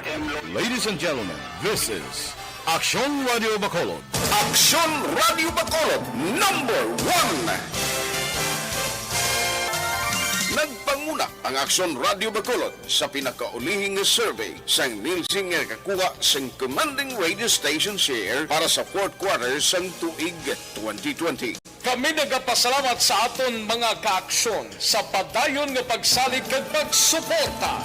Ladies and gentlemen, this is Aksyon Radio Bacolod. Aksyon Radio Bacolod #1. Nagpanguna ang Aksyon Radio Bacolod sa pinakaulihing survey sa Nielsen nga kakuha sa commanding radio station share para sa fourth quarter sa tuig 2020. Kami nagapasalamat sa aton mga kaaksyon sa padayon nga pagsalig kag pagsuporta.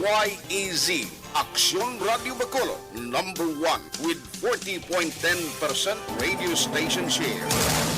DYEZ Aksyon Radio Bacolod #1 with 40.10% radio station share.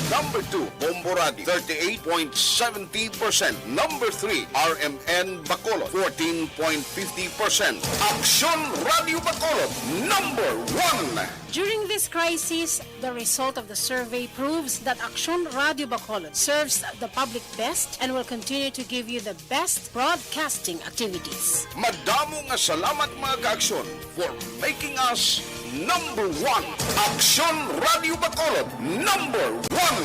Number 2, Bombo Radio, 38.70%. Number 3, RMN Bacolod, 14.50%. Aksyon Radio Bacolod #1. During this crisis, the result of the survey proves that Aksyon Radio Bacolod serves the public best and will continue to give you the best broadcasting activities. Madamo nga salamat mga kaaksyon for making us #1. Aksyon Radio Bacolod #1.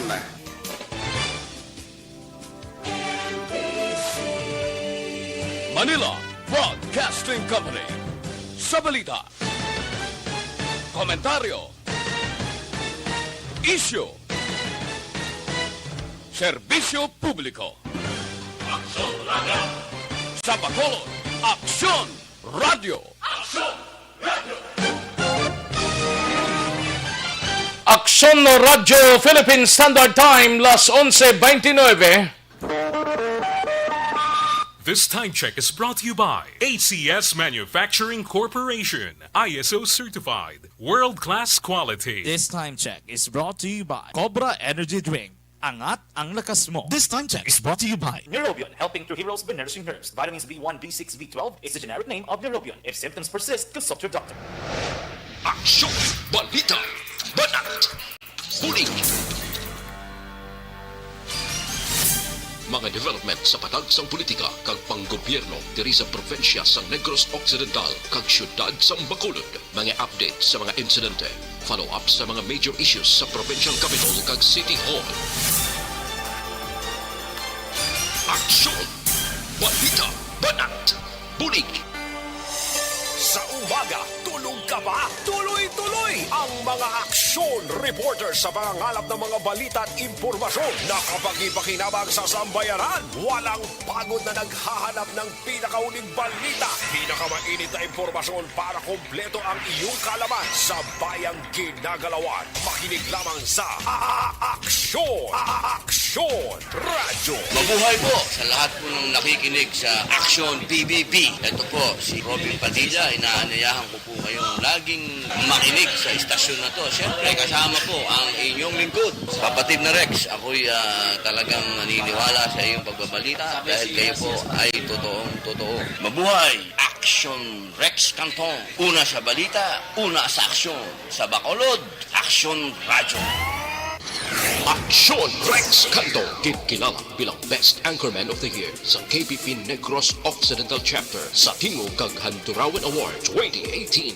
Manila Broadcasting Company. Sa balita, komentaryo, isyu, serbisyo publiko. Aksyon Radio. Sa Bacolod, Aksyon Radio. Aksyon Radio. Aksyon Radio Philippine Standard Time, las 11:29. This time check is brought to you by ACS Manufacturing Corporation, ISO certified, world-class quality. This time check is brought to you by Cobra Energy Drink. Angat ang lakas mo. This time check is brought to you by Neurobion, helping through heroes by nourishing nerves. Vitamins B1, B6, B12 is the generic name of Neurobion. If symptoms persist, consult your doctor. Aksyon, Balita, Banat, Bulig. Mga development sa patag sang politika kag panggobyerno diri sa probinsya sang Negros Occidental kag syudad sang Bacolod. Mga update sa mga insidente, follow-up sa mga major issues sa provincial capital kag City Hall. Aksyon! Balita! Banat! Bulig! Sa umaga, tulog ka ba? Tuloy-tuloy ang mga aksyon reporter sa mga ngalap ng mga balita at impormasyon na kapag-ipakinabang sa sambayaran. Walang pagod na naghahanap ng pinakauling balita. Pinakamainit na impormasyon para kompleto ang iyong kalaman sa bayang kinagalawan. Makinig lamang sa Aksyon! Aksyon Radio! Mabuhay po sa lahat po ng nakikinig sa Aksyon PBB. Ito po si Robin Padilla. Inaanyayahan ko po kayong laging makinig sa istasyon na to. Siyempre, kasama po ang inyong lingkod. Kapatid na Rex, ako'y talagang naniniwala sa iyong pagbabalita dahil kayo po ay totoong-totoo. Mabuhay! Aksyon Rex Cantong. Una sa balita, una sa aksyon. Sa Bacolod, Aksyon Radyo. Aksyon Rex Cantong, kilala bilang Best Anchorman of the Year sa KPP Negros Occidental Chapter sa Tingog kag Handurawan Award 2018.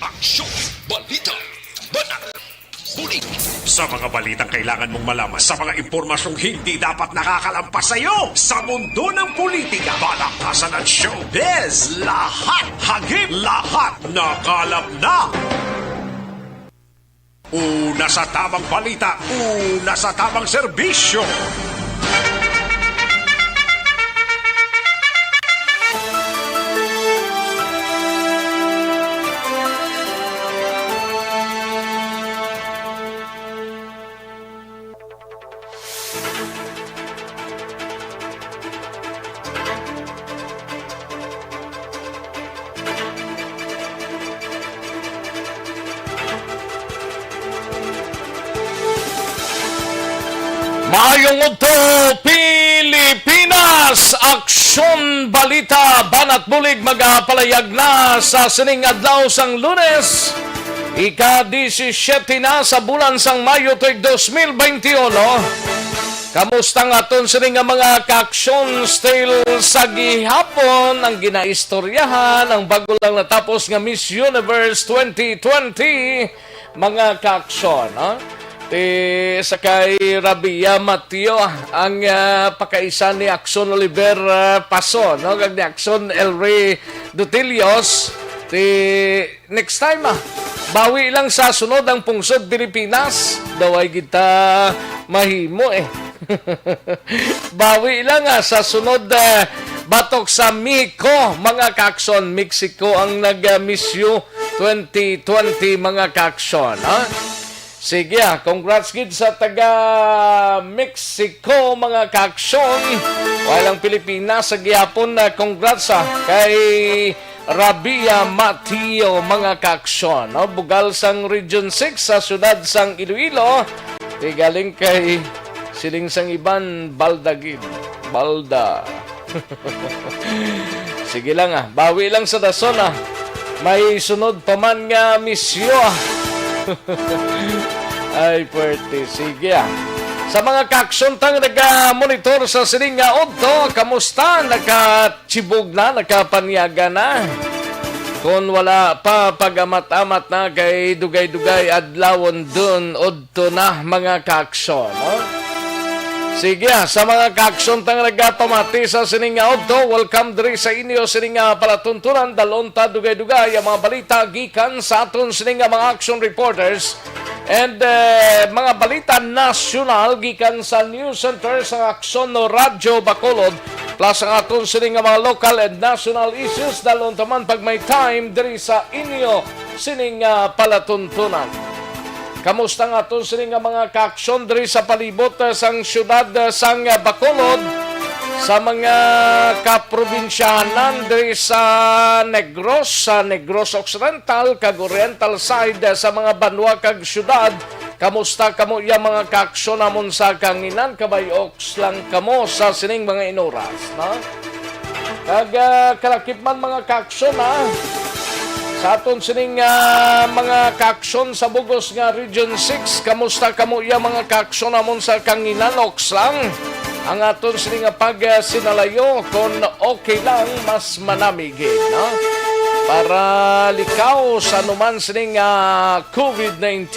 Aksyon! Balita! Banat! Bulig! Sa mga balitang kailangan mong malaman, sa mga impormasyong hindi dapat nakakalampas sa iyo, sa mundo ng politika, balakasan at showbiz, lahat hagip, lahat nakalap na! Una sa tamang balita, una sa tamang serbisyo. Maayong udto, Pilipinas! Aksyon Balita, Banat Bulig magapalayag na sa sining adlaw sang Lunes. Ika-17 na sa bulan sang Mayo tuig 2021. Kamusta nga aton sining nga mga kaaksyon still sa gihapon ang ginaistoryahan ang bago lang natapos nga Miss Universe 2020 mga kaaksyon, ha? Ti sakay Rabia Mateo ang pakaisa ni Aksyon Oliver Paso, no? Kag ni Aksyon Elray Dutilios. Ti next time bawi lang sa sunod ang pungsod Pilipinas. Daway kita mahimo bawi lang sa sunod batok sa Mexico, mga kaksyon. Mexico ang nag-miss you 2020, mga kaksyon. Sige congrats gid sa taga Mexico, mga kaksyon. Walang Pilipinas sa gihapon na congrats kay Rabia Mateo, mga kaksyon. Bugal sang Region 6 sa syudad sang Iloilo. Galing kay siling sang iban Baldagid. Balda. Sige lang bawi lang sa dason May sunod pa man nga misyo Ay, puwerte. Sige Sa mga kaksyon tang nag-monitor sa siling nga odto, kamusta? Nakachibog na, nakapanyaga na. Kung wala pa pag-amat-amat na kay dugay-dugay adlawon dun, odto na, mga kaksyon. Sige sa mga kaksyon tang nagpamati sa sining nga odto, welcome diri sa inyo sining nga palatuntunan, dalonta dugay-dugay ang mga balita gikan sa aton sining nga mga action reporters. And mga balita nasyonal gikan sa news center sa Aksyon no Radyo Bacolod plus ang aton sining mga local and national issues dalon taman pag may time diri sa inyo sining palatuntunan. Kamusta nga aton sining mga kaaksyon diri sa palibot sang syudad sang Bacolod sa mga kaprobinsyanan diri sa Negros Occidental kag Oriental side sa mga banwa kag syudad. Kamusta kamo ya mga kaaksyon namon sa kanginan kabayoks lang kamo sa sining mga inoras, no? Kag kalakip man mga kaaksyon sa aton sining mga kaaksyon sa Bugos nga Region 6, kamusta kamo ya mga kaaksyon namon sa kanginan oks lang? Ang aton sining pag-sinalayo kung okay lang mas manamigid, no? Para likaw sa anuman sining COVID-19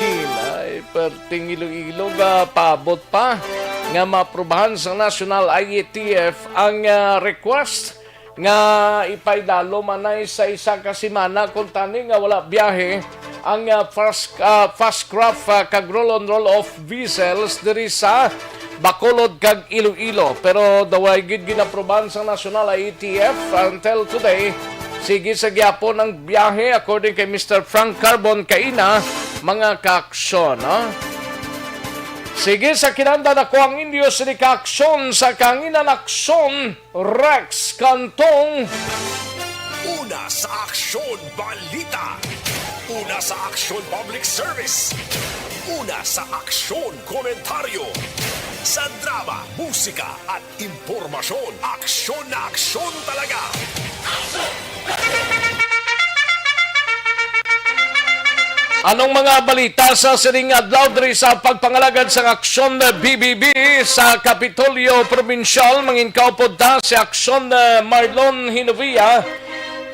ay perting ilog paabot pa nga maaprubahan sa National IATF ang request nga ipaydalo manay sa isa ka semana kung tani nga wala biyahe ang fast craft kag roll-on roll-off vessels diri sa Bacolod kag Iloilo. Pero daway gid ginaprobahan sa National IATF until today. Sige sa gyapon ang biyahe according kay Mr. Frank Carbon Kaina, mga kaaksyon. Sige sa kinanda na ko ang Indio sa kaaksyon sa kanginan aksyon Rex Cantong. Una sa Aksyon Balita. Una sa Aksyon Public Service. Una sa Aksyon Komentaryo. Sa drama, musika at impormasyon, aksyon na aksyon talaga. Anong mga balita sa sining adlaw diri sa pagpangalagad sa Aksyon BBB sa Kapitolyo Provincial? Mangin kaupod ta si Aksyon Marlon Hinovia.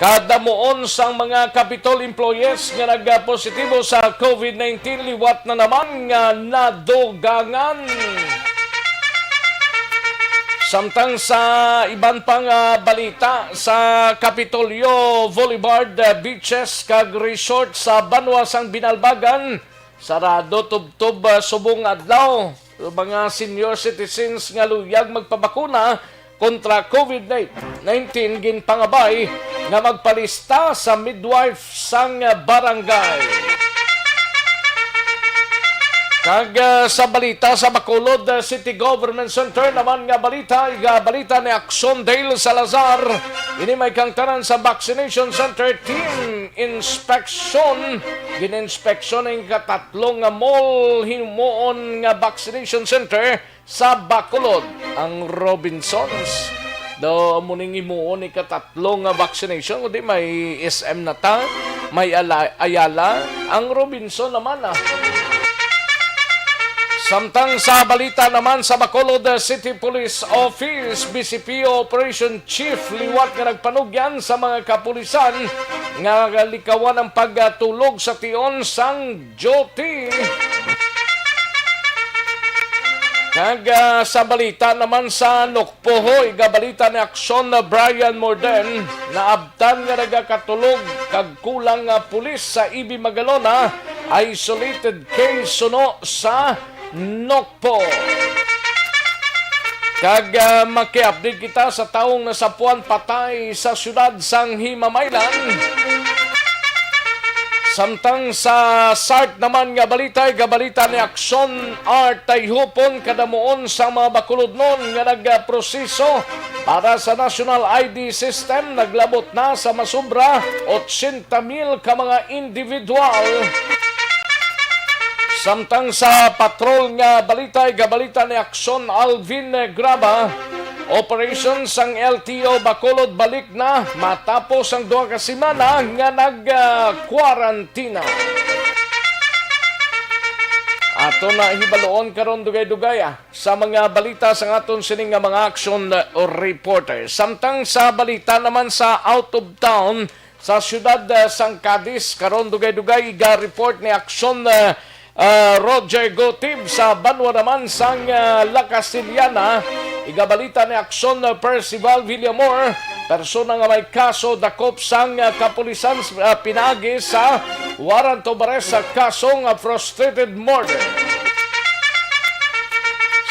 Kadamuon sang mga Capitol employees nga nagpositibo sa COVID-19 liwat na naman nga nadugangan. Samtang sa iban pang balita sa Kapitolyo Boulevard Beaches kag Resort sa Banwa sang Binalbagan, sarado tubtob subong adlaw. Mga senior citizens nga luyag magpabakuna kontra COVID-19 ginpangabay nga magpalista sa midwife sang barangay. Kag sa balita sa Bacolod City Government Center naman nga balita ni Aksyon Dale Salazar. Ini may kang tanan sa vaccination center team inspection. Gininspeksyon ang katatlong nga mall himuon nga vaccination center sa Bacolod. Ang Robinsons do muning imuon ni katatlong nga vaccination kundi may SM na ta, may Ayala, ang Robinson naman Samtang sa balita naman sa Bacolod City Police Office, BCP Operation Chief liwat nga nagpanugyan sa mga kapulisan nga likawan ang pagtulog sa tion sang duty. Kag sa balita naman sa Nokpohoy, balita ni Aksyon na Brian Morden na abtan nga nagakatulog kag kulang nga pulis sa Ibi Magalona, isolated case suno sa Nokpo. Kag maki-update kita sa taong nasapuan patay sa syudad sang Himamaylan. Samtang sa SART naman nga balita, balita ni Aksyon Art ay hupon kadamuon sa mga bakulod nun nga nagproseso para sa National ID System. Naglabot na sa masubra 80,000 ka mga individual. Samtang sa patrol nga balita, balita ni Aksyon Alvin Graba, operations ang LTO Bacolod balik na matapos ang 2 ka semana nga nag-quarantina. Ato na hibaloon karon dugay-dugay sa mga balita sa aton sining nga mga action reporter. Samtang sa balita naman sa out of town sa siyudad sang Cadiz, karon dugay-dugay ga-report ni Aksyon Roger Gotib sa banwa naman sang La Castillana. Igabalita ni Aksyon Percival Villamor, persona nga may kaso dakop sang kapulisan pinagi sa warrant of arrest sa kasong frustrated murder.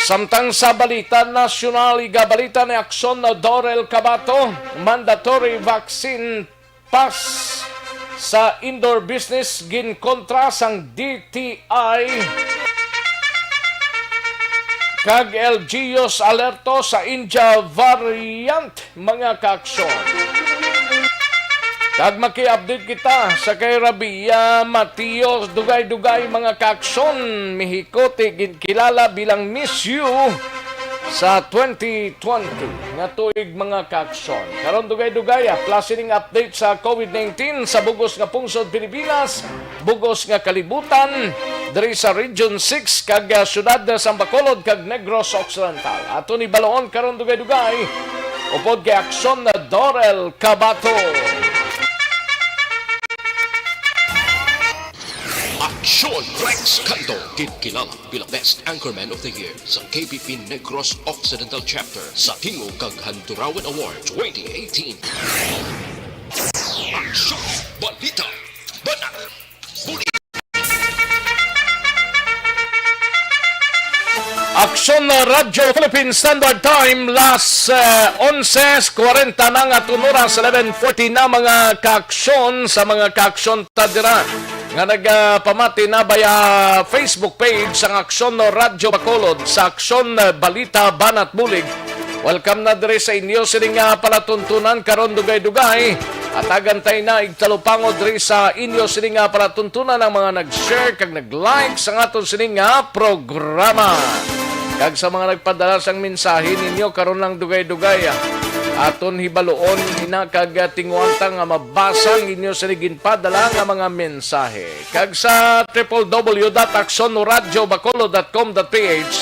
Samtang sa balita nasyonal, igabalita ni Aksyon Dorel Cabato, mandatory vaccine pass sa indoor business ginkontra sang DTI. Kag LGUs alerto sa India variant mga kaaksyon. Kag maki-update kita sa kay Rabia Mateo, dugay-dugay mga kaaksyon. Mexico kilala bilang Miss You sa 2020 nga tuig mga kaaksyon. Karon dugay-dugay flashing update sa COVID-19 sa bugos nga pungsod Pilipinas, bugos nga kalibutan diri sa Region 6 kag syudad sa Bacolod kag Negros Occidental. Ato ni baloon karon dugay-dugay upod kay Aksyon na Dorel Cabato. Aksyon Rex Cantong, kilala bilang Best Anchorman of the Year sa KPP Negros Occidental Chapter sa Tingog kag Handurawan Award 2018. Aksyon Balita Banat Bulig. Aksyon Radio Philippine Standard Time las 11:40 na nga tunuras 11:40 na mga kaaksyon sa mga kaaksyon tadira nga nagpamati na baya Facebook page sa Aksyon Radio Bacolod sa Aksyon Balita Banat Bulig. Welcome na diri sa inyo sining palatuntunan karon dugay-dugay at agantay na igtalupangod diri sa inyo sining palatuntunan ang mga nag-share kag nag-like sa aton sining programa. Kag sa mga nagpadala sang mensahe ninyo karon lang dugay-dugay aton hibaloon ina kag tingwantang nga mabasa ang inyo sa ginpadala nga mga mensahe. Kag sa www.aksyonoradiobacolod.com.ph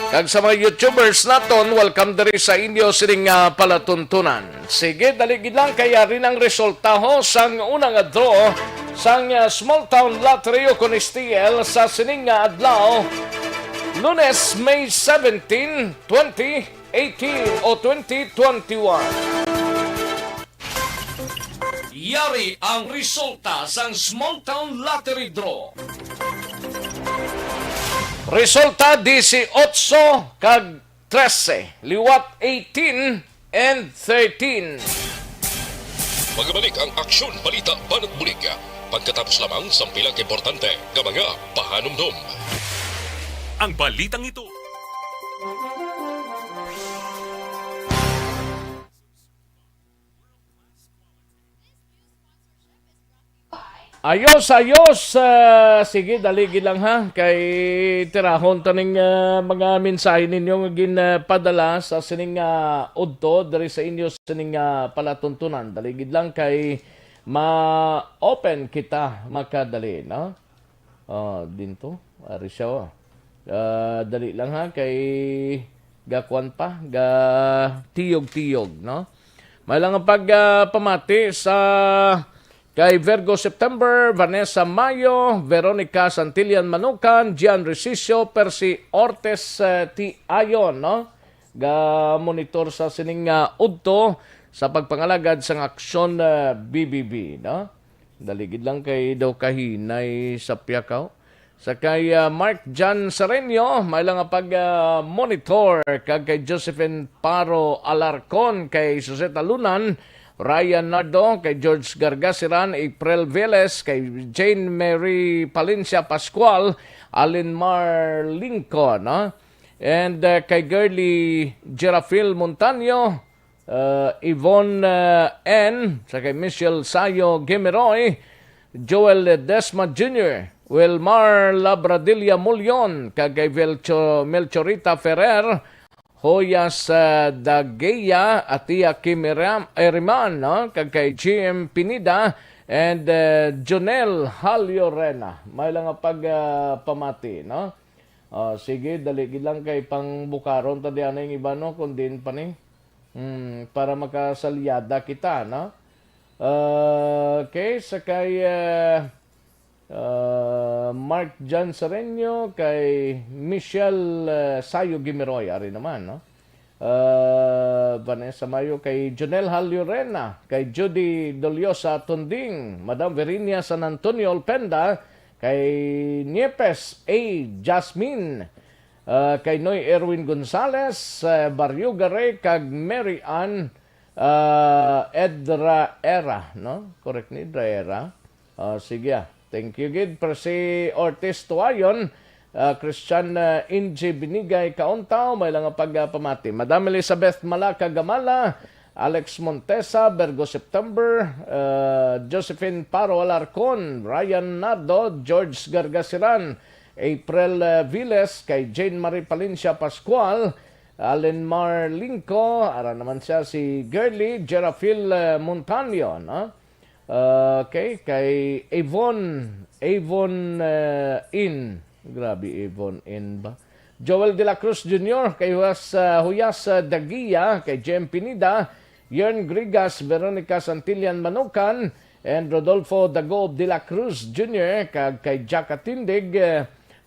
kag sa mga YouTubers naton, welcome diri sa inyo sining palatuntunan. Sige, daligid lang kaya rin ang resulta ho sang unang draw sang Small Town Lottery o Conistiel sa sining adlaw Lunes, May 17, 2018 o 2021. Yari ang resulta sang Small Town Lottery Draw. Resulta 18 kag 13, liwat 18 and 13. Magbalik ang Aksyon Balita Banat Bulig. Pagkatapos lamang sa pilang importante nga mga pahanumdum. Ang balitang ito. Ayos. Sige, daligi lang ha. Kay tirahon taning mga mensahe ninyo ginpadala sa sining udto dari sa inyo sining palatuntunan. Daligid lang kay ma-open kita makadali, no? Dinto. Ari siya. Dali lang ha kay gakuan pa, ga tiyog-tiyog, no? May lang ang pagpamati sa Kay Virgo September, Vanessa Mayo, Veronica Santillan Manukan, Gian Resicio, Percy Ortes T. Ayon, no? Ga-monitor sa sining udto sa pagpangalagad sa Aksyon BBB, no? Daligid lang kay daw kahinay sa piyakaw. Sa kay Mark John Serenio, may lang pag-monitor kay Josephine Paro Alarcon, kay Suseta Lunan, Ryan Nardo, kay George Gargasiran, April Velez, kay Jane Mary Palencia Pascual, Alin Mar Lincoln, no? And kay Girly Gerafil Montaño, Yvonne N, sa kay Michelle Sayo Gemeroy, Joel Desma Jr., Wilmar Labradilla Mulyon, kay Melchorita Ferrer, Hoyas Dageya, Atia Kim Eriman, no? Kay GM Pinida, and Jonel Haliorena. May lang pamati, no? Sige, daligid lang kay pangbukaron ta diyan yung iba, no? Kung din pa ni. Para makasalyada kita, no? Okay, sa kay Mark John Serenio, kay Michelle Sayo Gimeroy, ari naman, no? Vanessa Mayo, kay Jonel Haliorena, kay Judy Doliosa Tunding, Madam Verinia San Antonio Olpenda, kay Niepes A. Jasmine, kay Noy Erwin Gonzales, Barrio Garay, kag Mary Ann Edra Era, no? Correct ni Edra Era. Sige. Thank you, Gid. Percy Ortiz Tuayon, Christian Inji Binigay Kauntaw, may lang pagpamati. Madam Elizabeth Malaka Gamala, Alex Montesa, Virgo September, Josephine Paro Alarcon, Ryan Nardo, George Gargasiran, April Viles, kay Jane Marie Palencia Pascual, Allen Mar Linco, ara naman siya si Girly Gerafil Montaño, no? Okay, kay Avon In. Grabe, Avon In ba? Joel de la Cruz Jr., kay Huyas Dagia, kay Jem Pinida, Yern Grigas, Veronica Santillan Manukan, and Rodolfo Dagob de la Cruz Jr., kay Jack Atindig,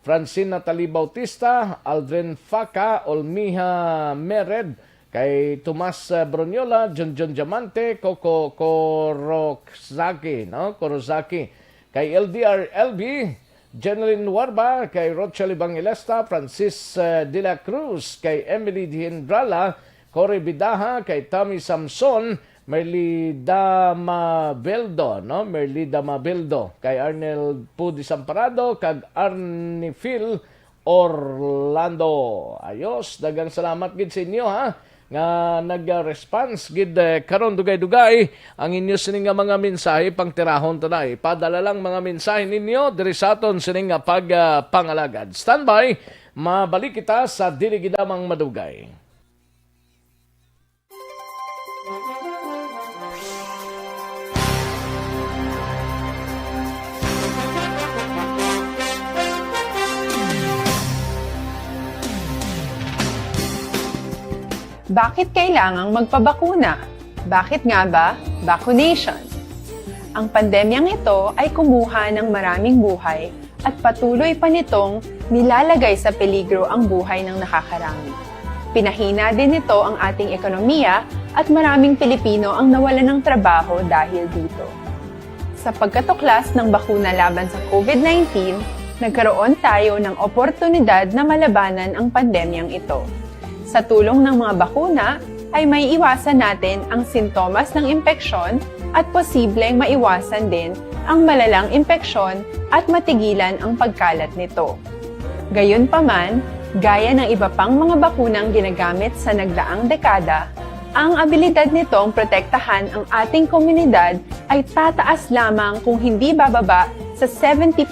Francine Natalie Bautista, Aldrin Faca, Olmiha Mered, kay Tomas Bronyola, John Diamante, Coco Korozaki, no? Korozaki, kay LDR LB, Jeneline Warba, kay Rochelle Evangelista, Francis de la Cruz, kay Emily Diendrala, Cory Bidaha, kay Tommy Samson, Merlida Mabeldo, no? Merlida Mabeldo, kay Arnel Pudi Samparado, kag Arnie Phil Orlando. Ayos, dagang salamat gid sa inyo, ha? Nga nag-response gid karon dugay-dugay ang inyo sining nga mga mensahe pangtirahon taday. Padala lang mga mensahe ninyo diri sa aton sining nga pagpangalagad. Standby, mabalik kita sa dili gidamang madugay. Bakit kailangang magpabakuna? Bakit nga ba vaccination? Ang pandemyang ito ay kumuha ng maraming buhay at patuloy pa nitong nilalagay sa peligro ang buhay ng nakakarami. Pinahina din nito ang ating ekonomiya at maraming Pilipino ang nawalan ng trabaho dahil dito. Sa pagkatuklas ng bakuna laban sa COVID-19, nagkaroon tayo ng oportunidad na malabanan ang pandemyang ito. Sa tulong ng mga bakuna, ay may iwasan natin ang sintomas ng impeksyon at posibleng maiwasan din ang malalang impeksyon at matigilan ang pagkalat nito. Gayunpaman, gaya ng iba pang mga bakunang ginagamit sa nagdaang dekada, ang abilidad nitong protektahan ang ating komunidad ay tataas lamang kung hindi bababa sa 70%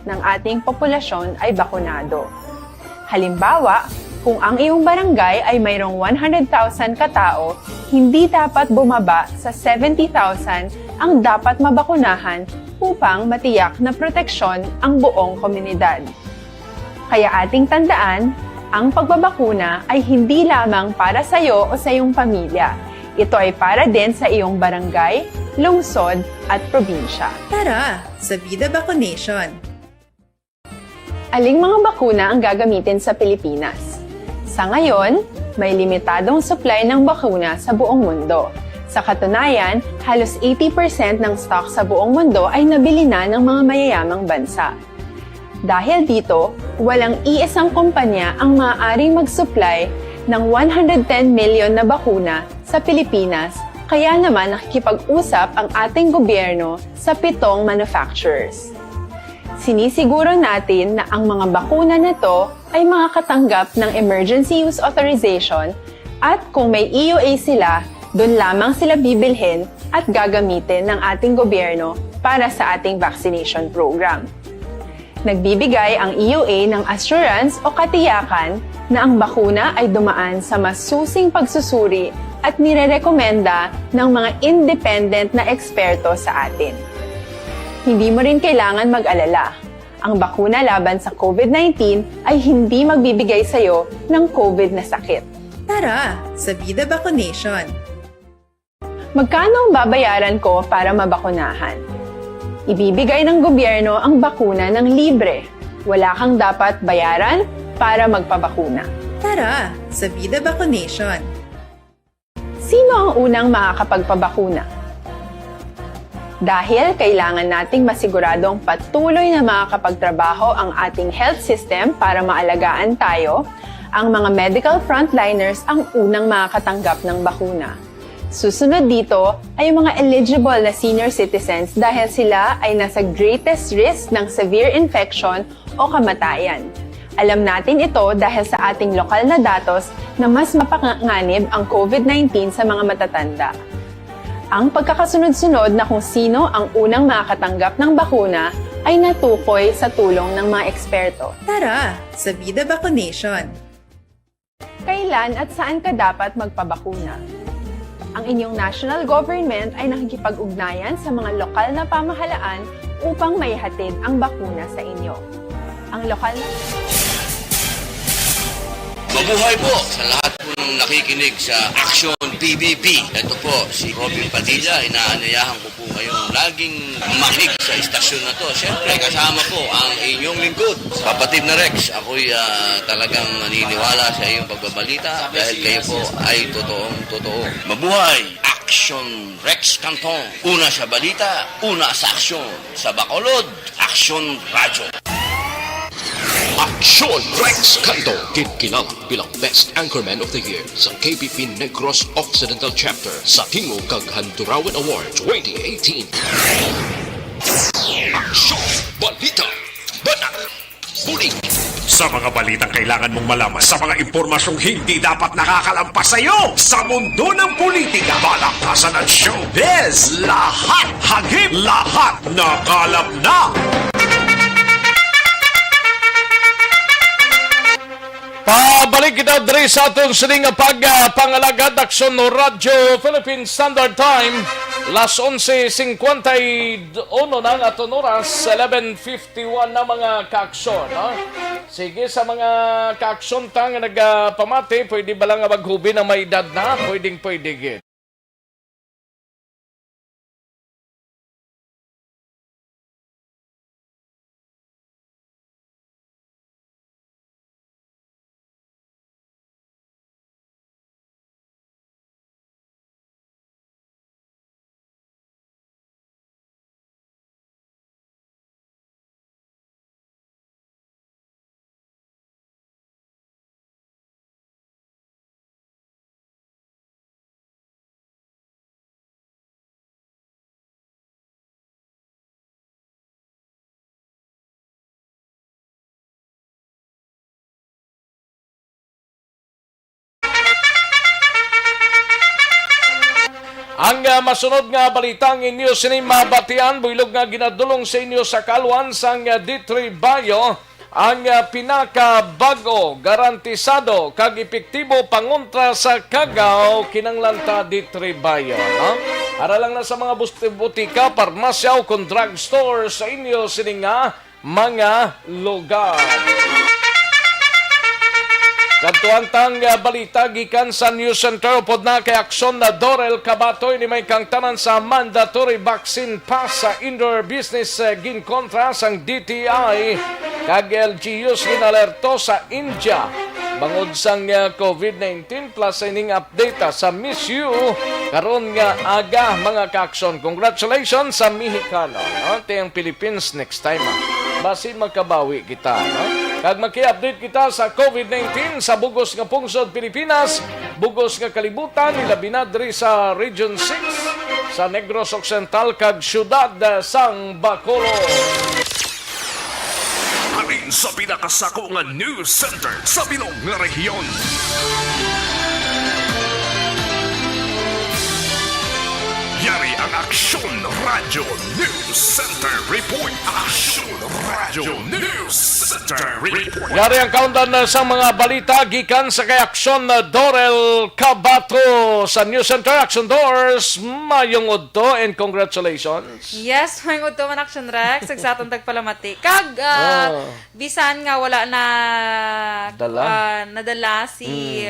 ng ating populasyon ay bakunado. Halimbawa, kung ang iyong barangay ay mayroong 100,000 katao, hindi dapat bumaba sa 70,000 ang dapat mabakunahan upang matiyak na proteksyon ang buong komunidad. Kaya ating tandaan, ang pagbabakuna ay hindi lamang para sa iyo o sa iyong pamilya. Ito ay para din sa iyong barangay, lungsod at probinsya. Tara, sa Vida Vaccination! Aling mga bakuna ang gagamitin sa Pilipinas? Sa ngayon, may limitadong supply ng bakuna sa buong mundo. Sa katunayan, halos 80% ng stock sa buong mundo ay nabili na ng mga mayayamang bansa. Dahil dito, walang iisang kumpanya ang maaaring mag-supply ng 110 million na bakuna sa Pilipinas, kaya naman nakikipag-usap ang ating gobyerno sa 7 manufacturers. Sinisiguro natin na ang mga bakuna na to ay makakatanggap ng Emergency Use Authorization at kung may EUA sila, doon lamang sila bibilhin at gagamitin ng ating gobyerno para sa ating vaccination program. Nagbibigay ang EUA ng assurance o katiyakan na ang bakuna ay dumaan sa masusing pagsusuri at nirerekomenda ng mga independent na eksperto sa atin. Hindi mo rin kailangan mag-alala. Ang bakuna laban sa COVID-19 ay hindi magbibigay sa'yo ng COVID na sakit. Tara, sa Vida Vaccination! Magkano ang babayaran ko para mabakunahan? Ibibigay ng gobyerno ang bakuna ng libre. Wala kang dapat bayaran para magpabakuna. Tara, sa Vida Vaccination! Sino ang unang makakapagpabakuna? Dahil kailangan nating masiguradong patuloy na makakapagtrabaho ang ating health system para maalagaan tayo, ang mga medical frontliners ang unang makakatanggap ng bakuna. Susunod dito ay yung mga eligible na senior citizens dahil sila ay nasa greatest risk ng severe infection o kamatayan. Alam natin ito dahil sa ating lokal na datos na mas mapanganib ang COVID-19 sa mga matatanda. Ang pagkakasunod-sunod na kung sino ang unang makakatanggap ng bakuna ay natukoy sa tulong ng mga eksperto. Tara, sa Vida Vaccination! Kailan at saan ka dapat magpabakuna? Ang inyong national government ay nakikipag-ugnayan sa mga lokal na pamahalaan upang maihatid ang bakuna sa inyo. Ang lokal na... Mabuhay po sa lahat po ng nakikinig sa Aksyon PBB. Ito po si Robin Padilla. Inaanayahan ko po kayong laging makinig sa istasyon na to. Siyempre, kasama po ang inyong lingkod. Kapatid na Rex, ako'y talagang naniniwala sa iyong pagbabalita dahil kayo po ay totoong-totoo. Mabuhay! Aksyon Rex Cantong. Una sa balita, una sa aksyon. Sa Bacolod, Aksyon Radyo. Aksyon Rex Cantong, kinkilang bilang Best Anchorman of the Year sa KBP Negros Occidental Chapter sa Tingog kag Handurawan Award 2018. Aksyon Balita, Banat, Bulig. Sa mga balitang kailangan mong malaman, sa mga impormasyong hindi dapat nakakalampas sa iyo, sa mundo ng politika, balakasan at showbiz, lahat hagip, lahat nakalap na. Pabalik kita diri sa atong sining pagpangalagad Aksyon no Radyo Philippine Standard Time. Las 11:51 na ang aton oras, 11:51 na mga kaaksyon. No? Sige, sa mga kaaksyon tang nagpamati, pwede ba lang maghubi na may edad na? Pwede gid. Ang masunod nga balitang inyo sining mabatian, builog nga ginadulong sa inyo sa kalwan sang D3 Bayo, ang pinakabago, garantisado, kag epektibo pangontra sa kagaw kinanglanta D3 Bayo. No? Para lang na sa mga butika, parmasyaw, kung drugstore sa inyo sining nga mga lugar. Kadto Tuantang balita gikan sa News Center pod na kay Aksyon na Dorel Kabatoy ni may kangtanan sa mandatory vaccine pass sa indoor business ginkontra sang DTI kag LGUs ginalerto sa India bangod sang COVID-19 plus ining update sa Miss You karon nga aga mga ka-aksyon. Congratulations sa Mexicano, no? Tiyang Philippines next time. Basin magkabawi kita, no? Kag maki-update kita sa COVID-19 sa bugos nga pungsod Pilipinas, bugos nga kalibutan nila binadri sa Region 6 sa Negros Occidental kag syudad sang Bacolod. Halin sa pinakasako nga news center sa bilog nga rehiyon. Yari ang Aksyon Radio News Center Report. Aksyon Radio News Center Report. Yari ang countdown sa mga balita gikan sa kay Aksyon na Dorel Cabato sa News Center. Action Doors, mayong udto and congratulations. Yes, mayong udto man Action Rex. Nagsatong tagpalamati. Kag, bisan nga wala na nadala si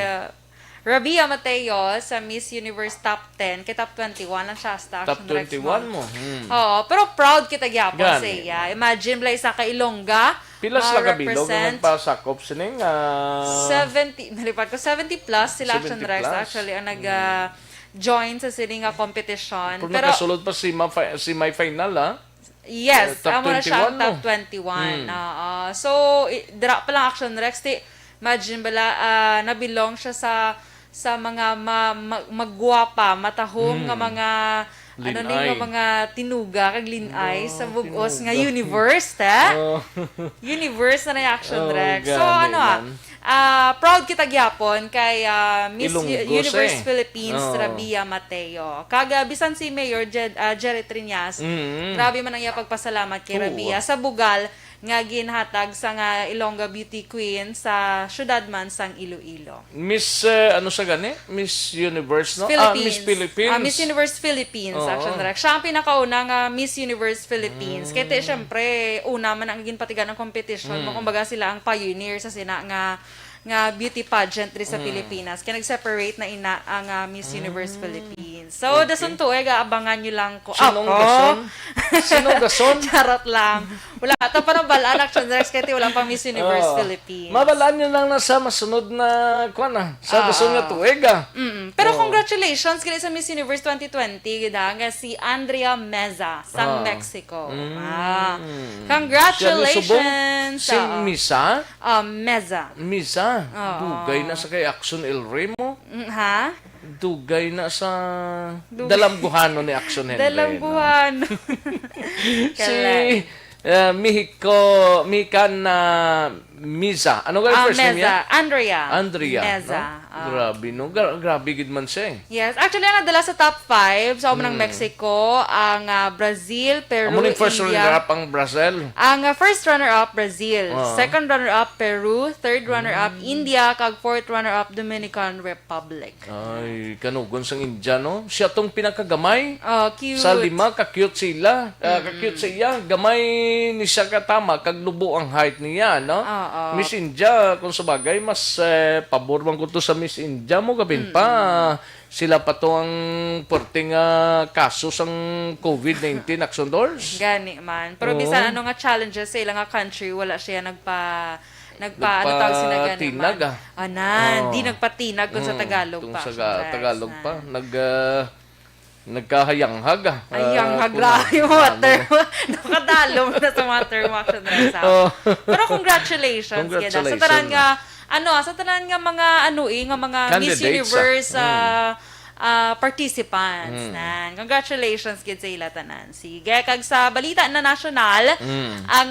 Rabia Mateo sa Miss Universe Top 10 kay Top 21 lang siya sa Top 21 mo. Oo, pero proud kita gyapon sa iya. Imagine blay sa Ilongga. Pilas lang kabilog ang nagpasakop sining 70, nalipad ko 70 plus sila Action Rex actually ang nag-join sa sining competition. Pero nakasulod pa si my final Yes, amo na siya no? Top 21. So, dira pa lang Action Rex. Imagine bala, nabilong siya sa mga magguwapa, matahong nga mga mga tinuga kag linay sa bugos nga universe, universe na Action Rex. So proud kita gyapon kay Miss Universe Philippines Rabia Mateo. Kag bisan si Mayor Jerry Triñas, grabe man ang iya pagpasalamat kay Rabia sa bugal nga ginhatag sa nga Ilongga Beauty Queen sa syudad man sang Iloilo. Miss ano sa gani? Miss Universe no? Miss Philippines. Miss Universe Philippines Action Rex. Siya ang pinakauna Miss Universe Philippines. Kaya syempre una man ang ginpatigan ng competition. Kumbaga sila ang pioneer sa sina nga beauty pageant rin sa Pilipinas. Kaya nag-separate na ina ang Miss Universe Philippines. So, dason tuweg, abangan nyo lang ko. Sinong gason? Sinong gason? Charot lang. Wala ito pa balaan Action Rex kaya walang pang Miss Universe Philippines. Mabalaan nyo lang na sa masunod na sa gason nga tuweg Pero congratulations kaya sa Miss Universe 2020 nga si Andrea Meza sa Mexico. Congratulations! Si Misa? Meza. Dugay na sa kay Aksyon El Remo. Ha? Dugay na sa dalamguhano ni Aksyon Henry. Dalamguhano. Si Mikan na Miza. Ano ga first name niya? Andrea. Meza. No? Grabe, no? Grabe gid man siya. Yes. Actually, ang nadala sa top 5 sa ng Mexico, ang Brazil, Peru, India. First runner-up ang Brazil. Ang first runner-up, Brazil. Second runner-up, Peru. Third runner-up, India. Kag fourth runner-up, Dominican Republic. Ay, kanugon sang India, no? Siya tong pinakagamay. Cute. Sa 5, ka-cute sila. Ka-cute siya. Gamay ni siya katama. Kag lubo ang height niya, no? Miss India, kung sa bagay, mas pabor man ko to sa Miss India mo gabin pa. Sila pa to ang porting kaso sang COVID-19 Action Doors. Gani man. Pero bisan ano nga challenges sa ilang country, wala siya ano tawag sinaga naman. Di nagpatinag kung sa Tagalog pa. Kung sa Tagalog pa. Nagkahayanghag Hayanghag yung water. Nakadalo na sa water Action Rex. Pero congratulations. Sa tanan nga mga Miss Universe participants. Congratulations kid sa ila tanan. Sige, kag sa balita na nasyonal, ang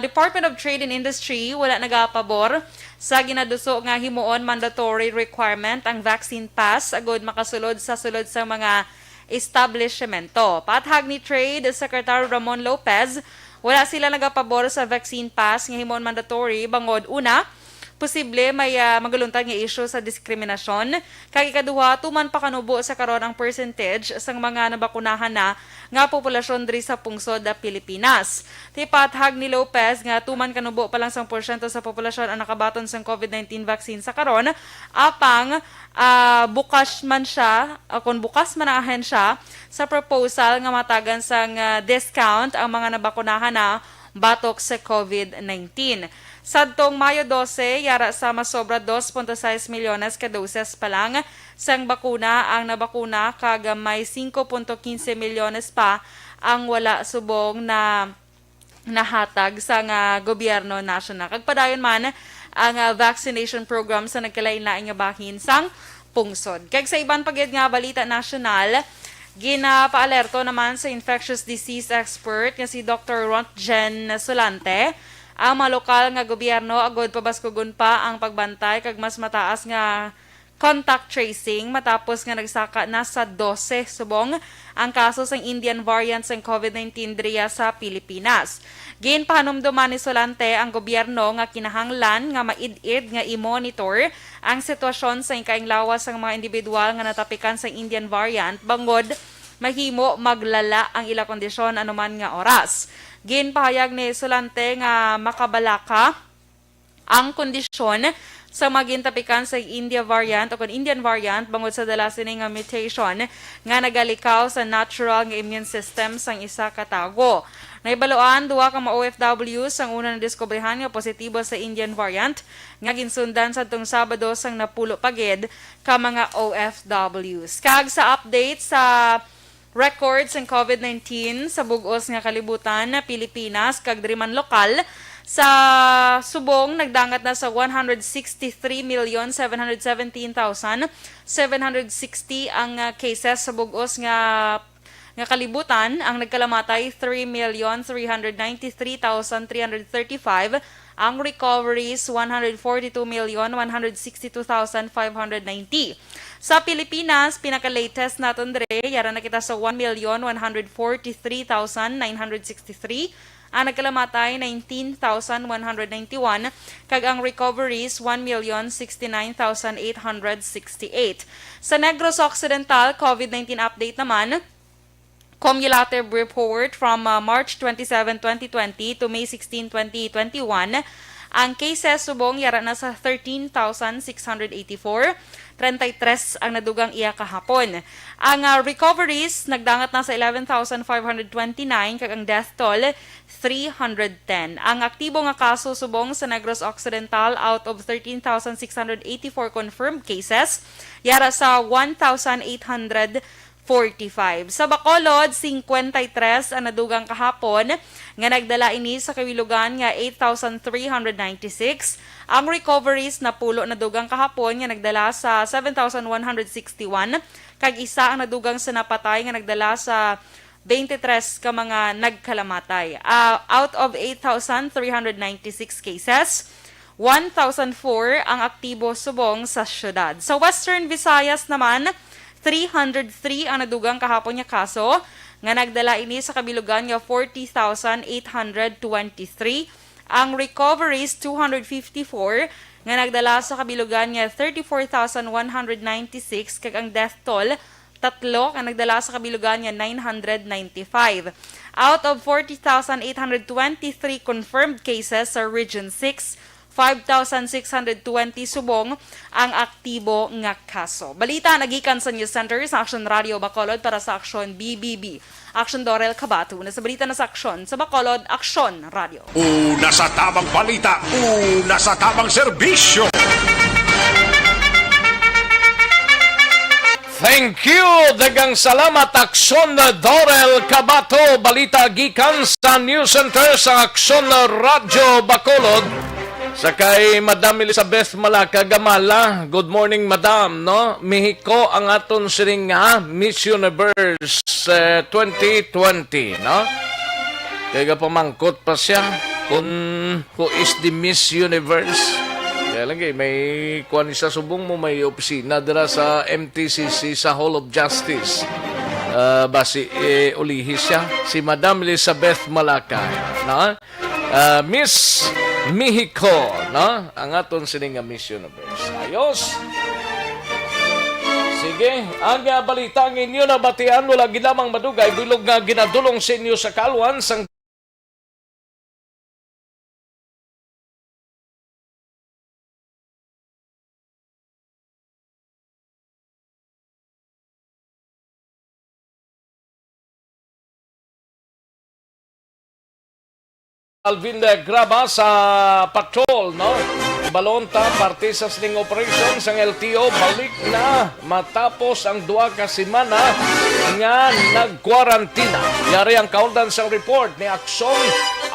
Department of Trade and Industry wala nagapabor sa ginaduso nga himuon mandatory requirement ang vaccine pass agod makasulod sa mga establishmento. Pathag ni Trade Secretary Ramon Lopez, wala sila nagapabor sa vaccine pass nga himuon mandatory bangod una posible may magaluntad nga issue sa diskriminasyon. Kag ikaduha, tuman pa kanubo sa karon ang percentage sang mga nabakunahan na nga populasyon diri sa pungsod da Pilipinas. Tipathag ni Lopez nga tuman kanubo pa lang sang porsyento sa populasyon ang nakabaton sang COVID-19 vaccine sa karon, apang bukas man siya, kung bukas man ang ahensya sa proposal nga matagan sang discount ang mga nabakunahan na batok sa COVID-19. Sadtong Mayo 12, yara sa masobra 2.6 milyones ka doses pa lang sang bakuna ang nabakuna, kag may 5.15 milyones pa ang wala subong na nahatag sa gobyerno nasyonal. Kag padayon man ang vaccination program sa nagkalain-lain nga bahin sang pungsod. Kag sa ibang pagyud nga balita nasyonal, ginapaalerto naman sa infectious disease expert nga si Dr. Rontgen Solante ang mga lokal nga gobyerno agod pabaskugon pa ang pagbantay kag mas mataas nga contact tracing matapos nga nagsaka na sa 12 subong ang kaso sang Indian variant ng COVID-19 diriya sa Pilipinas. Ginpahanumduman ni Solante ang gobyerno nga kinahanglan nga maid-id nga i-monitor ang sitwasyon sa ikaing lawas ng mga individual nga natapikan sa Indian variant bangod mahimo maglala ang ila kondisyon anuman nga oras. Ginpahayag ni Solante nga makabalaka ang kondisyon sa magintapikan sa India variant o kung Indian variant bangod sa dala sini nga mutation nga nagalikaw sa natural nga immune system sang isa ka tawo. Naibaloan duwa ka OFW sang una na diskubrihan nga positibo sa Indian variant nga ginsundan sa tong Sabado sang napulo pagid ka mga OFWs. Kag sa update sa records ng COVID-19 sa bugos nga kalibutan na Pilipinas kag diri man lokal, sa subong nagdangat na sa 163,717,760 ang cases sa bugos nga kalibutan. Ang nagkalamatay 3,393,335. Ang recoveries 142,162,590. Sa Pilipinas, pinaka-latest naton dre, yara na kita sa 1,143,963. Ang nagkalamatay 19,191 kag ang recoveries 1,069,868. Sa Negros Occidental, COVID-19 update naman, cumulative report from March 27, 2020 to May 16, 2021, ang cases subong yara na sa 13,684. 33 ang nadugang iya kahapon. Ang recoveries nagdangat na sa 11,529 kag ang death toll 310. Ang aktibo nga kaso subong sa Negros Occidental out of 13,684 confirmed cases, yara sa 1,845. Sa Bacolod, 53 ang nadugang kahapon nga nagdala ini sa kawilugan nga 8,396. Ang recoveries na pulo na dugang kahapon nga nagdala sa 7,161 kag isa ang nadugang sa napatay nga nagdala sa 23 ka mga nagkalamatay. Out of 8,396 cases, 1,004 ang aktibo subong sa syudad. Sa Western Visayas naman, 303 ang nadugang kahapon nga kaso nga nagdala ini sa kabilugan nga 40,823. Ang recoveries 254 nga nagdala sa kabilugan nga 34,196 kag ang death toll 3 nga nagdala sa kabilugan nga 995. Out of 40,823 confirmed cases sa Region 6, 5,620 subong ang aktibo nga kaso. Balita nagikan sa News Center sa Aksyon Radio Bacolod para sa Aksyon BBB. Aksyon Dorel Cabato na sa balita na sa Aksyon sa Bacolod, Aksyon Radio. Una sa tamang balita, una sa tamang serbisyo. Thank you! Dagang salamat, Aksyon Dorel Cabato. Balita gikan sa News Center sa Aksyon Radio Bacolod. Sakay Madam Elizabeth Malaka Gamala. Good morning, Madam. No? Mexico ang aton siring nga Miss Universe 2020. No? Kaya pamangkot pa siya kung who is the Miss Universe. Kaya lang may kuwan sa subong mo, may opisina dira sa MTCC sa Hall of Justice. Basi ulihis siya si Madam Elizabeth Malaka. No? Miss Mexico, no? Ang aton sining nga Miss Universe. Ayos. Sige, ang balita ng inyo na batian wala ginamang madugay bilog nga ginadulong sa inyo sa kalwan sang Alvin Graba sa patrol, no? Balonta, parte sa sling operation sang LTO, balik na matapos ang 2 ka semana nga nag-quarantina. Yari ang kaundan sang report ni Aksyon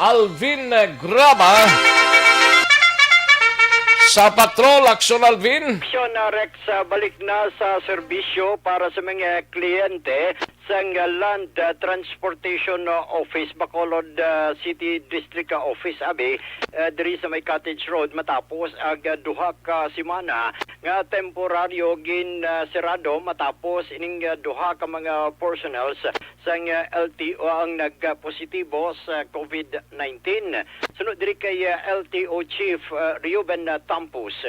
Alvin Graba sa patrol. Aksyon Alvin. Aksyon Rex, balik na sa serbisyo para sa mga kliyente sa Land Transportation Office, Bacolod City District Office, abi, diri sa may Cottage Road, matapos ang 2 ka semana nga temporaryo sirado matapos ining 2 ka mga personnels sa LTO ang nagpositibo sa COVID-19. Sunod diri kay LTO Chief Reuben Tampus.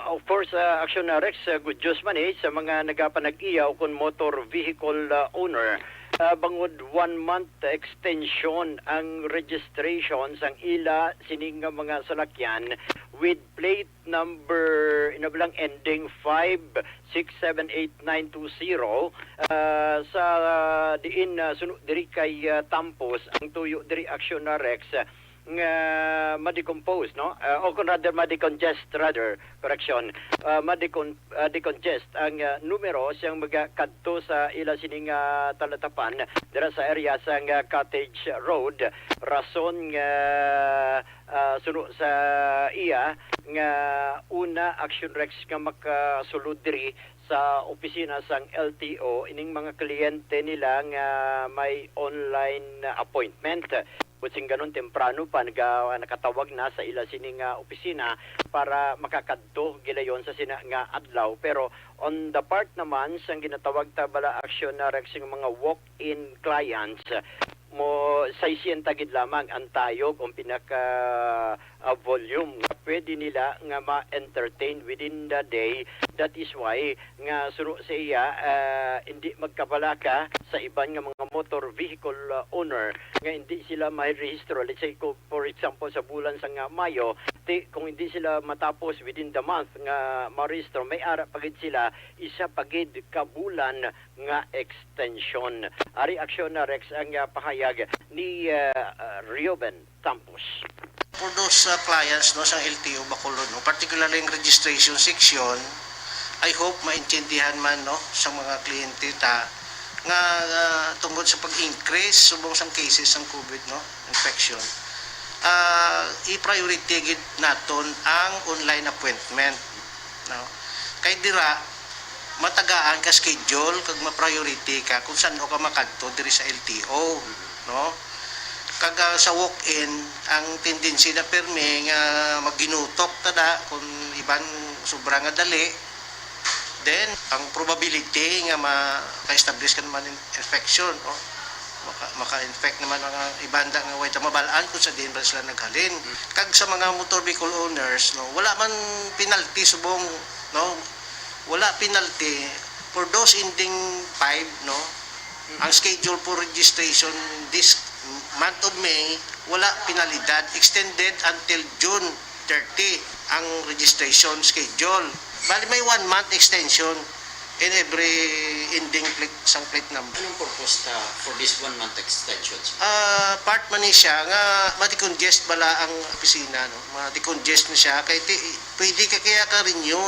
Of course, Aksyon Rex, good news man sa mga nagapanag-iyaw kung motor vehicle owner. Bangod 1 month extension ang registration sang ila sining mga salakyan with plate number inabalang ending 5678920 sa diin sunod diri kay Tampos ang tuyo diri Aksyon Rex nga ma-decompose, no? O kung rather ma-decongest, ma-decongest ang numero siyang magkadto sa ila sining talatapan dira sa area sa Cottage Road. Rason nga suno sa iya nga una Aksyon Rex nga makasulod diri sa opisina sang LTO ining mga kliyente nila nga may online appointment. Kutsing ganun temprano pa nakatawag na sa ila sining opisina para makakadto gilayon sa sina nga adlaw. Pero on the part naman sang ginatawag ta bala Aksyon na Rex mga walk-in clients mo 600 gid lamang ang tayo kung pinaka volume nga pwede nila nga ma-entertain within the day. That is why nga suro sa iya hindi magkabalaka sa iban nga mga motor vehicle owner nga hindi sila may rehistro. Let's say for example sa bulan sa nga Mayo, kung hindi sila matapos within the month nga ma-rehistro, may ara pagid sila isa pagid ka bulan nga extension. Ari Aksyon na Rex ang pahayag ni Reuben Tampos. For those clients no sa LTO Bacolod, no, particularly yung registration section, I hope maintindihan man no sa mga kliyente ta nga tungkol sa pag-increase subong sang cases ng COVID no infection. I-priority gid naton ang online appointment no. Kay dira matagaan ka schedule kag ma-priority ka kung saan ka makadto diri sa LTO no. Kag sa walk-in ang tendency na permi nga magginutok tada kung iban sobra nga dali, then ang probability nga maka-establish ka naman infection o maka-infect naman ang ibanda nga way mabalaan kung sa diin ba sila naghalin. Kag sa mga motor vehicle owners no, wala man penalty subong no, wala penalty for those ending 5 no. Ang schedule for registration this month of May, wala penalidad. Extended until June 30 ang registration schedule. Bali may 1 month extension in every ending plate, sang plate number. Anong purpose for this 1 month extension? Part man ni siya nga ma-decongest bala ang opisina. No? Ma-decongest ni siya. Kaya pwede ka kaya ka-renew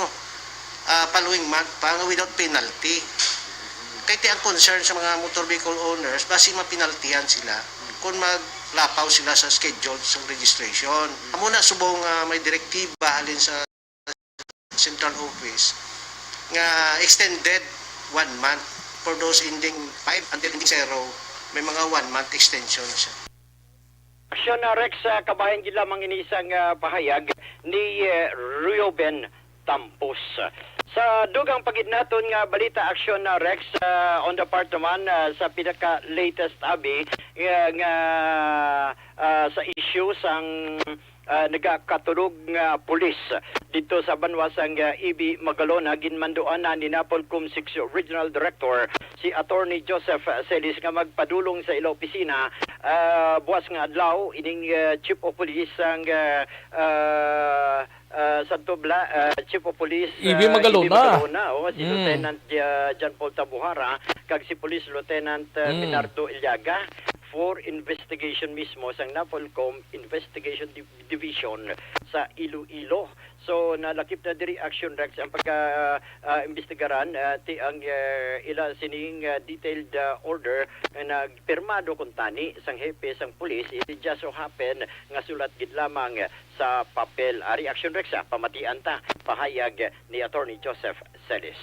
following month pa without penalty. Kaya ang concern sa mga motor vehicle owners, basi mapinaltihan sila kung maglapaw sila sa schedule sa registration. Muna subong may direktiba halin sa central office nga extended 1 month for those ending 5 until ending 0, may mga 1 month extension siya. Aksyon na Rex, kabayan gid lamang ini isang pahayag ni Reuben Tampos. Sa dugang pagidnaton nga balita aksyon na Rex on the part naman sa pinaka latest abi nga sa issue sang nagakatulog nga pulis dito sa banwasang Ibi Magalona ginmanduan na ni Napolcom 6 Regional Director si Attorney Joseph Celis nga magpadulong sa ila opisina buwas nga adlaw ining Chief of Police ang Santobla, Chief of Police Ibi Magalona. Si Lieutenant John Paul Tabuhara kag si Police Lieutenant Bernardo Ilyaga for investigation mismo sa Napolcom Investigation Division sa Iloilo. So nalakip na diri action Rex ang pagka-imbestigaran ti ang ila sining detailed order na pirmado kun tani sang hepe sang pulis. It just so happen nga sulat gid lamang sa papel. Ari action Rex pamatian ta pahayag ni Attorney Joseph Celis.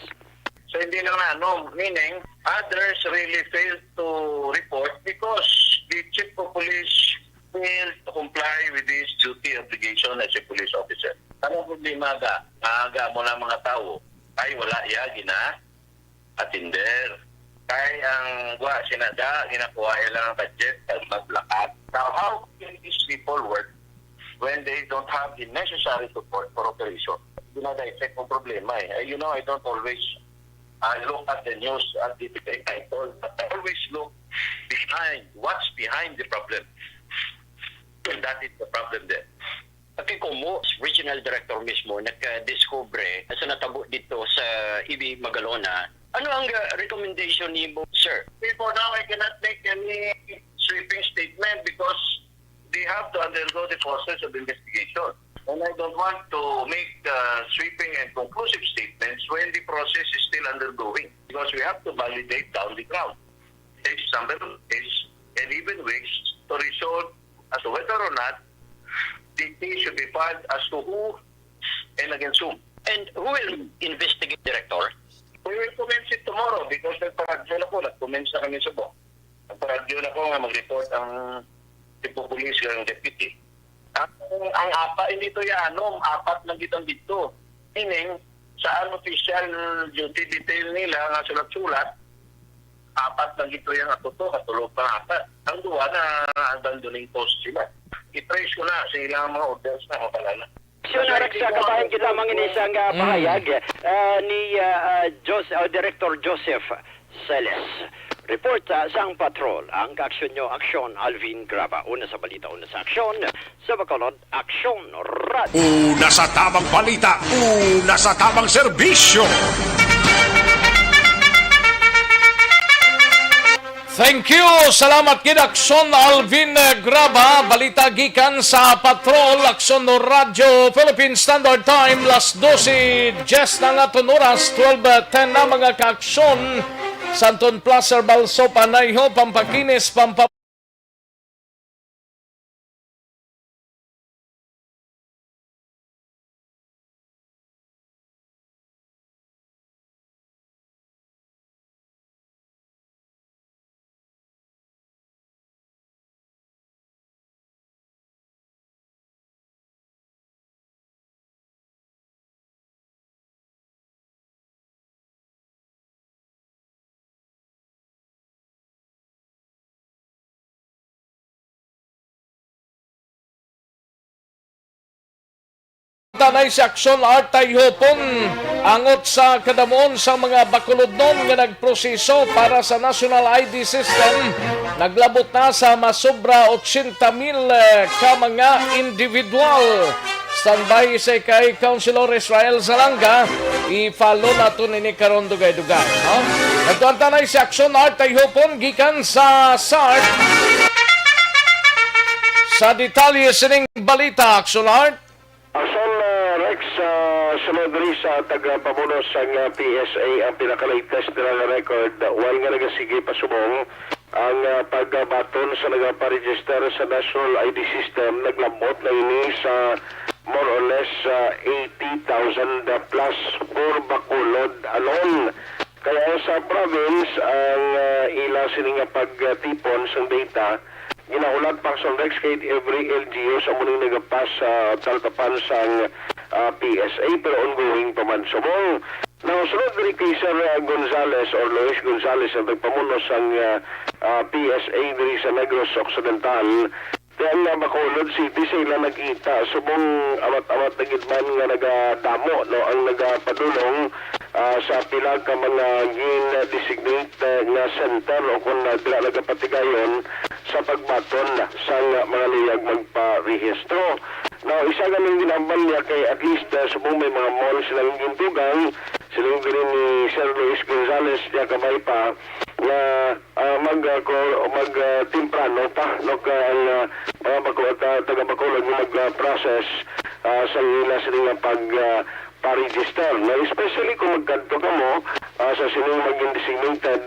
So hindi lang meaning others really failed to report because the chief of police failed to comply with his duty obligation as a police officer. Ang problema aga mo na mga tao ay wala gina atinder. Kay ang sinada ginakuha lang ang budget at maglakad. Now how can these people work when they don't have the necessary support for operation? Dinadissect ang problema eh. I don't always look at the news at the title, but I always look behind, what's behind the problem. And that is the problem there. Pati ko mo, regional director mismo, nagka-discover sa natabo dito sa Ibi Magalona. Ano ang recommendation ni mo, sir? For now, I cannot make any sweeping statement because they have to undergo the process of investigation. And I don't want to make sweeping and conclusive statements when the process is still undergoing because we have to validate down the ground. It takes some days and even weeks to resolve as to whether or not the case should be filed as to who and against whom. And who will investigate, Director? We will commence it tomorrow because nagparadyo na po, nag-commence na kami sa buong. Nagparadyo na po nga mag-report ang tipo police ng deputy. Ang dito apat lang ditang dito. Meaning, sa unofficial duty detail nila nga sulat-sulat, apat lang dito yung katulog pa apat. Ang duwa na abandoning post sila. I-trace ko na sa ilang mga orders na kapalala. Aksyon sa kabayan kita lamang inisang pahayag ni Director Joseph Celes. Report sa ang patrol, ang Aksyon nyo, Aksyon, Alvin Graba. Una sa balita, una sa Aksyon, sa Bacolod, Aksyon Radio. Una sa tamang balita, una sa tamang serbisyo. Thank you! Salamat kid Aksyon Alvin Graba. Balita gikan sa Patrol, Aksyon Radio, Philippine Standard Time, las 12, just na nga oras, 12:10 na mga ka-aksyon. Santon Placer Balso Panayho, Pampakinis, Tanay si Aksyon Artay Hopon angot sa kadamon sa mga bakulodnon nga nagproseso para sa National ID System. Naglabot na sa masobra 80,000 ka mga individual. Standby sa kay Councilor Israel Zalanga. I-follow nato ni karon dugay-dugay. Nagtuan tanay si Aksyon Artay Hopon gikan sa SART. Sa detalye sining balita, Aksyon Art. Aksyon Rex, sunod rin sa taga-pamuno sa PSA ang pinaka-latest na record while nga nagasige pasubong ang pagbaton sa nagpa-register sa National ID System. Naglambot na ini sa more or less 80,000 plus for Bacolod alone. Kaya sa province ang ila sininga pagtipon sa data ginaulat pa sa Rex kay every LGU sa muning nagapas sa taltapan sa PSA pero ongoing pa man. So Now, sunod rin kay Sir Gonzales or Luis Gonzales ang nagpamuno sa PSA diri sa Negros Occidental. Kaya nga Bacolod City sila nagkita subong amat-amat na gitman nga nagadamo no ang nagapadulong sa pila ka mga gin-designate nga center o kung dila nagapatigayon sa pagbaton sa mga liyag magparehistro. Now, isa ganing ginambal niya kay at least subong may mga mall silang gintugang silang ganin ni Sir Luis Gonzales niya kamay pa na mag-timprano pa no ka ang mga taga-Bacolod mag-process sa ila silang pag-register. Na especially kung magkanto ka mo sa sining maging designated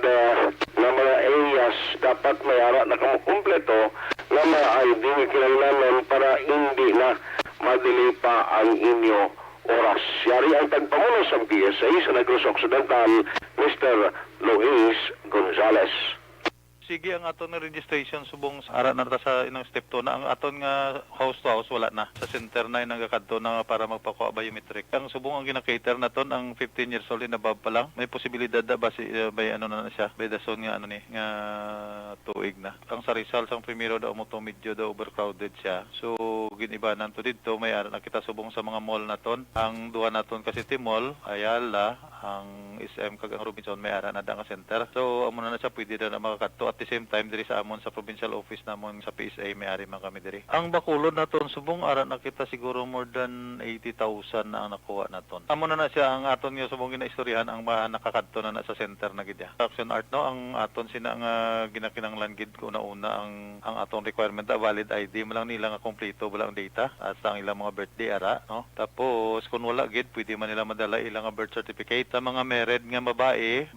na mga areas dapat may ara na kamo kumpleto na mga ID nga kinahanglan para hindi na madili pa ang inyo oras. Yari ang tagpamuno sa PSA sa Negros Occidental, Mr. Luis Gonzales. Sige ang aton nga registration subong ara na sa inang step 2 na ang aton nga house to house wala na sa center na inang kadto na para magpakuha biometric. Ang subong ang gina-cater naton ang 15 years old and above pa lang. May posibilidad da base by ano na siya by the zone nga ano ni nga tuig na. Ang sa Rizal sang primero daw mo to medyo daw overcrowded siya. So ginibanan to didto may ara na kita subong sa mga mall naton. Ang duha naton kasi City Mall, Ayala, ang SM kag ang Robinson may ara na da nga center. So amo na siya pwede na makakadto at the same time diri sa amon sa provincial office namon sa PSA may ari man kami diri. Ang Bacolod naton subong ara na kita siguro more than 80,000 na ang nakuha naton. Amo na siya ang aton nga subong ginaistoryahan ang nakakadto na sa center na gid. Aksyon art no ang aton sina nga ginakinanglan gid ko una ang aton requirement da valid ID mo lang nila nga kompleto walang data at ang ilang mga birthday ara no. Tapos kung wala gid pwede man nila madala ilang nga birth certificate sa mga married nga babae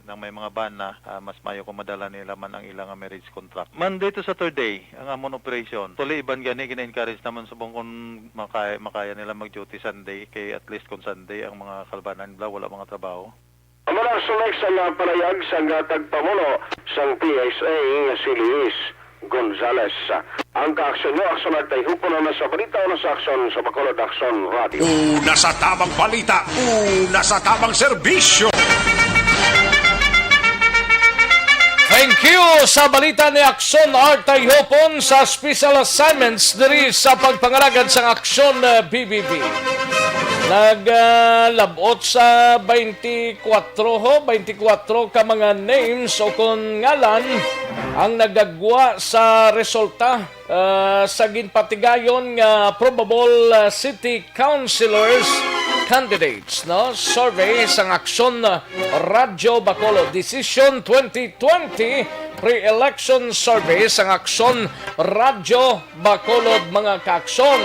nang may mga bana mas mayo kung madala nila man ang ilang marriage contract. Monday to Saturday ang amon operation. Tuloy iban gani gina-encourage naman subong kung makaya nila mag-duty Sunday kay at least kung Sunday ang mga kalbanan wala mga trabaho. Amo na sumek sa palayag sa tagpamuno sang PSA nga si Luis Gonzales. Ang kaaksyon nyo, aksyon at tayo na sa balita o na sa aksyon sa Bacolod Aksyon Radio. Una sa tamang balita, una sa tamang serbisyo. Thank you sa balita ni Aksyon Artay Hopon sa special assignments diri sa pagpangalagad sa Aksyon BBB. Naglabot sa 24 ka mga names o kung ngalan ang nagagwa sa resulta sa ginpatigayon nga probable city councilors candidates no survey sang Aksyon Radyo Bacolod Decision 2020 pre-election survey sang Aksyon Radyo Bacolod mga kaaksyon.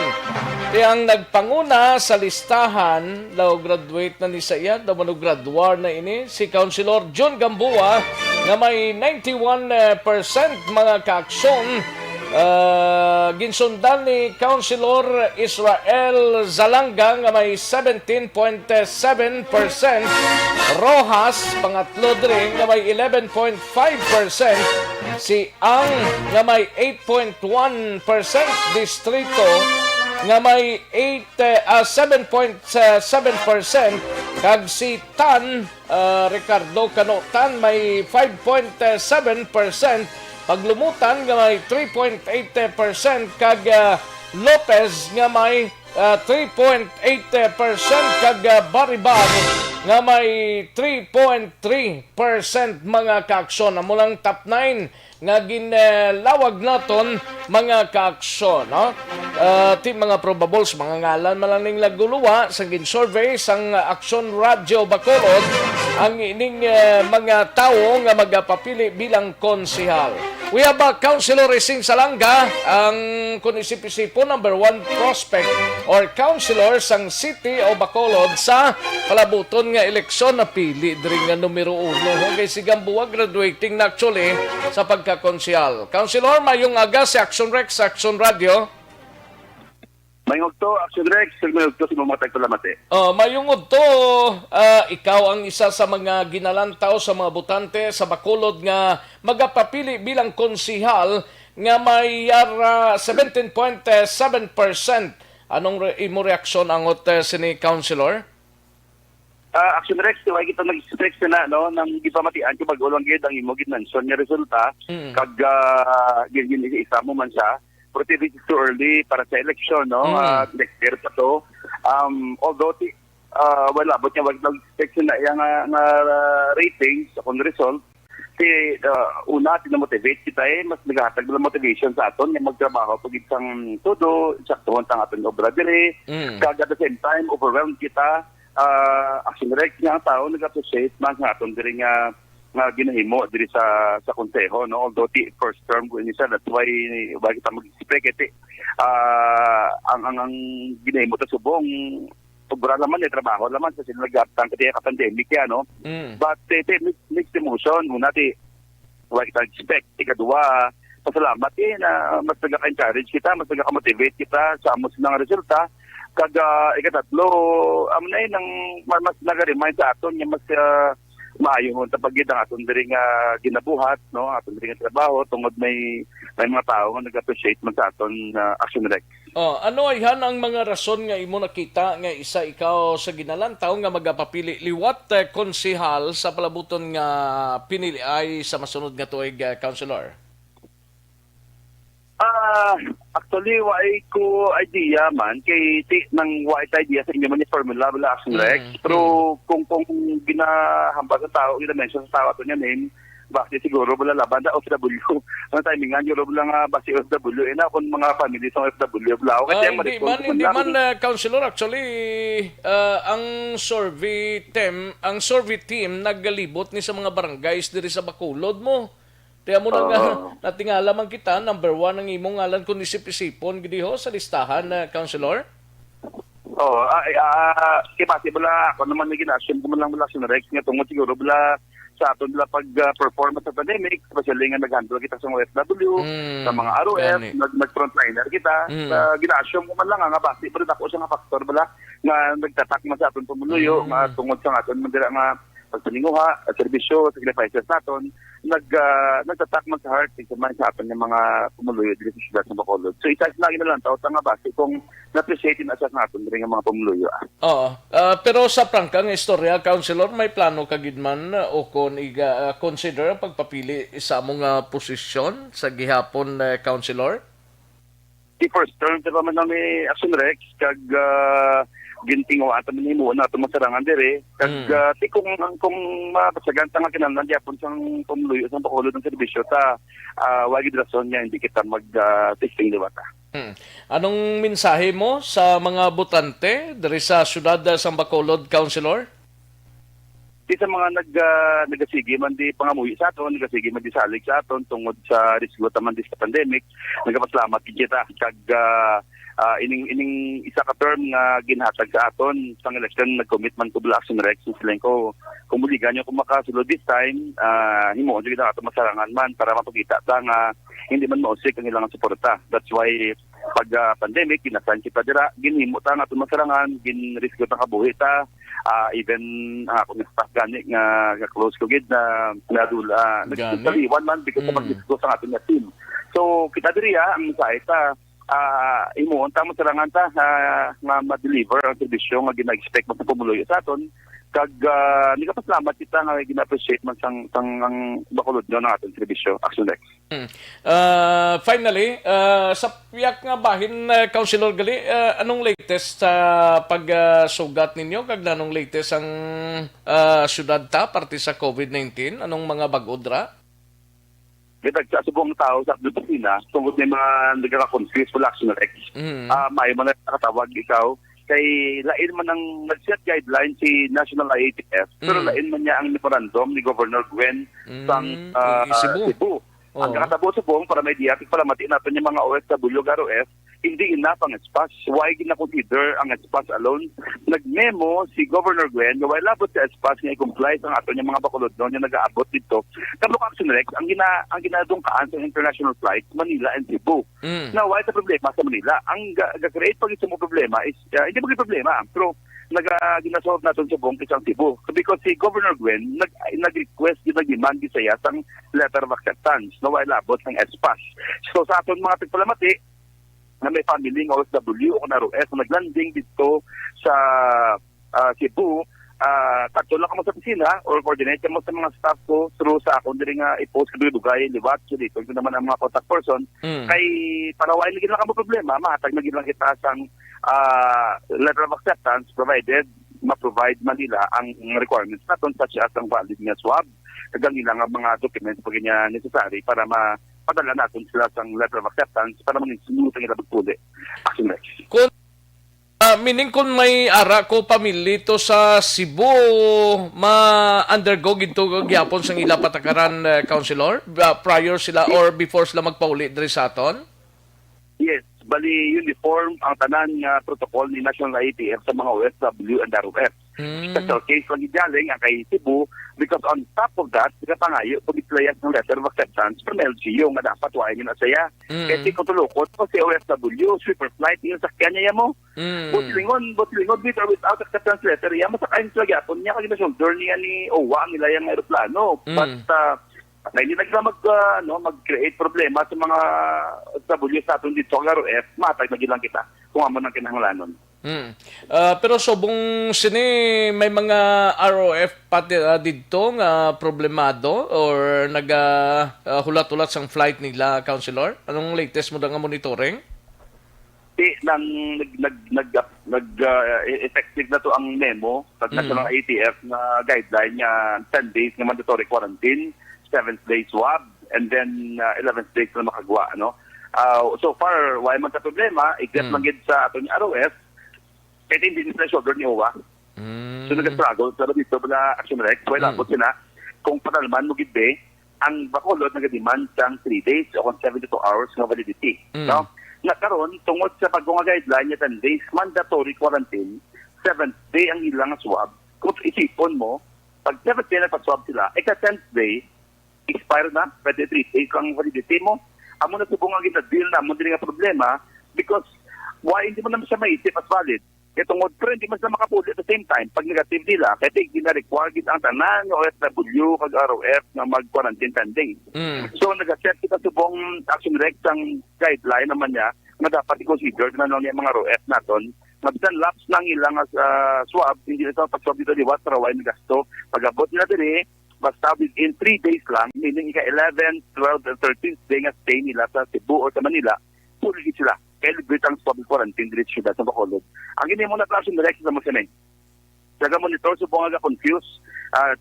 Ang nagpanguna sa listahan daw graduate na ni Sayad daw graduar na ini si Councilor John Gambua nga may 91% mga kaaksyon. Ginsundan ni Councilor Israel Zalanga nga may 17.7%, Rojas pangatlo diri nga may 11.5%, si Ang nga may 8.1%, Distrito nga may 7.7%, kag si Tan Ricardo Canotan may 5.7%, paglumutan nga may 3.8% kag Lopez nga may 3.8% kag Baribag nga may 3.3% mga kaaksyon. Amo lang top 9 nga ginlawag naton mga kaaksyon no? Ti mga probables mga ngalan malaning laguluwa sa gin-survey sang Aksyon Radyo Bacolod ang ining mga tawo nga magapapili bilang konsehal. We have a Councilor Ising Salanga, ang kunisip-isipo number 1 prospect or councilor sang City o Bacolod sa palabuton nga eleksyon na pili diri nga numero 1. Kay si Gambuwa graduating na actually sa pagkakonsehal. Councilor, mayong aga si Aksyon Rex, Aksyon Radio. Mayong to, Aksyon Rex, mayong to si Mamatay Kulamate. Mayong to, ikaw ang isa sa mga ginalantaw sa mga botante sa Bacolod nga magapapili bilang konsehal nga may 17.7%. Anong imo reaksyon angot sini Councilor? Aksyon Rex, why kita nag-expect na no nang gipamatian ko bagulang gid ang imo ginanson nga resulta kag gin isa mo man siya. Pero it is too early para sa election, no? Next year pa to. Although wala but niya wag nag-expect na yang ratings akong result si una tinamotivate kita mas naghatag ng motivation sa aton nga magtrabaho pag isang todo saktuhon tang aton obra dire kag at the same time overwhelmed kita Aksyon Rex nga tao nag-appreciate man nga aton dire nga ginahimo diri sa konseho, no, although the first term ko inisa, that's why kita mag-expect ang ginahimo ta subong sobra naman trabaho naman sa sinagatang kaya ka-pandemic yan, no? But mixed emotion muna why kita expect ikadua pasalamat na mas nagaka-encourage kita, mas nagaka-motivate kita sa amos ng resulta kag ikatatlo amnay nang mas naga-remind sa aton nga mas maayo hon tapagid ang aton diri nga ginabuhat, no, aton diri nga trabaho tungod may mga tao nga nag-appreciate man sa aton Aksyon Rex. Ano ay ang mga rason nga imo nakita nga isa ikaw sa ginalantaw nga magapapili liwat konsehal sa palabuton nga pinili ay sa masunod nga tuig, Councilor? Actually, why ko idea man kay nang white idea sa inyo man ni formula wala Aksyon Rex. Pero kung ginahambag sa tao, gina-mention sa tao ato niya name, base siguro wala laban sa OFW. Ang timing nga nyo lang base OFW na kung mga family sa OFW wala ako kasi hindi man Councilor, actually ang survey team naggalibot ni sa mga barangays diri sa Bacolod mo. Kaya mo natingala man kita, number 1 ang imong ngalan kung isip-isipon gidi ho sa listahan, Councilor? Kipati bala ako naman may ginasyon ko man lang mula sa Rex nga tungod siguro bala sa aton bala pag-performance sa pandemic, especially nga nag-handle kita sa mga OFW, sa mga ROF, nag-frontliner kita, ginasyon ko man lang nga base, pero ako siya nga faktor bala nga nagtatak man sa aton pamuluyo, nga tungod sa aton mandira nga pagpaninguha, serbisyo, sacrifices naton, nagtatak man sa heart, man sa aton ng mga pumuluyo dito sa siyudad ng Bacolod. So isa lagi na lang tao nga base kung na-appreciate na sa naton rin ng mga pumuluyo. Pero sa prangkang istorya, Councilor, may plano kagid man o kung consider ang pagpapili sa mga posisyon sa gihapon, Councilor? The first term sa man namin Aksyon Rex, kag gintingo ato manimo na ato masarangan dire kag kung mapasagan nga kinahanglan gyapon sang pumuluyo sa Bacolod ng serbisyo ta wagi rason niya hindi kita mag-testing diwata. Anong mensahe mo sa mga botante diri sa siyudad sa Bacolod, Councilor? Di sa mga nagasigi man di pangamuhi sa aton, nagasigi man di salig sa aton tungod sa risgo taman di sa pandemic, nagapasalamat kita kag ining isa ka term nga ginhatag sa aton sa election nag-commit man ko bala Aksyon Rex silang ko kung muligan nyo kung makasulod this time himo jud kita ato masarangan man para mapakita ta nga hindi man mausik ang ilang suporta. That's why pag pandemic ginasan kita dira ginhimo ta nga ato masarangan ginrisgo ta kabuhi ta even kung staff gani nga close ko gid na nadula nagtaliwan man because sa pagdiscuss sa aton nga team. So kita diri ang mensahe ta imo tamo sarangan ta nga ma-deliver ang serbisyo nga gina-expect mo sa pumuluyo sa aton kag ni kapasalamat kita nga gina-appreciate man sang ang Bacolod no nga aton serbisyo Aksyon Rex. Finally, sa piyak nga bahin, Councilor Gali, anong latest sa pagsugat ninyo kag anong latest ang syudad ta parte sa COVID-19? Anong mga bag-odra? Sa subong tao sa Balita, tungod ng mga nagkaka-confuse sa Aksyon Rex. May man nakatawag ikaw, kay lain man ang nag-set guideline si National IATF, pero lain man niya ang memorandum ni Governor Gwen sang Cebu. Ang kakatabo sa buong para may diatik para matiin natin yung mga OFW ROF, hindi enough ang SPAS. Why gina-consider ang SPAS alone? Nag-memo si Governor Gwen na wala labot sa SPAS nga i-comply sa aton yung mga Bacolod doon yung nag-aabot dito. Kablo Aksyon Rex, ang ginadungkaan sa international flights, Manila and Cebu. Now, why sa problema sa Manila? Ang ga-create pag sa mga problema is, hindi maging problema, pero ginasolve natin sa buong isang Cebu. Because si Governor Gwen nag-request, nag-demand sa isang letter of acceptance na wala labot ng SPAS. So sa aton mga tagpalamati, na may family ng OFW o ROF na naglanding dito sa Cebu, tatlo lang ka mo sa opisina or coordinate ka mo sa mga staff ko through sa akong diri nga i-post ka dugay liwat so dito ko naman ang mga contact person kay para wala lagi lang ka mo problema mahatag na gid lang kita sang letter of acceptance provided ma-provide Manila ang requirements naton such as ang valid nga swab kagang ilang ang mga documents pag niya necessary para mapadala natin sila sang letter of acceptance para manginsunutan nila pagpuli. Action next. Meaning kung may ara ko pamilya to sa Cebu, ma-undergo ginto gyapon sang ila patakaran, Councilor, prior sila or before sila magpauli diri sa aton? Yes, bali uniform ang tanan nga protocol ni National IATF sa mga OFW and ROF. Special case lang gigaling ang kay Cebu because on top of that, pangayo pag-iplayas ng letter of acceptance from LGU nga dapat waay yun na saya. Kasi kung tulukot ko si OFW, sweeper flight, yung sakyan niya mo. Butlingon, with or without acceptance letter, yan masakayin sila gyapon niya kag shoulder niya ni OWA ang nilayang aeroplano. But na hindi na mag-create problema sa mga OFW sa aton dito sa ROF, matag na gilang kita kung amo nang kinahanglanon. Pero subong sini may mga ROF pati dito nga problemado or hulat-hulat sang flight nila, Councilor? Anong latest mo nga monitoring? Effective na to ang memo sa National ATF na guideline nga 10 days nga mandatory quarantine, 7th day swab, and then 11th day na makagawa. So far, why man sa problema, i-get lang gid sa aton ROF kahit hindi nila shoulder ni OWA. So nag-struggle pero dito pala Action Rex, wala po sila kung patalman mo gid ang Bacolod nag-demand sang 3 days o 72 hours nga validity. Nakaroon, tungod sa paggunga guideline niya 10 days, mandatory quarantine, 7th day ang ilang swab. Kung isipon mo, pag 7th day nagpa-swab sila, ika 10th day, expire na, pwede 3 days ang validity mo. Amo na subong ang gina-deal na, amo din nga problema, because why hindi mo naman siya maisip as valid? Tungod pero hindi man sila makapuli at the same time, pag negative nila, kaya hindi na-require ang tanan, OFW, kag ROF na mag-quarantine 10 days. So nag-set kita subong Action Rex ang guideline naman niya na dapat i-consider na lang yung mga ROF naton. Mabisan lapse ng ilang swab, hindi na ito pag-swab dito liwat, para why nagasto. Pag-abot nila din basta within 3 days lang, meaning ika-11, 12, and 13th day nga stay nila sa Cebu o sa Manila, puli sila. Kaya liberate ang swab quarantine dito sa syudad sa Bacolod. Ang hindi mo na Action Rex sa mga Saga monitor, subong nga confused.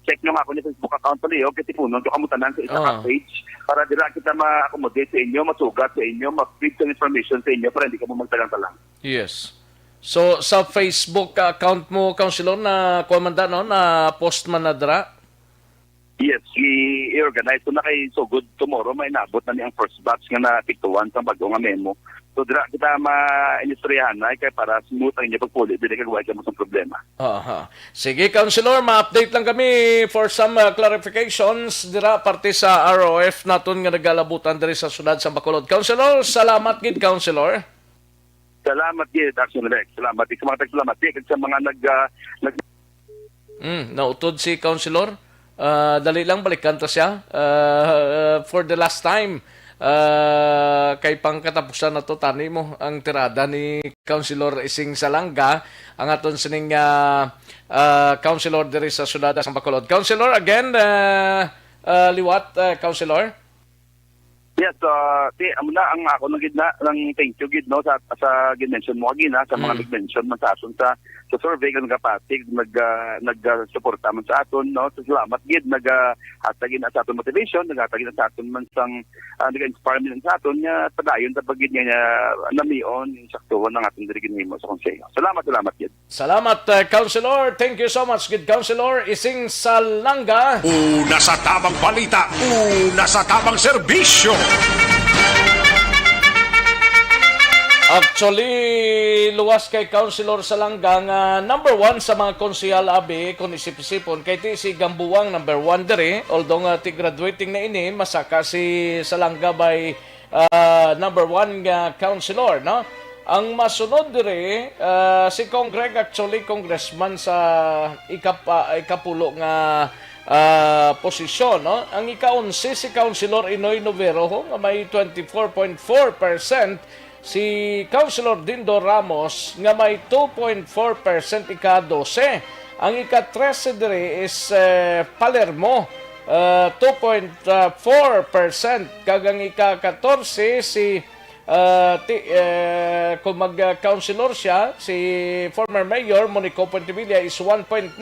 Check nga ako niya sa Facebook account pala kasi puno, doon kamutanan sa isang page para dila kita ma-accommodate sa inyo, masugat sa inyo, ma-feed sa information sa inyo para hindi ka mo magtalang-talang. Yes. So, sa Facebook account mo, Councilor, na kumanda, na post man na dra? Yes, i-organize ko na kay So Good tomorrow, may nabot na niyang first batch nga na pictuan sa bago nga memo. So, dira kita ma-inistoryahan na kaya para smooth ang inyo pagpuli, hindi kagawin ka mo sa problema. Sige, Councilor, ma-update lang kami for some clarifications dira parte sa ROF naton nga nagalabutan diri sa syudad sa Bacolod. Councilor, salamat gid, Councilor. Salamat gid, Action Rex. Salamat gid sa mga salamat gid sa mga nautod si Councilor. Dali lang balikan ta siya for the last time. Kay pangkatapusan na to tani mo ang tirada ni Councilor Ising Salanga ang aton sining Councilor diri sa syudad sa Bacolod. Councilor, again, liwat, Councilor. Yes, amo na ang ako nang gid na lang thank you gid sa gid-mention mo gid sa mga nag-mention man sa aton sa survey nga nagapatig nag-suporta man sa aton so salamat gid hatagin sa aton motivation hatagin sa aton man sang nag-inspire man sa aton nya padayon sa pagid niya namion insaktuon ng aton diri ginhimo sa konseyo. Salamat gid. Salamat, Councilor. Thank you so much, good Councilor Ising Salanga. Una sa tamang balita, una sa tamang serbisyo. Actually, luwas kay Councilor Salanga nga number 1 sa mga konsehal abi kung isip-isipon kay si Gambuang number 1 diri although ti graduating na ini masaka si Salanga by number 1 nga councilor, no? Ang masunod diri si congressman sa ikapulo nga posisyon, no? Ang ika-11 si Councilor Inoy Novero nga may 24.4%, si Councilor Dindo Ramos nga may 2.4%, ika-12 Ang ika-13 diri is Palermo, 2.4%. Kag ang ika-14 si kung mag-councilor siya, si former Mayor Monico Pontevilla is 1.9,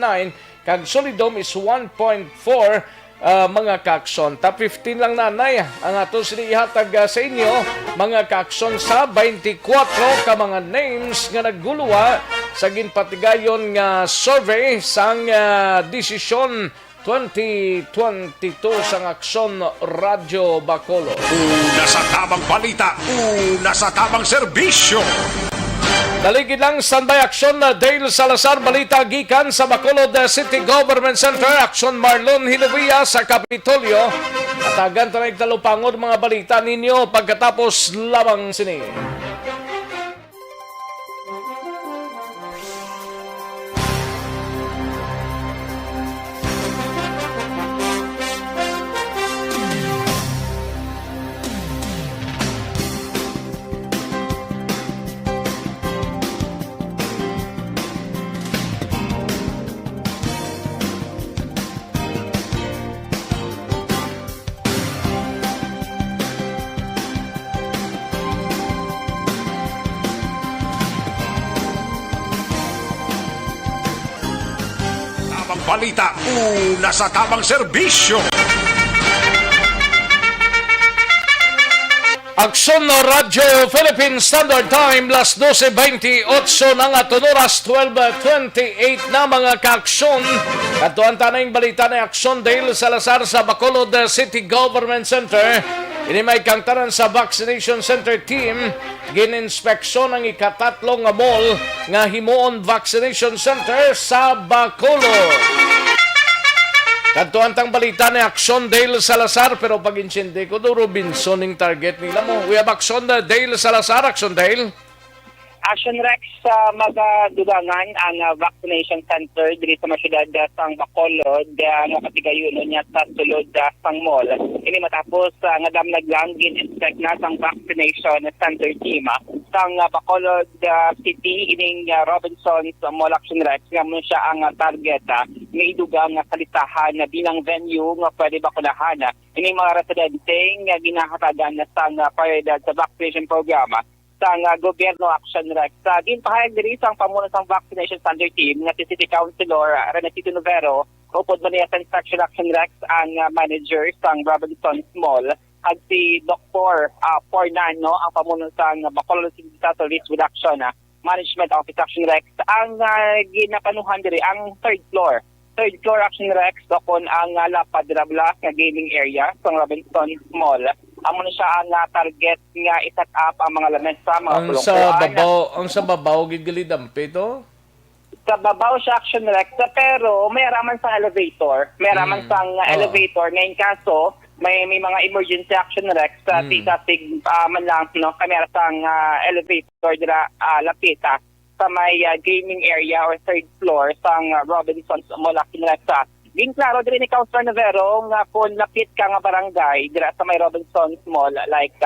kag Solidom is 1.4. Mga kaakson. Top 15 lang nanay ang ato sinihatag sa inyo, mga kaakson sa 24 ka mga names nga nagguluwa sa ginpatigayon nga survey sang desisyon 2022 sang Aksyon Radyo Bacolod. Una sa tamang balita, una sa tamang serbisyo. Daligid lang standby aksyon na Dale Salazar balita gikan sa Bacolod City Government Center. Aksyon Marlon Hilovia sa Kapitolyo. Atagan tanay talupangod mga balita ninyo pagkatapos lamang sini. Balita, una sa tamang serbisyo. Aksyon no Radyo Philippine Standard Time, las 12:28 ng aton oras, 12:28 na mga kaaksyon. Katuan tanayng balita na Aksyon Dale Salazar sa Bacolod City Government Center. Inimay kang tanan sa vaccination center team, gininspeksyon ang ikatatlong nga mall nga himuon vaccination center sa Bacolod. Katuan tang balita ni Aksyon Dale Salazar, pero pag-insindi ko do Robinson yung target nila mo. We have Aksyon Dale Salazar. Aksyon Dale. Action Rex sa magadugangan ang vaccination center diri sa masyudad sang Bacolod nga patigayon niya sa sulod sang mall. Ini matapos nga damlag lang gin-inspect na sang vaccination center team sang Bacolod City ining Robinson's Mall. Action Rex nga mo siya ang target nga idugang kalitahan na bilang venue nga pwede bakunahan. Ini mga residente nga ginahatagan sang prioridad sa vaccination programa sang gobyerno. Action Rex. Ginpahayag diri sang pamuno sang vaccination center team nga si City Councilor Renacito Novero, upod man niya sa instruction. Action Rex ang manager sang Robinson's Mall, at si Dr. Fornano ang pamuno sang Bacolod City Disaster Risk Reduction Management Office. Action Rex ang ginapanuhan diri ang third floor. Action Rex dokon ang lapad rabla nga gaming area sang Robinson's Mall. Amo na siya ang target nga iset up ang mga lamesa, mga Ang sa babaw gid dampe to. Sa babaw siya. Action Rex, pero may raman sa elevator. May raman sa elevator. Ngayon kaso, may mga emergency. Action Rex sa titasig man lang no kamera sang elevator dira lapita sa may gaming area or third floor sang Robinson's Mall. Action Rex. Ging klaro diri ni Councilor Novero nga kung lapit ka nga barangay dira sa may Robinson's Mall like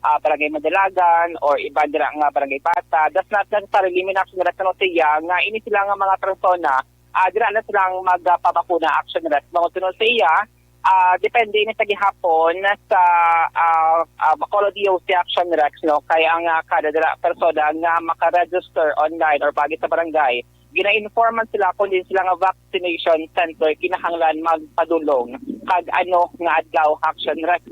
Barangay Madalagan or iba dira nga Barangay Pata, does not necessarily mean Action Rex na notiya nga ini sila nga mga persona dira na silang magpabakuna. Action Rex mga tunod sa iya depende ni sa gihapon sa Bacolod DOC. Action Rex no kay ang kada dira persona nga maka-register online or pagi sa barangay, gina-informan sila kung din sila nga vaccination center kinahanglan magpadulong kag ano nga adlaw. Action Rex.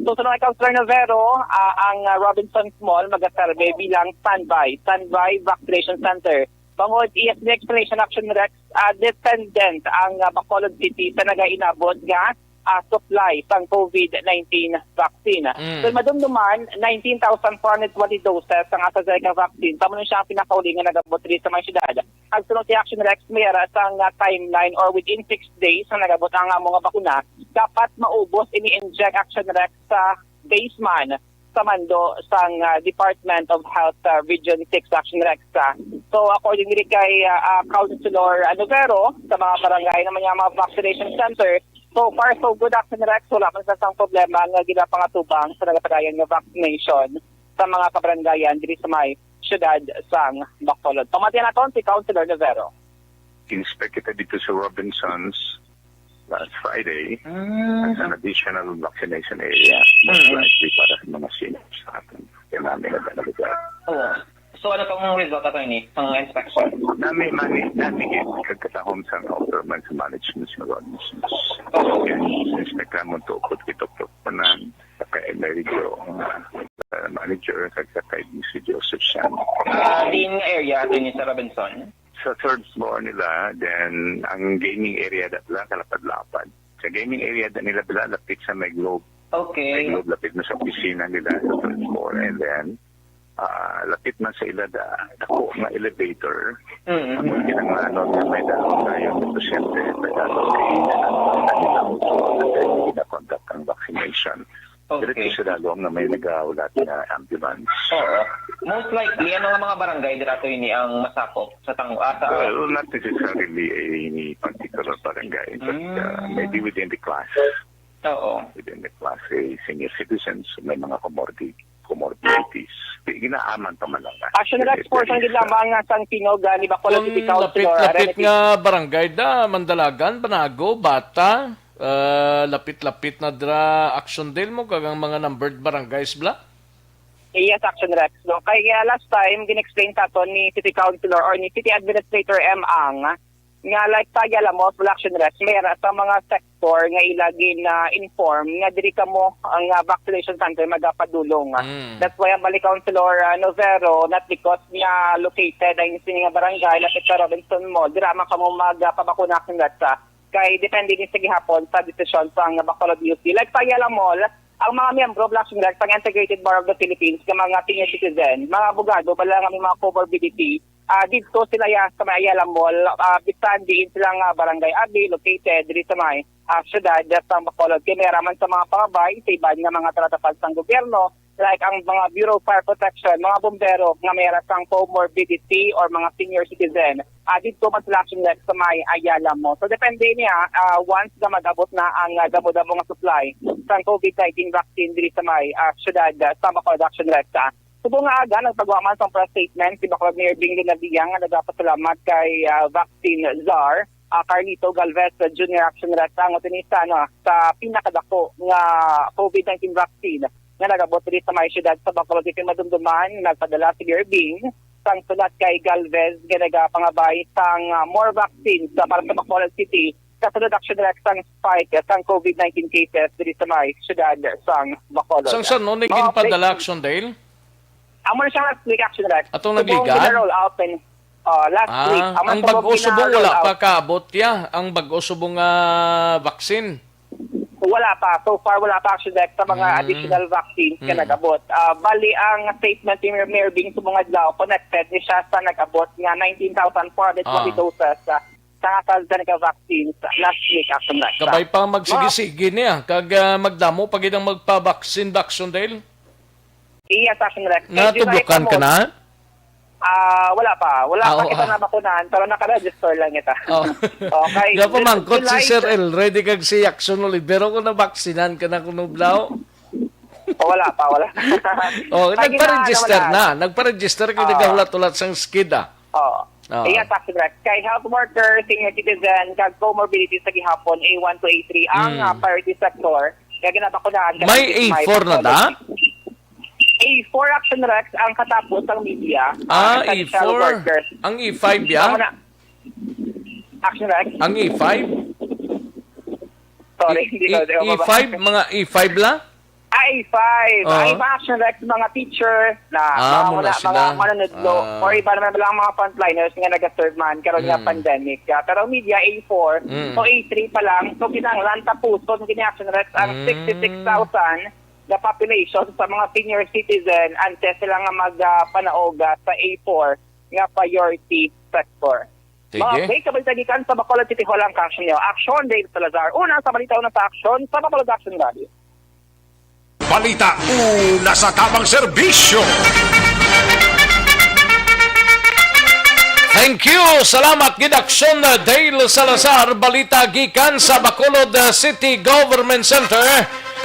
So sa mga Councilor Novero, ang Robinson's Mall mag-survey bilang standby vaccination center. Bangod iyas the explanation. Action Rex, dependent ang Bacolod City sa nagainabot nga supply sang COVID-19 vaccine. So madumduman 19,420 doses ang AstraZeneca vaccine. Tamo na siya ang pinakauli nga nagabot rin sa mga syudad. Ang sunod si Action Rex, mayara sang timeline or within 6 days na nagabot ang mga bakuna, dapat maubos ini-inject. Action Rex sa baseman sa mando sang Department of Health Region 6. Action Rex. So accordingly kay Councilor Novero sa mga barangay na mga vaccination center, so far so good. Action Rex, wala man sa problema nga ginapangatubang sa nagapadayan nga vaccination sa mga kabarangayan diri sa may syudad sang Bacolod. Pamatian naton si Councilor Novero. inspect kita dito sa Robinsons last Friday as an additional vaccination area, most likely para sa mga seniors sa atin. Kaya namin na lugar. So ano tong result ato ini pang inspection? Nami kagkatahom sa government management sa Robinsons. Okay. Inspect mo to ukot kitok panan kay Amerigo manager kay si Joseph Shan. Din area ato ini sa Robinson? Sa third floor nila, then ang gaming area nila kalapad-lapad. Sa gaming area nila lapit sa may Globe. Okay. May Globe lapit na sa opisina nila sa third floor, and then lapit na sa ila dako nga elevator. Ang ginanglanon nga may dalawang na yung pasyente na conduct ang vaccination. Diretso sa dalawang na may nag-aulat na ambulance. Most likely, ano nga mga barangay dito ini ang masakop sa well, not necessarily any particular barangay, but maybe within the class. Within the class, senior citizens, may mga comorbidities. Ginaaman pa man lang. Action Rex Force ang ginamang nga sang Pinog, ni Bacolod City Council. Lapit nga barangay da, Mandalagan, Banago, Bata, lapit-lapit na dra Aksyon din mo kagang mga numbered barangays bla? Yes, Action Rex. No? Kaya last time, din-explain sa to ni City Councilor or ni City Administrator M. Ang nga like tayo alam mo, full Action Rex, mayroon sa mga sector nga ilagin na inform nga diri ka mo ang vaccination center magapadulong. That's why ang Bali Councilor Novero, not because niya located ang nga barangay, lapit sa Robinson mo, dira man ka mo magpabakuna Action Rex kay depende din sa gihapon sa desisyon sa Bacolod UP. Like tayo alam mo, ang mga miyembro of Action Rex, ang Integrated Bar of the Philippines, ng mga senior citizen, mga abogado, bala nga may mga comorbidity, dito sila sa may Ayala Mall, bisan din silang barangay Abi, located dito sa may syudad sa Bacolod. Kaya mayroon sa mga pangabay, sa iba nga mga tratapad ng gobyerno, like ang mga Bureau of Fire Protection, mga bombero nga mayroon sang comorbidity or mga senior citizen, dito man sila Action Rex sa may Ayala mo. So depende niya, once na mag-abot na ang damo-damo nga supply sa COVID-19 vaccine dito sa may syudad sa Bacolod Action Rex. Subong nga aga, nagpagawa man sa press statement si Bacolod Mayor Bing Dinabiyang nga nagpasalamat kay Vaccine Czar, Carlito Galvez Junior Action Rex, ang otinista sa pinakadako nga COVID-19 vaccine nga nagabot dito sa may syudad sa Bacolod City Madumduman, nagpadala si Mayor Bing sang sulat kay Galvez nga nagapangabay sang more vaccines para sa Bacolod City kasunod Action Rex sang spike sang COVID-19 cases dito sa may syudad sang Bacolod. Sang no naging padala Action Dale? Amo na siyang last week Action Rex. Atong nagligan? Roll out in last week. Ang bago subong wala pa kaabot ya ang bago subong vaccine. Wala pa. So far, wala pa Action Rex sa mga additional vaccines na nag-abot. Bali, ang statement ni Mayor Bing subong adlaw, connected ni siya sa nag-abot nga 19,420 doses sa AstraZeneca vaccines last week Action Rex. Kabay pa magsigisigi niya, kag magdamo pag itang magpa-vaccine Action Dale? Yes, Action Rex. Natublukan ka na? Wala pa. Wala pa kita na bakunahan, pero naka-register lang ita. Okay. Nga pamangkot si Sir El, ready kag si Action Olivero kung nabaksinan ka na kunublaw? Wala pa. Nagpa-register na. Nagpa-register kay nagahulat-ulat sang skid Yes, Action Rex. Kay health worker, senior citizen, kag comorbidity sa gihapon, A1 to A3, ang priority sector, kaya ginabakunahan. May A4 na da? A4 Action Rex ang katapos ng media. A4. Ang E5 ya? Action Rex? Ang E5? Sorry, hindi ko. E5? Mga E5 la? A5. A5 Action Rex, mga teacher na mga manunodlo or iba naman lang mga frontliners nga nag-serve man karon nga pandemic. Pero media A4, so A3 pa lang. So kinahanglan tapos kung Action Rex ang 66,000 the population sa mga senior citizen antes sila nga magpanaog sa A4 nga priority sector. Mga break kabalitagikan sa Bacolod City Hall ang Action nyo. Action, Dave Salazar. Una sa balita una sa Action sa Bacolod Action Radio. Balita una sa tamang serbisyo. Thank you. Salamat gid Aksyon Dale Salazar. Balita gikan sa Bacolod City Government Center.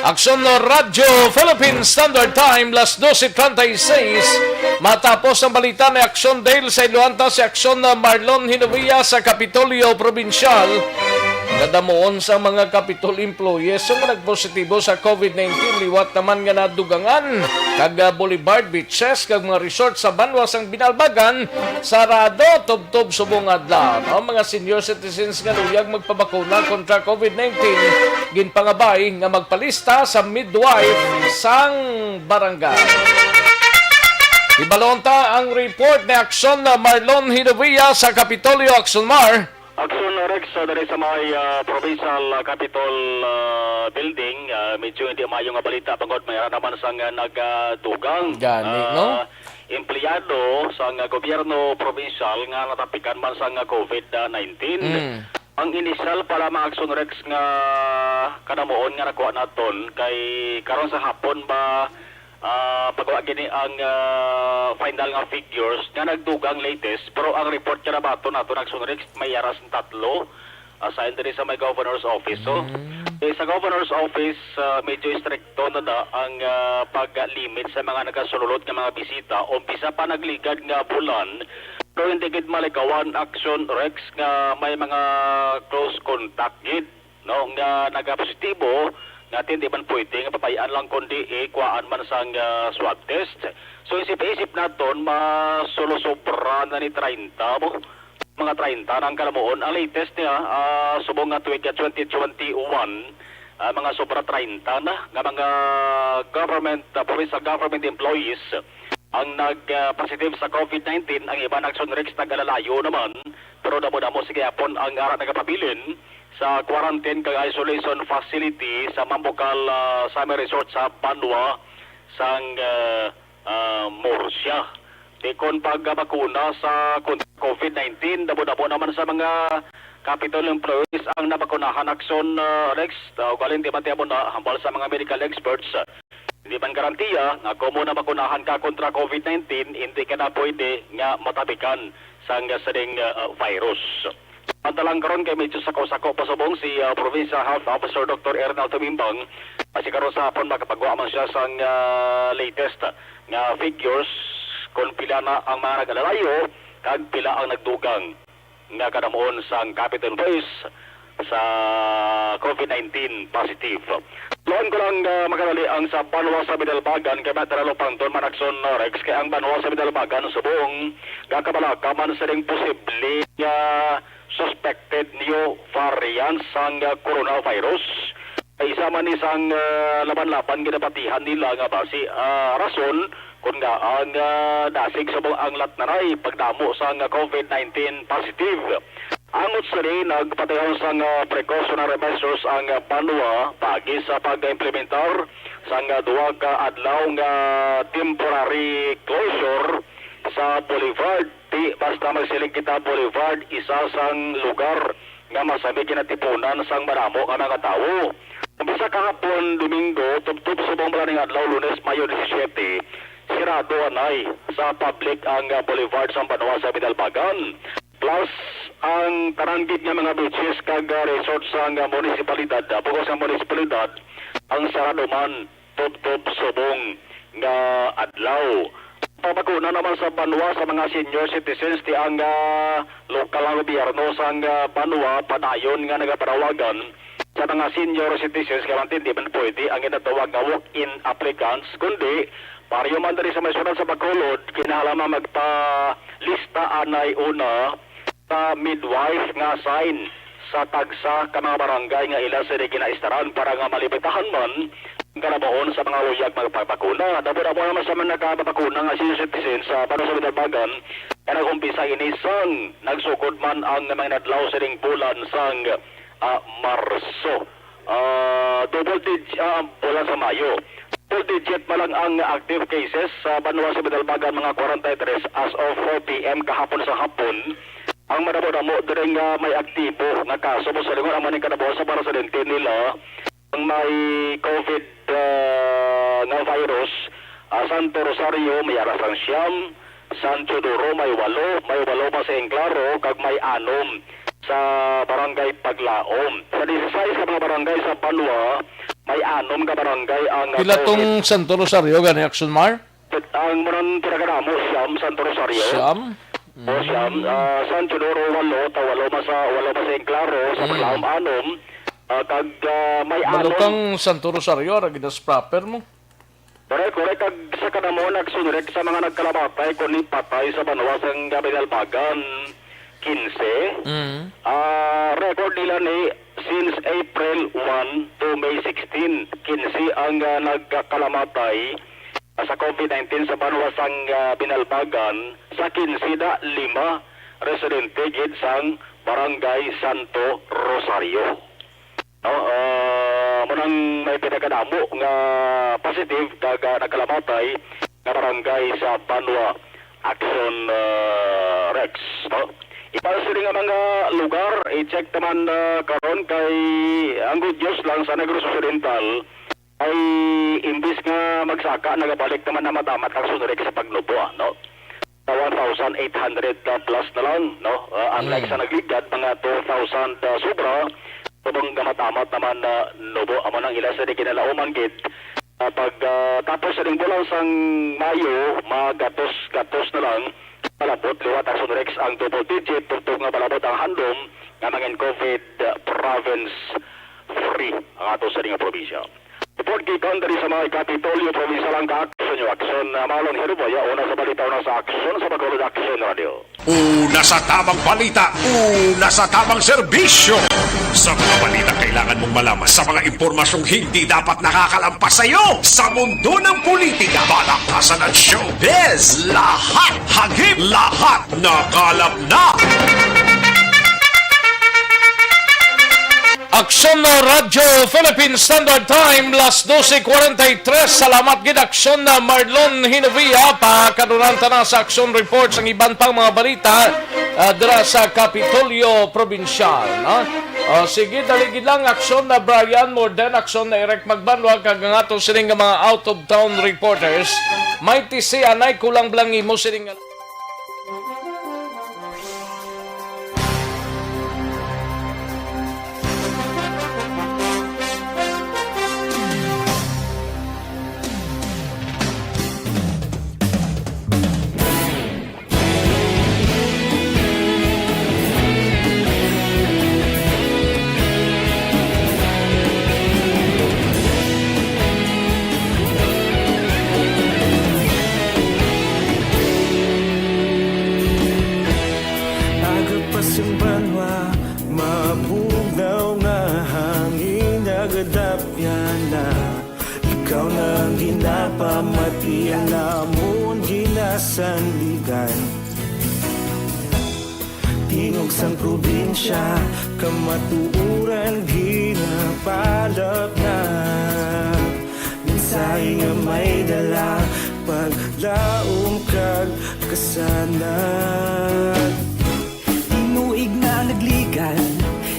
Aksyon Radyo Philippine Standard Time, las 12:36. Matapos ang balita ni Aksyon Dale sa Iluanta, si Aksyon Marlon Hinovia sa Kapitolyo Provincial. Nadamoon sa mga Capitol employees yung nagpositibo sa COVID-19, liwat naman nga nadugangan kag Boulevard Beaches kag mga resort sa Banwas ang binalbagan sarado tubtob subong adlaw. Ang mga senior citizens nga luyag magpabakuna kontra COVID-19 ginpangabay nga magpalista sa midwife sang barangay. Ibalonta ang report ni Aksyon Marlon Hinovia sa Kapitolyo. Aksyon Mar. Aksyon Rex dari sa may Provincial Capitol Building, medyo hindi maayong nga balita pagod mayroon naman sang nagdugang. Gani, no? Empleyado sa gobyerno provincial nga natapikan man sa COVID-19. Ang initial pala mga Aksyon Rex nga kanamoon nga nakuha naton kay karon sa hapon ba pagawa gini ang final nga figures nga nagdugang latest, pero ang report nga nabato nato Aksyon Rex may yaras ng 3 assigned din sa may governor's office. So sa governor's office medyo stricto na ang pag-limit sa mga nagasulod nga mga bisita. Umpisa pa nagligad nga bulan, pero hindi gid malikawan Aksyon Rex nga may mga close contact gid no nga nagapositibo natin di man pwede nga papayaan lang kundi kuhaan man sang swab test. So isip-isip naton masulusobra na ni 30 mo mga 30 ng kalamuon. Ang latest niya subong nga tuig 2021 mga sobra 30 na nga mga government provincial government employees ang nag-positive sa COVID-19. Ang iba Aksyon Rex nag-alalayo naman, pero damo-damo sige hapon ang ara nagapabilin sa quarantine kag isolation facility sa Mambukal Summer Resort sa Banwa sang Murcia. Tikon pagbakuna sa COVID-19, dabo-dabo naman sa mga capital employees ang nabakunahan Aksyon Rex. Ugaling di man tiya mo na hambal sa mga medical experts. Hindi man garantiya nga kung mo na bakunahan ka kontra COVID-19, hindi ka na pwede nga matabikan sa sading virus. Pantalang karon kay medyo sako-sako pasubong si Provincial Health Officer Dr. Ernal Tumimbang. Kasi karon sa hapon makapagawa man siya sa latest nga figures kung pila na ang mga nag-alalayo kag pila ang nagdugang nga kadamoon sa capital place sa COVID-19 positive. Loan ko lang magalali ang sa Banwa sa Bidalbagan kay Mataralo Pangton Manakson Rex kay ang Banwa sa Bidalbagan subong gakabalaka man sa ring posible suspected new variant sang coronavirus. Isa man isang laban-laban ginapatihan nila nga basi rason kung nga ang dasig sa ang latnaray pagdamo sang COVID-19 positive. Angot sa rin, nagpatayaw sang precautionary measures ang Banwa pagi sa pag-implementar sang duwa ka adlaw nga temporary closure sa Boulevard. Di basta magsiling kita Boulevard, isa sang lugar nga masabi kinatipunan sang maramo ka mga tao. Umpisa kahapon Domingo, tubtub subong balaning adlaw Lunes, Mayo 17, sirado anay sa public ang Boulevard sa Banwa sa Bidalbagan. Plus ang taranggit nga mga beaches kag resort sa munisipalidad, bukos sa munisipalidad, ang sarado man tubtub subong nga adlaw. Pabakuna naman sa Banwa sa mga senior citizens ti ang lokal nga gobyerno sa Banwa padayon nga nagaparawagan sa mga senior citizens kaya man di man pwede ang ginatawag nga walk-in applicants kundi pariyo man diri sa maysunan sa Bacolod kinahanglan magpa-lista anay una sa midwife nga sign sa tagsa ka mga barangay nga ila sa ginaistaran para nga malibitahan man kanabaon sa mga uyag magpapakuna. Dabo-dabo naman sa mga nagpapakuna nga senior citizens sa Banwa sa Bidalbagan kaya nag-umpisa inisang nagsukod man ang mga nadlaw sa ring bulan sang Marso. Double digit bulan sa Mayo. Double digit pa lang ang active cases sa Banwa sa Bidalbagan, mga 43 as of 4 p.m. kahapon sa hapon. Ang madamo-damo din nga may aktibo nga kaso mo sa lingon ang maning kanabaw sa para sa dente nila ang may COVID nga virus. Santo Rosario may arasang siyam, San Chodoro may 8 pa sa Englaro kag may 6 sa barangay Paglaom. Sa 16 sa mga barangay sa Banwa may 6 ka barangay ang Pila tong Santo Rosario gani Aksyon Mar? ang munang pinaganamo siyam Santo Rosario. Siyam? O siyam, San Teodoro 8, walo masa Enklaro, sa Paglaom 6, kag may 6. Malukang Santo Rosario, ara ginas proper mo. Correct, kag sa kanamo nagsunrek sa mga nagkalamatay kung patay sa banwas ang Binalbagan 15. Record nila ni since April 1 to May 16, 15 ang nagkakalamatay sa COVID-19 sa banwasang Binalbagan. Sa 15 da 5 residente gid sang Barangay Santo Rosario. Munang may pinakadamo nga positive kag nagkalamatay nga barangay sa Banwa Aksyon Rex. Ipalsili nga mga lugar, i-check naman karon kay ang good news lang sa Negros Occidental ay imbis nga magsaka, nagabalik naman na madamat ang sunrek sa pagnubo, no? 1,800 plus na lang, no? Unlike sa nagligad, mga 2,000 sobra, tubong gamatamat naman na nubo, amo nang ilas na di kinalauman gid. Pag tapos sa ring bulan sang Mayo, magatos na lang, palabot, liwat ang sunrex ang double digit, tugtog nga palabot ang handom, nga mangin COVID province free, ang ato sa ring probinsya. Report kay Country sa mga Kapitolyo, probinsya lang ka-aksyon yung aksyon na malon Herubaya, una sa balita, una sa aksyon, sa Bacolod Aksyon Radio. Una sa tamang balita, una sa tamang serbisyo. Sa mga balita kailangan mong malaman, sa mga impormasyong hindi dapat nakakalampas sa iyo. Sa mundo ng politika, balakasan at showbiz, lahat hagip, lahat nakalap na. Aksyon na Radyo Philippine Standard Time, las 12:43. Salamat gid Aksyon na Marlon Hinovia. Pakaduranta na sa Aksyon Reports ang iban pang mga balita dira sa Kapitolyo Provincial. Sige, daligid lang Aksyon na Brian Morden, Aksyon na Eric Magbanwa, kag nga to sining mga out-of-town reporters. May tisi anay kulang blangi mo sining pamatian namon ginasandigan. Tingog sang probinsya, kamatuuran ginapalap na. Minsay nga may dala, paglaom kag kasanag. Tinuig na nagligan,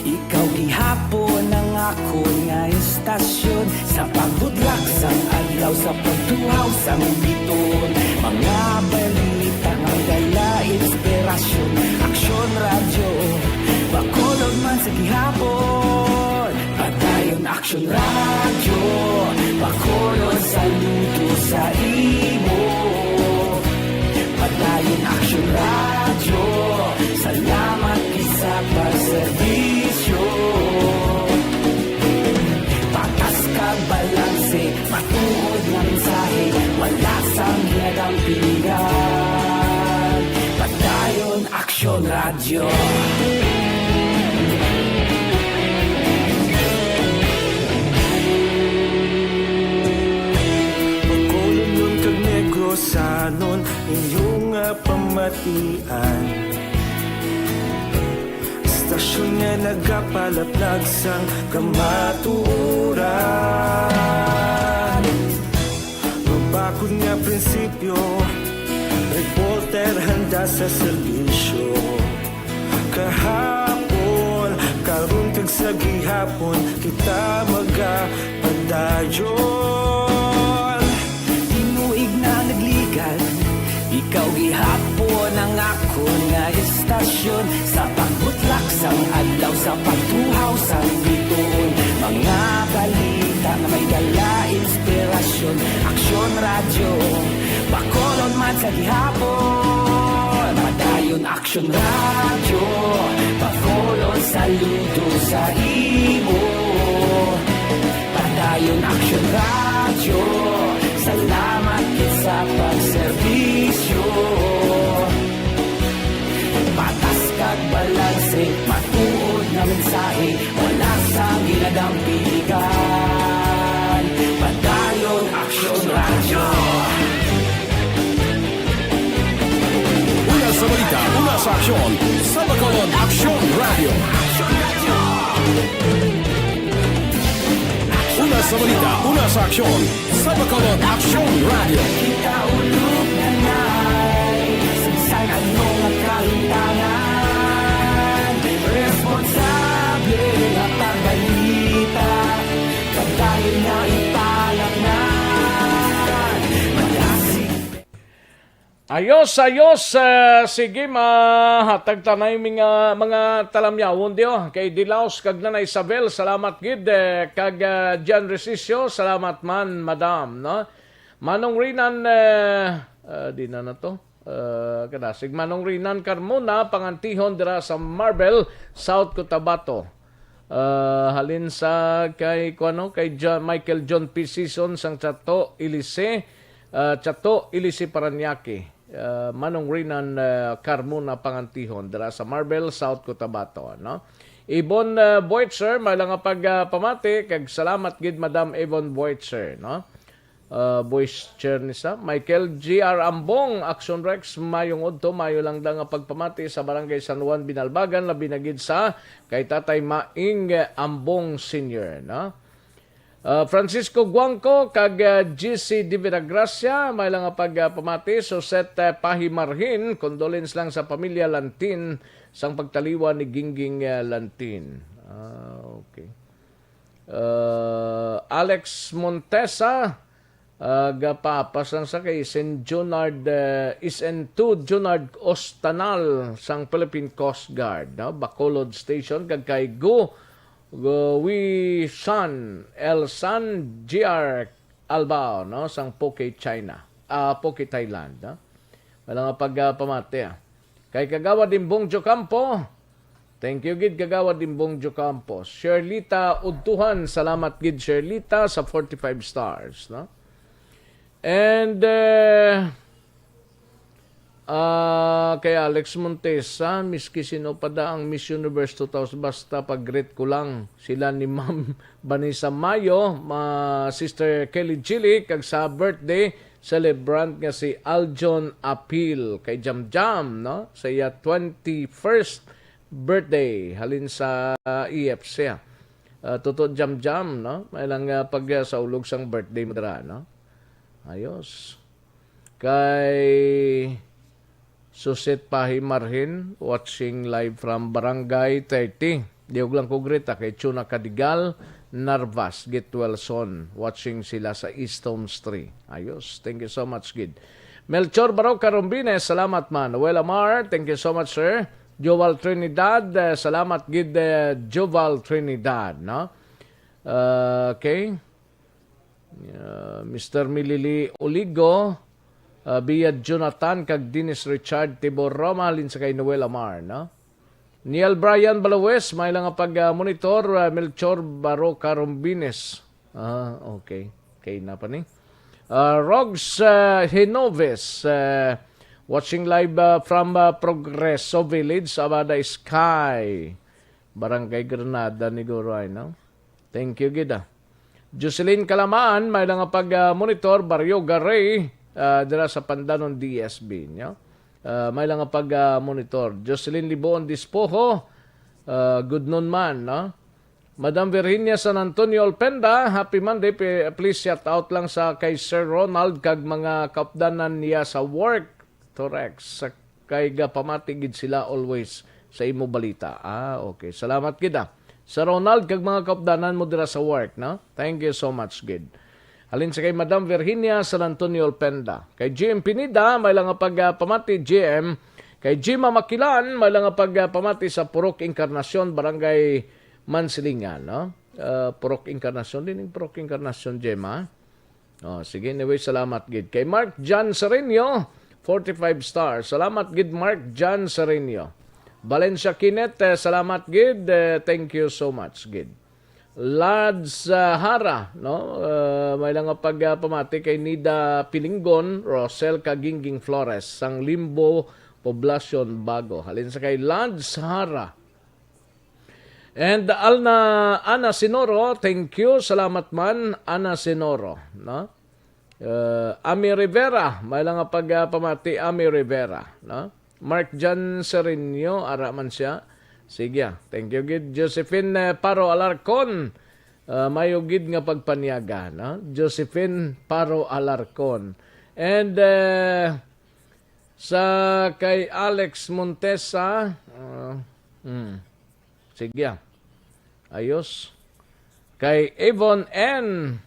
ikaw gihapon ang ako nga istasyon. Sa pagbudlak sang adlaw, sa pagtuhaw sang biton. Mga balita nga dala inspirasyon. Aksyon radyo, bakolog man sa gihapon. Padayon Aksyon radyo, bakolog sa luto sa imo. Padayon Aksyon radyo, salamat isa pagserbisyo. Patas ka balanse, matuod na mensahe, wala sang hiyadang pilihan. Padayon Aksyon radyo. Bacolod nun kag Negrosanon, inyong pamatian. Istasyon nga nagapalaplag sang kamaturan. Mabakod nga prinsipyo, reporter handa sa serbisyo. Kahapon, karon kag sa gihapon, kita magapadayon. Tinuig na nagligan, ikaw gihapon ang ako nga istasyon. Sa pagbutlak sang adlaw, sa pagtuhaw sang biton. Mga balita na may radyo, Bacolod man sa gihapon, padayon Aksyon radyo, Bacolod saludo sa imo. Padayon Aksyon radyo, salamat kit sa pagserbisyo. Patas kag balanse, matuod nga mensahe, wala sa ginadampigan. Padayon Aksyon radyo. Una sa balita, una sa aksyon, sa Bacolod Aksyon Radio. Una sa balita, una sa aksyon, sa Bacolod Aksyon Radio. Ikaulog na na'y sagsang anong kalintangan, responsable na pagbalita, kagayon na ipalaknan. Ayos, sige mahatag tanay mga talamyawon diyo kay Dilaos kag Nanay Isabel, salamat gid kag Jan Resisio, salamat man madam, no? Manong Rinan di na to. Kadasig Manong Rinan Carmona pangantihon dira sa Marbel, South Cotabato. Halin sa kay Michael John P. Season sang Chato Ilise Paranaque. Manong Rinan Carmona pangantihon dira sa Marbel, South Cotabato, no? Ibon Boitzer may lang pagpamati kag salamat gid Madam Ibon Boitzer, no? Boitzer ni sa Michael G.R. Ambong Aksyon Rex mayong udto mayo lang da nga pagpamati sa Barangay San Juan Binalbagan labi na gid sa kay Tatay Maing Ambong Senior, no? Francisco Guangco kag GC Divinagracia may lang pagpamati Suset Pahimarhin, condolence lang sa pamilya Lantin sang pagtaliwa ni Gingging Lantin. Okay. Alex Montesa gapapas lang sa kay St. Junard SN2 Junard Ostanal sang Philippine Coast Guard, no? Bacolod Station kag kay Wi San El San GR Albao, no? Sang Poke China, Poke Thailand, no? Walang pagpamati. Kay Kagawad Dimbong Jocampo, thank you gid Kagawad Dimbong Jocampo. Sherlita Udtuhan, salamat gid Sherlita sa 45 stars, no? And kay Alex Montesa, miski sino pa da ang Miss Universe 2000, basta pag-greet ko lang sila ni Ma'am Vanessa Mayo, Sister Kelly Chili, kag sa birthday celebrant nga si Aljon Apil kay Jamjam, no? Sa iya 21st birthday halin sa EFC. Tuto Jamjam, no? May lang pag sa ulog sang birthday mo dira, no? Ayos. Kay Suset Pahimarhin, watching live from Barangay 30. Diog lang ko grita kay Chuna Kadigal, Narvas, Gitwelson. Watching sila sa Easton Street. Ayos. Thank you so much, Gid. Melchor Barok Carombines, salamat man. Noel Amar, thank you so much, sir. Joval Trinidad, salamat, Gid. Joval Trinidad, no? Okay. Mr. Milili Oligo, Biyad Jonathan kag Dennis Richard Tibor Roma halin sa kay Noel Amar, no? Neil Brian Balawes may lang pag-monitor. Melchor Baro Carombines, okay na pa ni Rogs Hinoves, watching live from Progreso Village, Abada Sky, Barangay Granada ni Guray, no? Thank you gida. Jocelyn Kalamaan may lang pag-monitor. Barrio Garay, dira sa Pandanon DSB, no? May lang pag-monitor. Jocelyn Liboon Dispoho, good noon man, no? Madam Virginia San Antonio Alpenda, happy Monday. Please shout out lang sa kay Sir Ronald kag mga kapdanan niya sa work. Torex, sa kay pamatigid sila always sa imo balita. Okay. Salamat kita. Sa Ronald kag mga kapdanan mo dira sa work, no? Thank you so much, Gid. Halin sa kay Madam Virginia San Antonio Alpenda. Kay GM Pinida, may lang pagpamati GM. Kay Jima Makilan, may lang pagpamati sa Purok Encarnacion, Barangay Mansilingan, no? Purok Encarnacion din, Purok Encarnacion, Jema. Oh, sige, anyway, salamat gid. Kay Mark John Sereno, 45 stars. Salamat gid Mark John Sereno. Valencia Kinet, salamat gid. Thank you so much gid. Lads Hara, no? May lang pagpamati kay Nida Pilinggon, Rosel Kagingging Flores, sang Limbo Poblacion Bago. Halin sa kay Lads Hara. And Ana Sinoro, thank you. Salamat man, Ana Sinoro. No? Ami Rivera, may lang pagpamati, Ami Rivera. No? Mark John Sereno, ara man siya. Sige, thank you, gid. Josephine Paro Alarcon, mayo gid nga pagpanyaga. No? Josephine Paro Alarcon. And sa kay Alex Montesa, sige, ayos. Kay Avon N.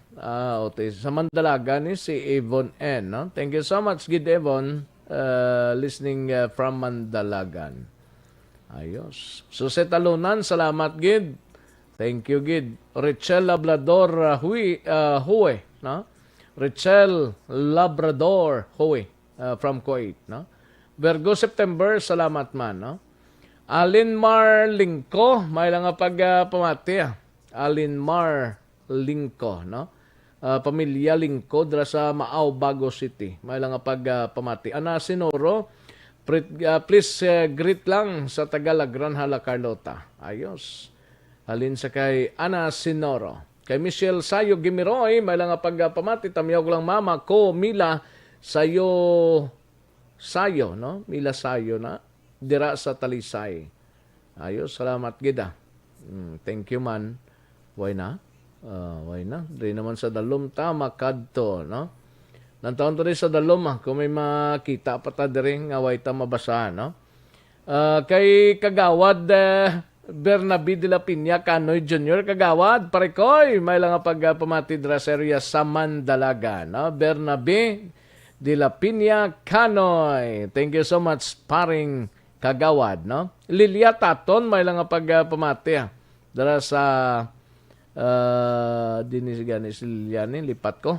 Sa Mandalaga ni si Avon N. No? Thank you so much, Gid Avon, listening from Mandalagan. Ayos. Suset Talunan, salamat, Gid. Thank you, Gid. Richel Labrador Huwe. No? Richel Labrador Huwe from Kuwait. No? Virgo September, salamat man. No? Alinmar Lingko, may lang pagpamati. Alinmar Lingko, no? Pamilya Lingko dra sa Maaw, Bago City. May lang pagpamati. Ana Sinoro, please greet lang sa Tagalog, Granhala Carlota. Ayos. Alin sa kay Ana Sinoro. Kay Michelle Sayo Gimiroy, may lang pagpamati. Tamiyog lang mama ko, Mila Sayo, no? Mila Sayo na. Dira sa Talisay. Ayos, salamat gida. Thank you man. Why na? Why na? Di naman sa dalom tama kadto, no? Nantaon to rin sa dalom, kung may makita pa ta rin, away ta mabasa, no? Kay Kagawad Bernabe de la Piña Canoy Jr. Kagawad, parekoy, may lang pagpamati dra sa area sa Mandalaga, no? Bernabe de la Piña Canoy. Thank you so much, paring Kagawad, no? Lilia Taton, may lang pagpamati. Dara sa dinisiganis Lilianin, lipat ko.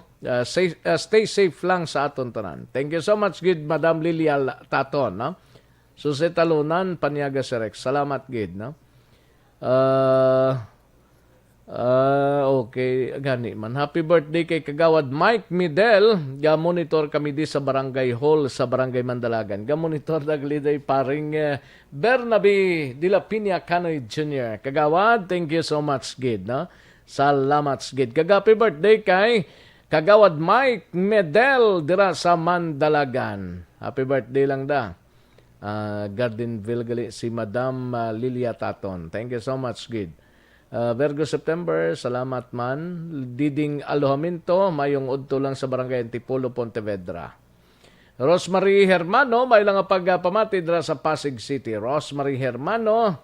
Stay safe lang sa aton tanan. Thank you so much, good Madam Lilia Taton, no? Suset Talunan, Panyaga Serex. Salamat, good, no? Okay, gani man. Happy birthday kay Kagawad Mike Midel. Ga-monitor kami di sa Barangay Hall sa Barangay Mandalagan. Ga-monitor dagliday paring Bernabe de la Piña Canoy Jr. Kagawad, thank you so much, Gid, no? Salamat, Gid. Happy birthday kay Kagawad Mike Midel dira sa Mandalagan. Happy birthday lang da. Gardenville gali si Madam Lilia Taton. Thank you so much, Gid. Virgo September, salamat man. Diding Alohaminto, mayong udto lang sa Barangay Antipolo, Pontevedra. Rosemary Hermano, may lang pagpamati dira sa Pasig City. Rosemary Hermano,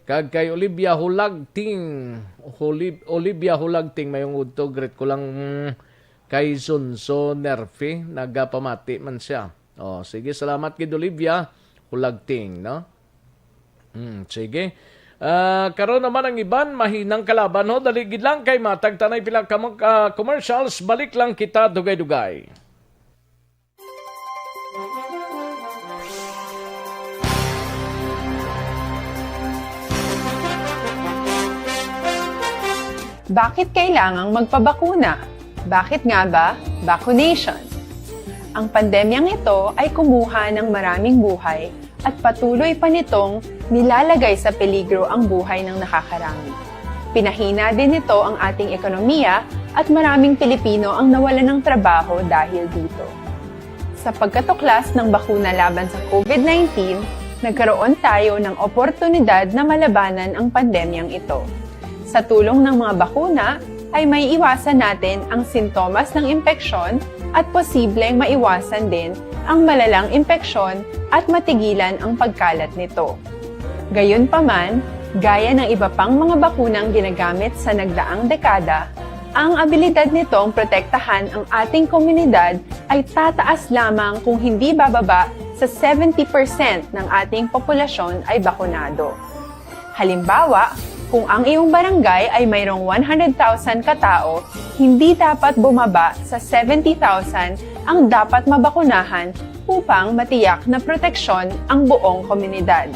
kag kay Olivia Hulagting. Olivia Hulagting, mayong udto. Great ko lang kay Sunso Nerfi, nagpamati man siya. Oh, sige, salamat kay Olivia Hulagting, no? Sige. Karon naman ang iban, mahinang kalaban, ho. Daligid lang kay matag tanay pila commercials. Balik lang kita, dugay-dugay. Bakit kailangang magpabakuna? Bakit nga ba? Vaccination. Ang pandemyang ito ay kumuha ng maraming buhay at patuloy pa nitong nilalagay sa peligro ang buhay ng nakakarami. Pinahina din nito ang ating ekonomiya at maraming Pilipino ang nawalan ng trabaho dahil dito. Sa pagkatuklas ng bakuna laban sa COVID-19, nagkaroon tayo ng oportunidad na malabanan ang pandemyang ito. Sa tulong ng mga bakuna, ay may iwasan natin ang sintomas ng impeksyon at posibleng maiwasan din ang malalang impeksyon at matigilan ang pagkalat nito. Gayunpaman, gaya ng iba pang mga bakunang ginagamit sa nagdaang dekada, ang abilidad nitong protektahan ang ating komunidad ay tataas lamang kung hindi bababa sa 70% ng ating populasyon ay bakunado. Halimbawa, Kung ang iyong barangay ay mayroong 100,000 katao, hindi dapat bumaba sa 70,000 ang dapat mabakunahan upang matiyak na proteksyon ang buong komunidad.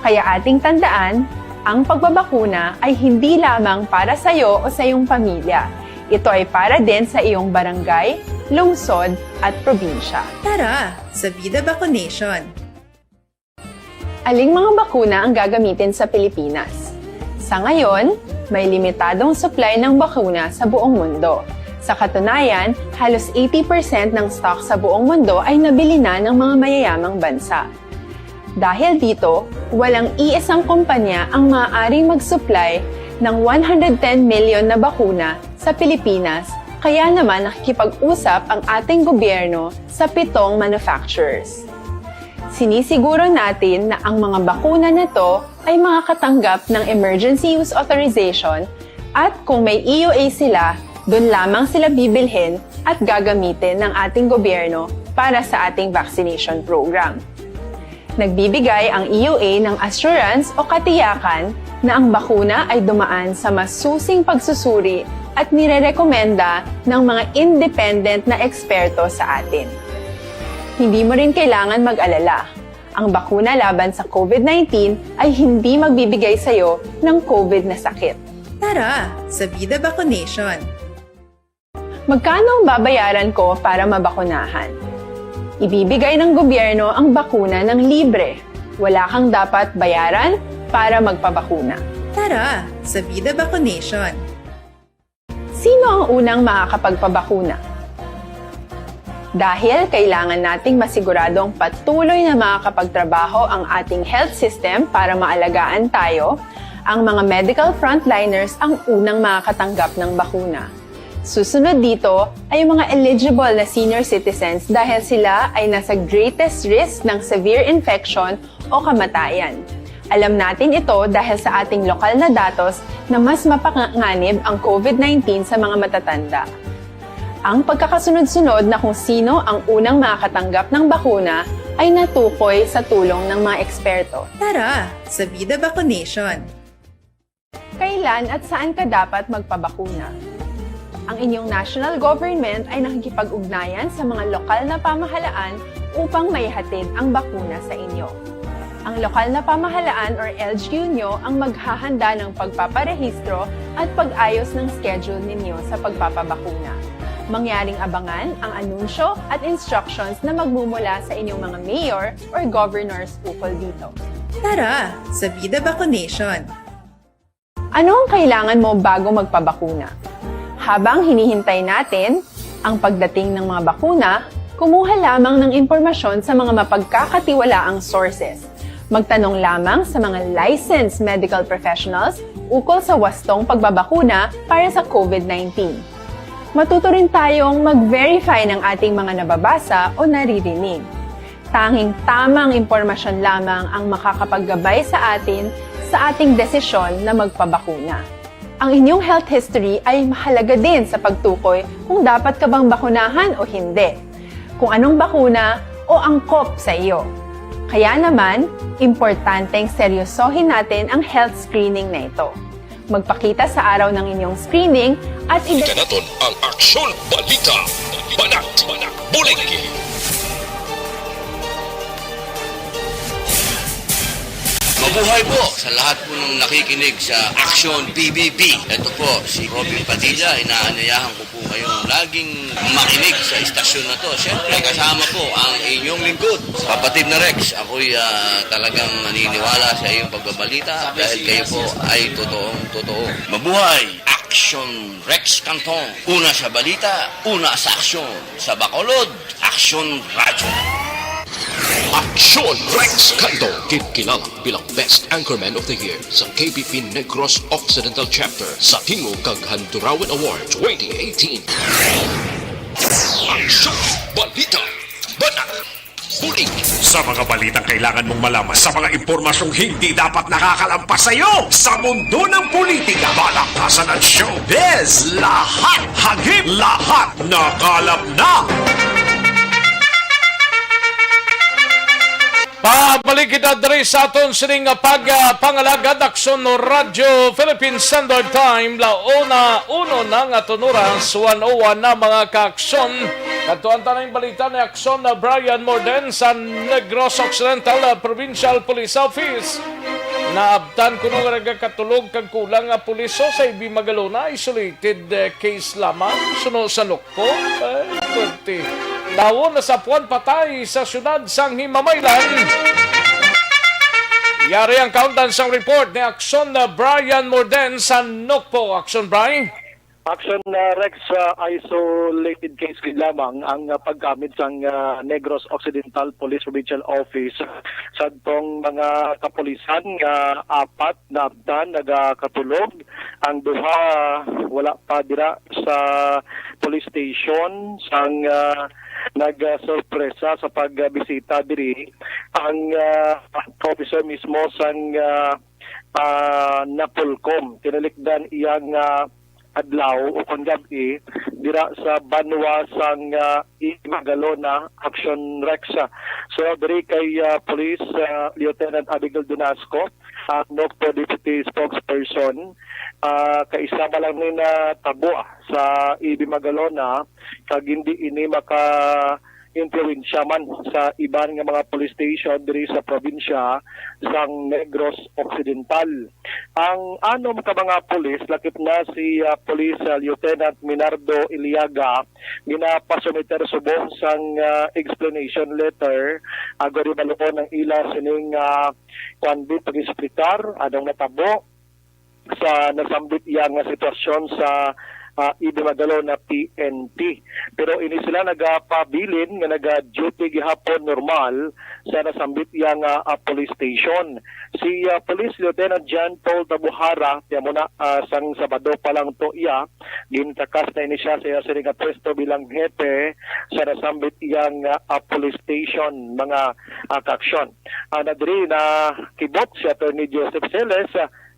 Kaya ating tandaan, ang pagbabakuna ay hindi lamang para sa iyo o sa iyong pamilya. Ito ay para din sa iyong barangay, lungsod at probinsya. Tara, sa Vida Vaccination! Aling mga bakuna ang gagamitin sa Pilipinas? Sa ngayon, may limitadong supply ng bakuna sa buong mundo. Sa katunayan, halos 80% ng stock sa buong mundo ay nabili na ng mga mayayamang bansa. Dahil dito, walang iisang kumpanya ang maaaring mag-supply ng 110 million na bakuna sa Pilipinas, kaya naman nakikipag-usap ang ating gobyerno sa 7 manufacturers. Sinisiguro natin na ang mga bakuna na to ay makakatanggap ng Emergency Use Authorization at kung may EUA sila, doon lamang sila bibilhin at gagamitin ng ating gobyerno para sa ating vaccination program. Nagbibigay ang EUA ng assurance o katiyakan na ang bakuna ay dumaan sa masusing pagsusuri at nirerekomenda ng mga independent na eksperto sa atin. Hindi mo rin kailangan mag-alala. Ang bakuna laban sa COVID-19 ay hindi magbibigay sa'yo ng COVID na sakit. Tara, sa Vida Vaccination! Magkano ang babayaran ko para mabakunahan? Ibibigay ng gobyerno ang bakuna ng libre. Wala kang dapat bayaran para magpabakuna. Tara, sa Vida Vaccination! Sino ang unang makakapagpabakuna? Dahil kailangan nating masiguradong patuloy na makakapagtrabaho ang ating health system para maalagaan tayo, ang mga medical frontliners ang unang makakatanggap ng bakuna. Susunod dito ay yung mga eligible na senior citizens dahil sila ay nasa greatest risk ng severe infection o kamatayan. Alam natin ito dahil sa ating lokal na datos na mas mapanganib ang COVID-19 sa mga matatanda. Ang pagkakasunod-sunod na kung sino ang unang makakatanggap ng bakuna ay natukoy sa tulong ng mga eksperto. Tara, sa Vida Vaccination! Kailan at saan ka dapat magpabakuna? Ang inyong national government ay nakikipag-ugnayan sa mga lokal na pamahalaan upang maihatid ang bakuna sa inyo. Ang lokal na pamahalaan or LGU nyo ang maghahanda ng pagpaparehistro at pag-ayos ng schedule ninyo sa pagpapabakuna. Mangyaring abangan ang anunsyo at instructions na magmumula sa inyong mga mayor or governors ukol dito. Tara, sa Vida Vaccination! Ano ang kailangan mo bago magpabakuna? Habang hinihintay natin ang pagdating ng mga bakuna, kumuha lamang ng impormasyon sa mga mapagkakatiwalaang sources. Magtanong lamang sa mga licensed medical professionals ukol sa wastong pagbabakuna para sa COVID-19. Matuto rin tayong mag-verify ng ating mga nababasa o naririnig. Tanging tamang impormasyon lamang ang makakapaggabay sa atin sa ating desisyon na magpabakuna. Ang inyong health history ay mahalaga din sa pagtukoy kung dapat ka bang bakunahan o hindi, kung anong bakuna o angkop sa iyo. Kaya naman, importanteng seryosohin natin ang health screening na ito. Magpakita sa araw ng inyong screening at Ganaton ang Aksyon Balita. Banat, Bulig. Mabuhay po sa lahat po ng nakikinig sa Aksyon PBB. Ito po si Robin Padilla. Inaanyayahan ko po kayong laging makinig sa istasyon na to. Siyempre, kasama po ang inyong lingkod. Kapatid na Rex, ako'y talagang naniniwala sa iyong pagbabalita dahil kayo po ay totoong-totoo. Mabuhay! Aksyon Rex Cantong. Una sa balita, una sa aksyon. Sa Bacolod, Aksyon Radyo. Aksyon Rex Cantong, kilala bilang Best Anchorman of the Year sa KBP Negros Occidental Chapter sa Tingog kag Handurawan Award 2018. Aksyon Balita. Banat. Bulig. Sa mga balitang kailangan mong malaman, sa mga impormasyong hindi dapat nakakalampas sa iyo, sa mundo ng politika, balakasan at showbiz, lahat hagip, lahat nakalap na. Pabalik kita diri sa aton sining pangalagad Aksyon no Radyo Philippine Standard Time launa uno na nga tunuras 101 na mga kaaksyon. Katuan tanang balita ni Aksyon na Brian Morden sa Negros Occidental Provincial Police Office. Naabtan ko nung katulog kag kulang nga puliso sa Ibi Magalona, isolated case lamang, suno sa Nukpo. Dawo na sa puwan patay sa syudad sang Himamaylan. Yari ang countdown sang report ni Aksyon na Brian Morden sa Nukpo. Aksyon, Brian? Aksyon Rex, isolated case lamang ang paggamit sang Negros Occidental Police Provincial Office sa tong mga kapulisan nga apat na abdan nagakatulog. Ang duha wala pa dira sa police station sang nagsorpresa sa pagbisita diri. Ang officer mismo sang Napolcom tinalikdan iyang adlaw o kung-gabi dira sa Banwa sang Magalona Aksyon Rex. So diri kay Police Lieutenant Abigail Donasco, Nokpo Deputy Spokesperson, kaisama lang ni na tabo sa Ibi Magalona kag hindi ini maka influensya man sa iban nga mga police station diri sa probinsya sang Negros Occidental. Ang anom ka mga pulis lakip na si Police Lieutenant Minardo Iliaga ginapasumiter subong sang explanation letter agori balukon ng ila sining kwanbit pag-explicar adong natabo sa nasambit yang sitwasyon sa Ibi Magalona PNP. Pero ini sila nagapabilin nga naga-duty gihapon normal sa nasambit yang police station. Si Police Lieutenant John Paul Tabuhara, tiya muna sang Sabado pa lang to iya, gintakas na ini siya sa sining pwesto bilang hepe sa nasambit yang police station mga kaaksyon. Nadiri na kibot si Attorney Joseph Celes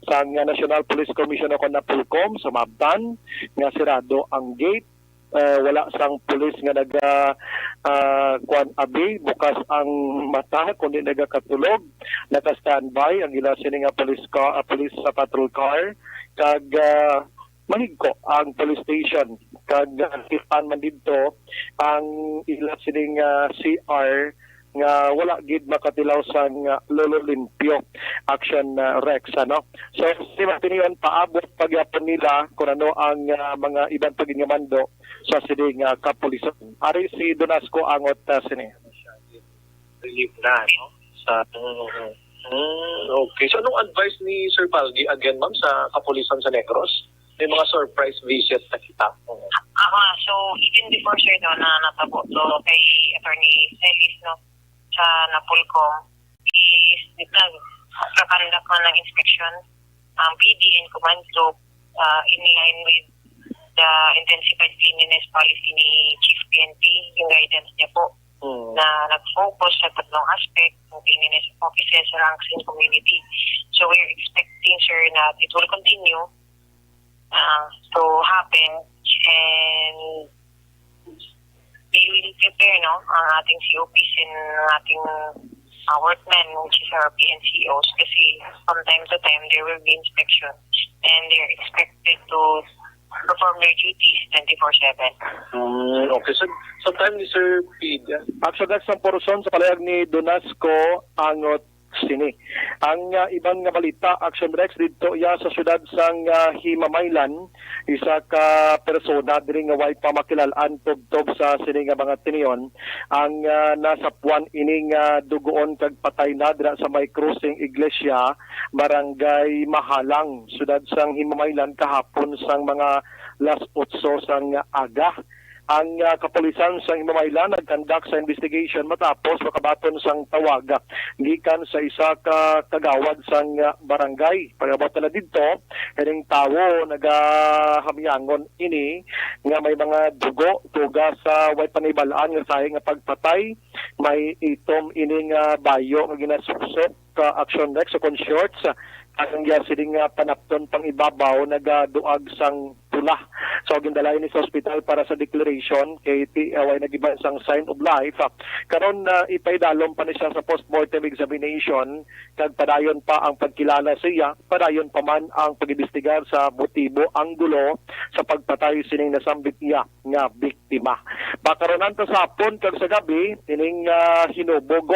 sang National Police Commission o Napolcom sa Mabtan nga sirado ang gate, wala sang pulis nga abi bukas ang mata kundi nagakatulog, naka-standby ang ila sining police sa patrol car kag mahigko ang police station kag kitaan man didto ang ila sining CR nga wala gid makatilaw sang lolo limpyo Aksyon Rex ano. So si Martinion paabot pagyapon nila kung ano ang mga ibang pagingamando sa sining kapulisan. Ari si Donasco angot sini. Relief na no sa okay. So anong advice ni Sir Paldi again ma'am sa kapulisan sa Negros? May mga surprise visit na kita. So even before sir no na natabo to kay Attorney Celis no sa Napolcom is nagkakandak na ng inspection ang PD and command group in line with the intensified cleanliness policy ni Chief PNP, yung guidance niya po na nag-focus sa tatlong aspect ng cleanliness of offices, ranks, and community. So we're expecting sir na it will continue to happen and we will prepare ang ating COPs and ating workmen, which is our PNCOs, kasi from time to time there will be inspection and they're expected to perform their duties 24/7. Okay, so sometime ni Sir Pid. Actually, sa porson sa palayag ni Donasco angot sini. Ang ibang nga balita, Aksyon Rex dito iya sa syudad sang Himamaylan, isa ka persona diri nga way pamakilalan tubtob sa sini nga mga tiniyon ang nasa puwan ining dugoon kag patay na dira sa may crossing iglesia barangay Mahalang, syudad sang Himamaylan kahapon sang mga 8:00 sang aga. Ang kapulisan sa Himamaylan nagkandak sa investigation matapos makabaton sang tawag gikan sa isa ka kagawad sang barangay. Pagabot na didto, kining tawo nagahamyangon ini nga may mga dugo tuga sa way panibalaan nga sahi nga pagpatay, may itom ining bayo nga ginasuksok ka Aksyon Rex sa shorts ang sining panapton pang ibabaw nagaduag sang pula. So gindalayan ni sa ospital para sa declaration kay way nagiba sang sign of life. Karon ipaidalom pa ni siya sa postmortem examination kag padayon pa ang pagkilala siya, padayon pa man ang pag-imbestigar sa motibo ang gulo sa pagpatay sining nasambit niya nga biktima. Pakaronan ta sa hapon kag sa gabi ining hinubog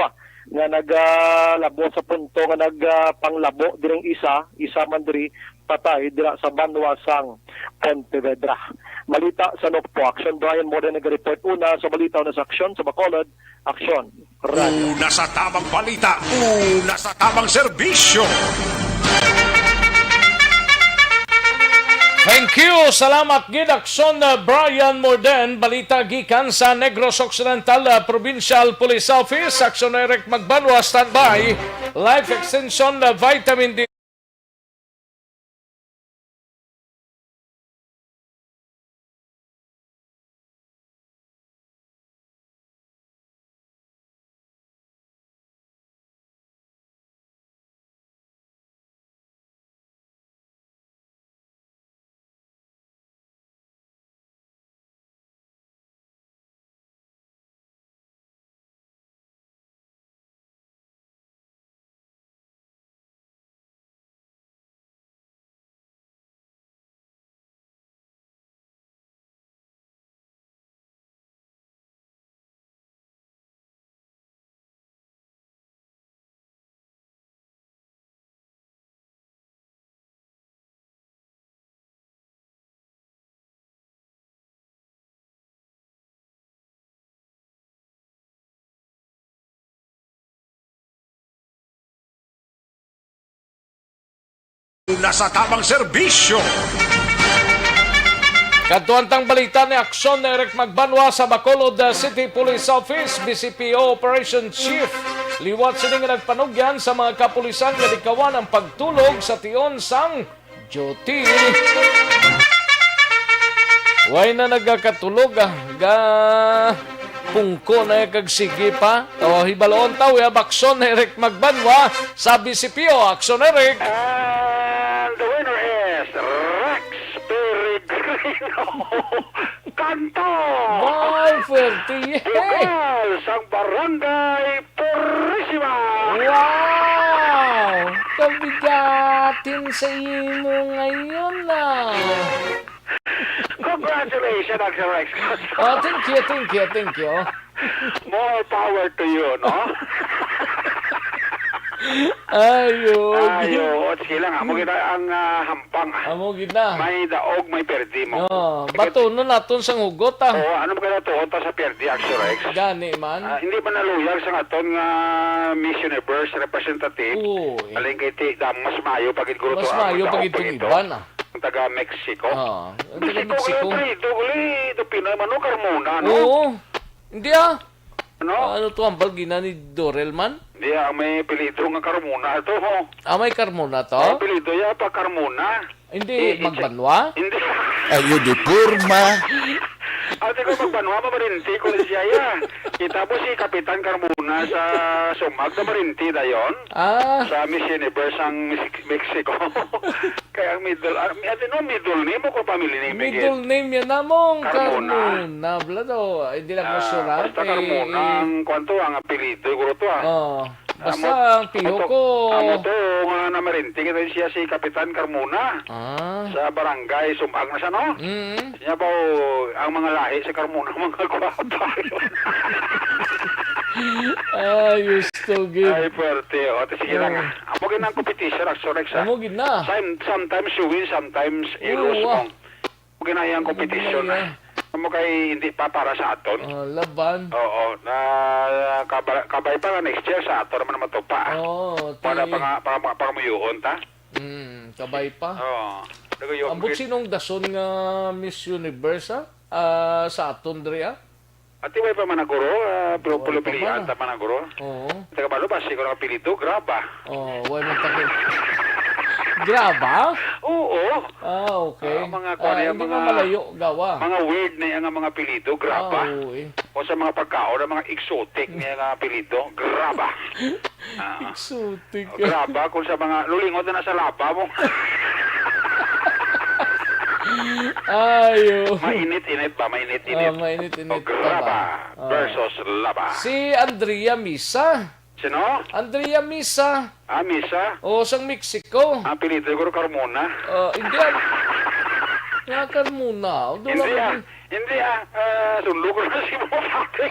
nga naglabo sa punto nga nagpanglabo direng isa man diri patay dira sa Banwasang Pontevedra. Balita sa Nokpo Aksyon, Brian Morden nag-report una sa balita na sa Aksyon sa Bacolod. Aksyon Radio. Una sa tamang balita, una sa tamang serbisyo. Thank you. Salamat gid Aksyon Brian Morden, balita gikan sa Negros Occidental Provincial Police Office. Aksyon Eric Magbanwa standby. Life Extension Vitamin D. Una sa tamang serbisyo. Katuantang balita ni Aksyon Eric Magbanwa sa Bacolod City Police Office, BCPO Operation Chief. Liwat sining nagpanugyan sa mga kapulisan nga dikawan ang pagtulog sa tion sang duty. Way na nagkatulog pungko na kag sige pa. O hibaloon taw Aksyon Eric Magbanwa sa BCPO. Aksyon Eric. And the winner is Rex Peregrino Cantong. Wow, 40. Bugal sang Barangay Purisima. Wow! Kabigatin sa imo ngayon na. Congratulations, Dr. Rex. Oh, thank you. More power to you, no? Ayun. Sige lang. Amo kita ang hampang. Amo gina. May daog, may perdi mo. Oh, bato no naton sang hugot ah. Oh, ano ba tuon ta sa perdi, Aksyon Rex? Gani man. Hindi ba naluyag sa aton nga Miss Universe representative? Aling kay ti mas mayo pagid guro to. Mas mayo pagid iban ah. Ang taga Mexico. Ang taga Mexico. Uli, do Pinoy man Carmona, no? Oo. Hindi ah. Ano? Ano to ang balgina ni Dorel man? Hindi may apelido nga Carmona to, ho. May Carmona to? May apelido ya pa Carmona. Hindi Magbanwa? Hindi. Ayo di Purma. Ate ko Magbanwa mabarinti ko siya ya. Kita po si Kapitan Carmona sa Sumag na barinti dayon. Sa Miss Universe ang Mexico. Kaya middle name ko family name. Middle name yan namong Carmona. Blado. Hindi lang masura. Basta Carmona ang kwanto ang apelido ko to Basta ang piho ko. Amo to nga namarinti kita siya si Kapitan Carmona. Sa barangay Sumag na siya, no? Siya po ang mga lahi sa Carmona mga gwapa. Ayos to good. Ay, pwerte. O, sige lang. Amo ginang competition, Rex. Amo gina. Sometimes you win, sometimes you lose. Amo ginayang competition. Amo kay hindi pa para sa aton. Laban. Oo. Kabay pa nga next year sa aton naman matupa. Para muyuon ta. Kabay pa. Oo. Ambot sinong dason nga Miss Universe sa aton diri Ati may pa managuro, pilihan ta managuro. Oo. Taga balo ba siguro ang apelido graba. Way man takil. Graba? Oo. Okay. Mga hindi nga malayo gawa. Mga weird na yung mga apelido, graba. O sa mga pagkaon, mga exotic na yung apelido, graba. Exotic. Graba kung sa mga lulingot na nasa laba mo. Ayo. Mainit-init ba? Mainit-init. Mainit-init graba versus laba. Si Andrea Misa. Sino? Andrea Misa. Misa? O, sang Mexico. Apelido ko Carmona. Hindi nga Carmona. Hindi sundo ko na si Mopate.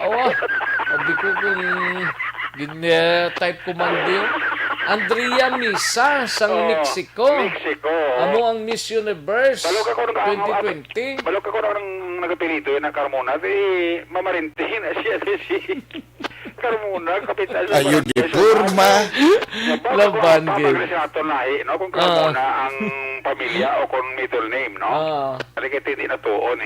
Sabi ko kung type ko man din. Andrea Misa sang Mexico. Amo ang Miss Universe 2020. Balok ako ng nagapelito na Carmona. Mamarintin siya si Carmona, kapital. Ayun, di purma. Laban game. Kung Carmona ang pamilya o kung middle name, no? Halika hindi na tuon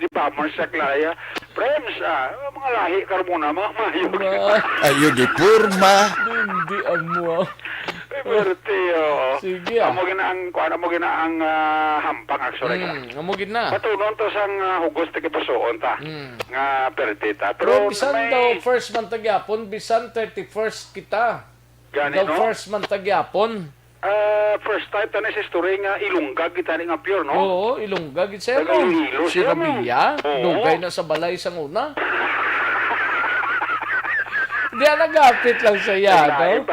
Di pa, sa klaya. Prems, mga lahi Carmona, mga mayog. Ayun, di purma. Hindi amo. Sige. Amo gina ang hampang aksyon. Amo gina. Patunon to sang hugos ti kipasuon ta. Nga pertita. Pero bisan daw first man tagyapon, bisan 31st kita. Gani, no? First man tagyapon. First time tanis history nga ilunggag kita ni nga pure, no? Oo, ilunggag it siya. Si Rabia, dugay na sa balay sang una. Hindi nagapit lang siya, no?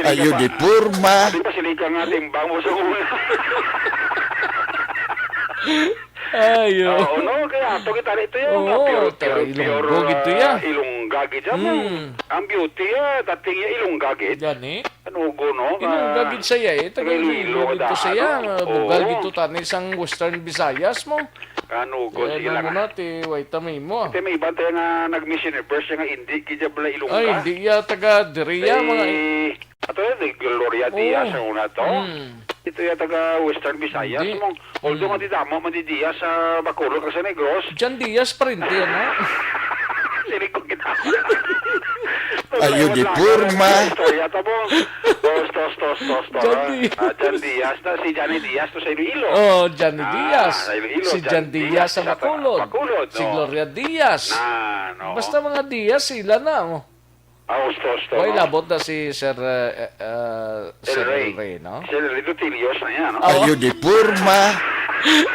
Ayun, di purma. Di pa silika nga timbang mo sa una. Ayo. No, kaya ito kita ito yung pure ilunggag ito ya. Ilunggag ito ang beauty dating ilunggag ito. Gani? Anugo, no? Ilunggag ito siya Tagalilo ito siya. Bugal dito tanis ang Western Visayas mo. Anugo sila nga. Ti Waitami mo. Ito may iba tayo nga nag-mission reverse nga hindi kaya bala ilunggag. Ay, hindi taga Diriya mga. Ito yung Gloria Diaz ang una to. Ito yung taga Western Visayas mo. Although nga di damo, madidiya sa Bacolod kasi Negros. Jan Diaz pa rin din, no? Sinig ko kita. Ayun, di purma. Istorya ta mo. Jan Diaz na si Johnny Diaz to sa Iloilo. Johnny Diaz. Si Jan Diaz sa Bacolod. Si Gloria Diaz. Basta mga Diaz sila na, Hoy, labot na si Sir Ray, no? Sir Ray Dutilios na yan, no? Ayun, di purma.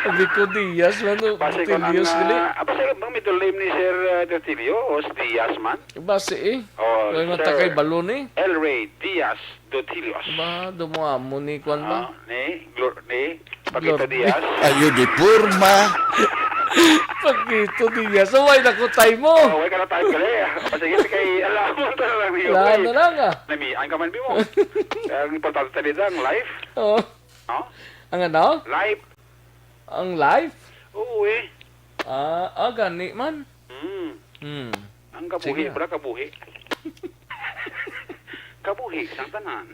Sabi ko Diaz, Dutilios gali. Basta bang middle name ni Sir Dutilios, Diaz man? Basta Kaya matakay balon El Ray Diaz Dutilios. Dumuamo ni Kwan ba? Ni Pagkita Diaz. Ayun, di purma. Pagkito Diaz. Away na ko tayo mo. Away ka na tayo gali. Sige, kay alam mo na lang niyo. Lahat na lang ang kaman mo. Ang importante nito, ang life. Ang ano? Life. Ang life? Oo gani man. Ang kabuhi, kabuhi. Kabuhi, sang tanan.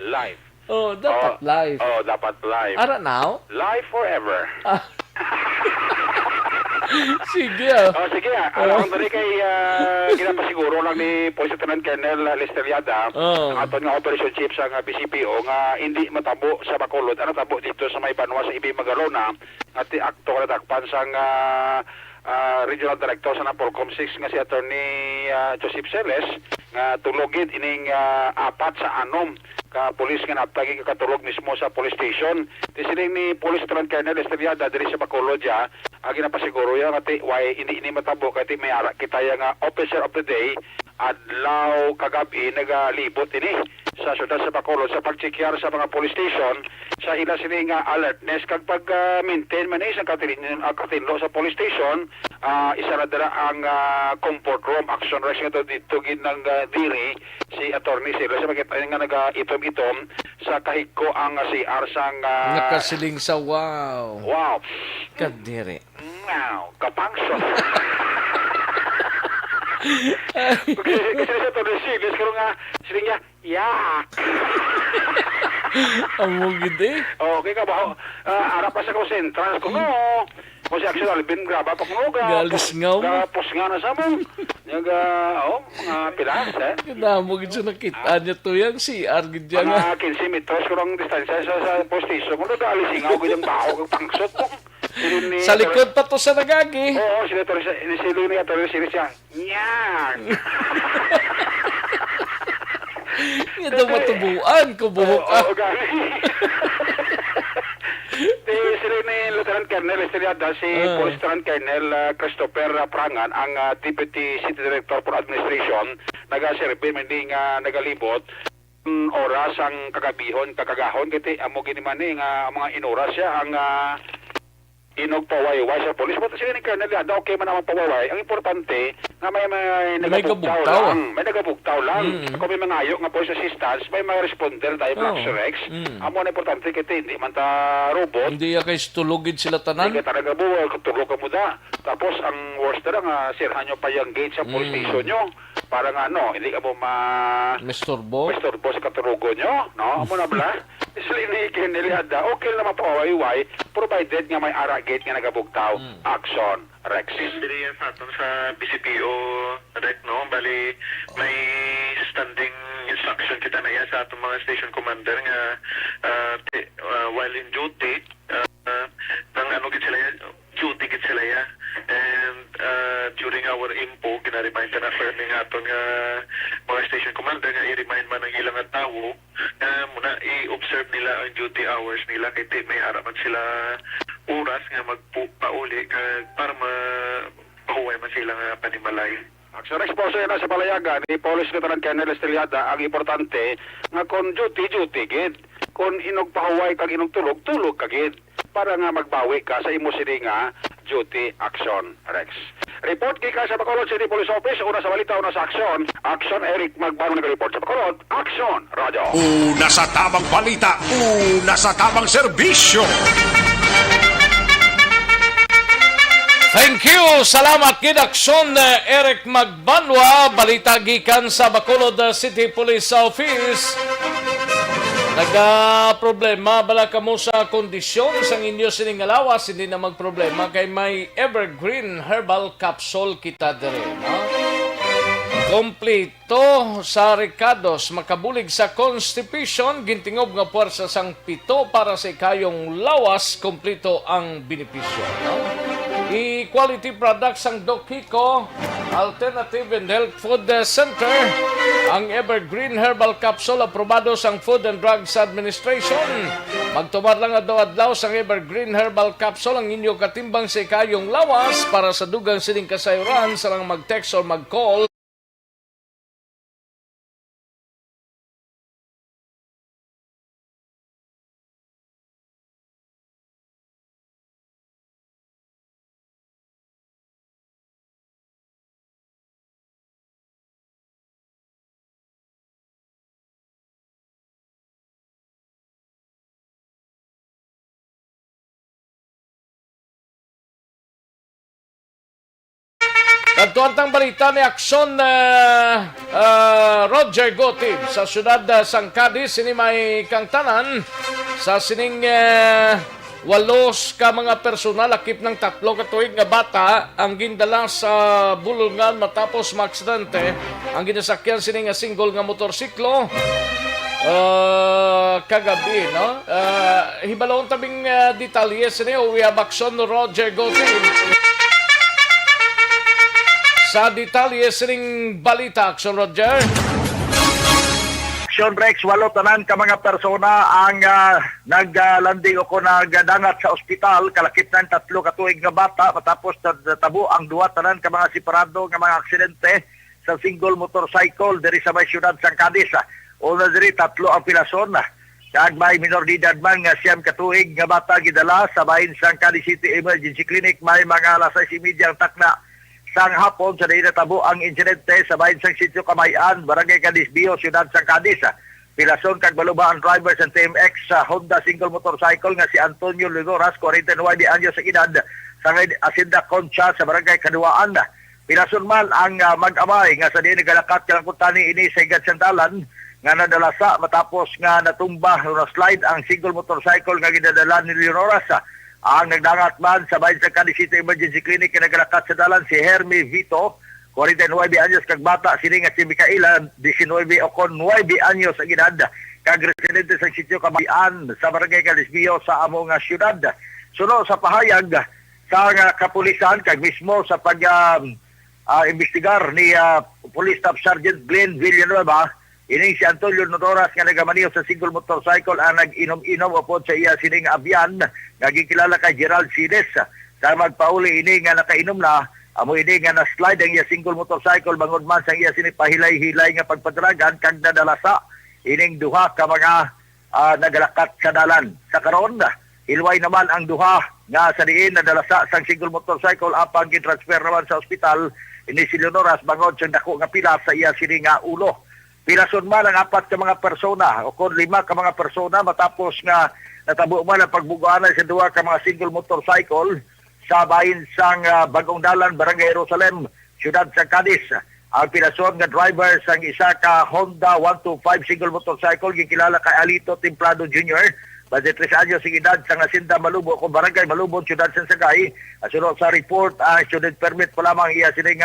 Life. Dapat life. Dapat life. Ara now? Life forever. Sige. Sige. Alam ko rin kay ginapasiguro lang ni Police Lieutenant Colonel Lester Yada ang aton nga Operation Chief sa BCPO nga hindi matabo sa Bacolod. Ano tabo dito sa may Banwa sa Ibi Magalona at akto ka natakpan sa Regional Director sa Napolcom 6 nga si Attorney Joseph Celes nga tulogid ining 4 sa 6 ka pulis nga naptagi katulog mismo sa police station. Tisiling ni Police Lieutenant Colonel Estrellada diri sa Bacolod ginapasiguro ya nga why hindi matabo kay may ara kita nga officer of the day adlaw kagabi nagalibot ini sa syudad sa Bacolod sa pagchekyar sa mga police station sa ila sini nga alertness kag pag-maintain man sa katinlo sa police station isa na dira ang comfort room action rush nga dito ginang diri si attorney sila sa makita nga naga-itom-itom sa kahiko ang CR sang nakasiling sa wow kadiri kapangso kasi sa to silis karo nga sila nga yak amo gid okay ka ba harap pa sa ko central ko no Mo si Aksyon Alvin graba pa kuno Galis nga mo. Pos nga na sa mo. Nga mga pilas Kaya mo gid siya nakita niya to yang si Argid dyan nga. Mga 15 meters kurang distansya sa postisyon. Kung nag-alising ako ganyang bao kang pangsot mo. Sa likod pa to sa nagagi. Oo, sila to silo niya to siya. Nyan. Nga daw matubuan ko buhok Oo, gani. Sila ni Lieutenant Colonel Estrellada, si Police Lieutenant Colonel Christopher Prangan, ang Deputy City Director for Administration, nagaserbe, hindi nga nagalibot oras ang kakagahon, kiti amo giniman nga mga inoras siya ang inog paway-way sa polis. But sila ni Colonel Liada, okay man naman paway. Ang importante, nga may nagabugtaw lang. May nagabugtaw lang. Kung may mga ayo nga police assistance, may mga responder tayo, Aksyon Rex. Amo na importante kita, hindi man ta robot. Hindi kay tulugid sila tanan. Hindi ka talaga buwag, tulog ka mo da. Tapos, ang worst na nga, sirhan nyo pa yung gate sa police station nyo. Para nga, hindi ka mo Mesturbo sa katurugo nyo. No? Amo na bala? Sila ni Colonel Liada, okay naman paway-way, provided nga may ara gate nga nagabugtaw. Aksyon Rex. Diri yan sa aton sa BCPO, Rec, no? Bali, may standing instruction kita na yan sa atong mga station commander nga while in duty, nang gid sila yan, duty gid sila yan. And during our info, gina-remind na firming aton nga mga station commander nga i-remind man ng ilang tao na muna i-observe nila ang duty hours nila kay may harapan sila oras nga magpauli para mahuway man sila nga panimalay. Sa responso yan sa palayagan ni Police Lieutenant Colonel Estrellada, ang importante nga kung duty gid, kung inog pahuway kag inog tulog kagid para nga magbawi ka sa imo sini nga duty. Aksyon Rex. Report kay ka sa Bacolod City Police Office, una sa Balita, una sa Aksyon. Aksyon Eric Magbanong nag-report sa Bacolod. Aksyon Radio. Una sa tamang balita, una sa tamang serbisyo. Thank you. Salamat kid Aksyon Eric Magbanwa, balita gikan sa Bacolod City Police Office. Nagka-problema bala kamo sa kondisyon sang inyo sining alawas, hindi na magproblema kay may Evergreen Herbal Capsule kita dire, no? Kompleto sa Ricados, makabulig sa constipation, gintingob nga puwersa sang pito para sa ikayong lawas, kompleto ang benepisyo, no? I-quality products ang Doc Hico Alternative and Health Food Center. Ang Evergreen Herbal Capsule aprobado sang Food and Drugs Administration. Magtumar lang adlaw-adlaw sang Evergreen Herbal Capsule ang inyo katimbang sa ikayong lawas para sa dugang sining kasayuran sa lang mag-text or mag-call. Nagtuantang balita ni Aksyon Roger Gotib sa syudad Sangkadi, sini may kang tanan sa sining walos ka mga personal akip ng 3 katuig nga bata ang gindala sa bulungan matapos maaksidente. Ang ginasakyan sining nga single nga motorsiklo kagabi, no? Hibalon tabing detalye sini we have Aksyon Roger Gotib. Sa detalye sining balita, Aksyon Roger. Aksyon Rex, walo tanan ka mga persona ang naglanding ako nagdangat sa ospital, kalakip ng 3 katuig nga bata, matapos tabo ang 2 tanan ka mga separado nga mga aksidente sa single motorcycle diri sa may syudad sang Cadiz. Una diri 3 ang pilason. Kag may minor de edad man nga 9 katuig nga bata gidala sa bahin sang Cadiz City Emergency Clinic. May mga alas 6:30 ang takna sang hapon sa natabo ang insidente sa bahin sang Sitio Kamayan, Barangay Cadisbio, Ciudad San Cadiz. Pilason kag baluba ang driver sa TMX sa Honda single motorcycle nga si Antonio Ligoras, 49 anyos sa edad, sa Asinda Concha sa Barangay Kaduaan. Pilason man ang mag-amay nga sa diin nagalakat kalang kuntani ini sa higad sandalan nga nadalasa matapos nga natumba na slide ang single motorcycle nga gidadala ni Leonoras. Ang nagdangat man sa bayan sa Cadiz City Emergency Clinic kinagalakat sa dalan si Hermie Vito, 49 anyos kag bata sini nga si Micaela, 19 o 9 anyos ang edad, kag residente sa sitio Kabayan sa Barangay Calisbio sa among syudad. Suno sa pahayag sa kapulisan kag mismo sa pag investigar ni Police Staff Sergeant Glenn Villanueva, ining si Antonio Notoras nga nagamaniyo sa single motorcycle ang nag-inom-inom upod sa iya sining abyan nga gikilala kay Gerald Sides. Sa magpauli ini nga nakainom na, amo ini nga na-slide ang iya single motorcycle bangod man sa iya sining pahilay-hilay nga pagpadragan kag nadalasa ining duha ka mga nagalakat sa dalan. Sa karon, hilway naman ang duha nga sa diin nadalasa sang single motorcycle apang gitransfer naman sa ospital ini si Leonoras bangod sa dako nga pila sa iya sining nga ulo. Pilason man ang 4 ka mga persona o kung 5 ka mga persona matapos nga natabo man ang pagbuguanan sa 2 ka mga single motorcycle sa bahin sang Bagong Dalan, Barangay Jerusalem, Siyudad sa Cadiz. Ang pilason nga driver sang isa ka Honda 125 single motorcycle gikilala kay Alito Templado Jr. 23 anyos ang edad sa Hacienda Malubo o Barangay Malubon, Siyudad sa Sagay. Sunod sa report, student permit pa lamang iya sining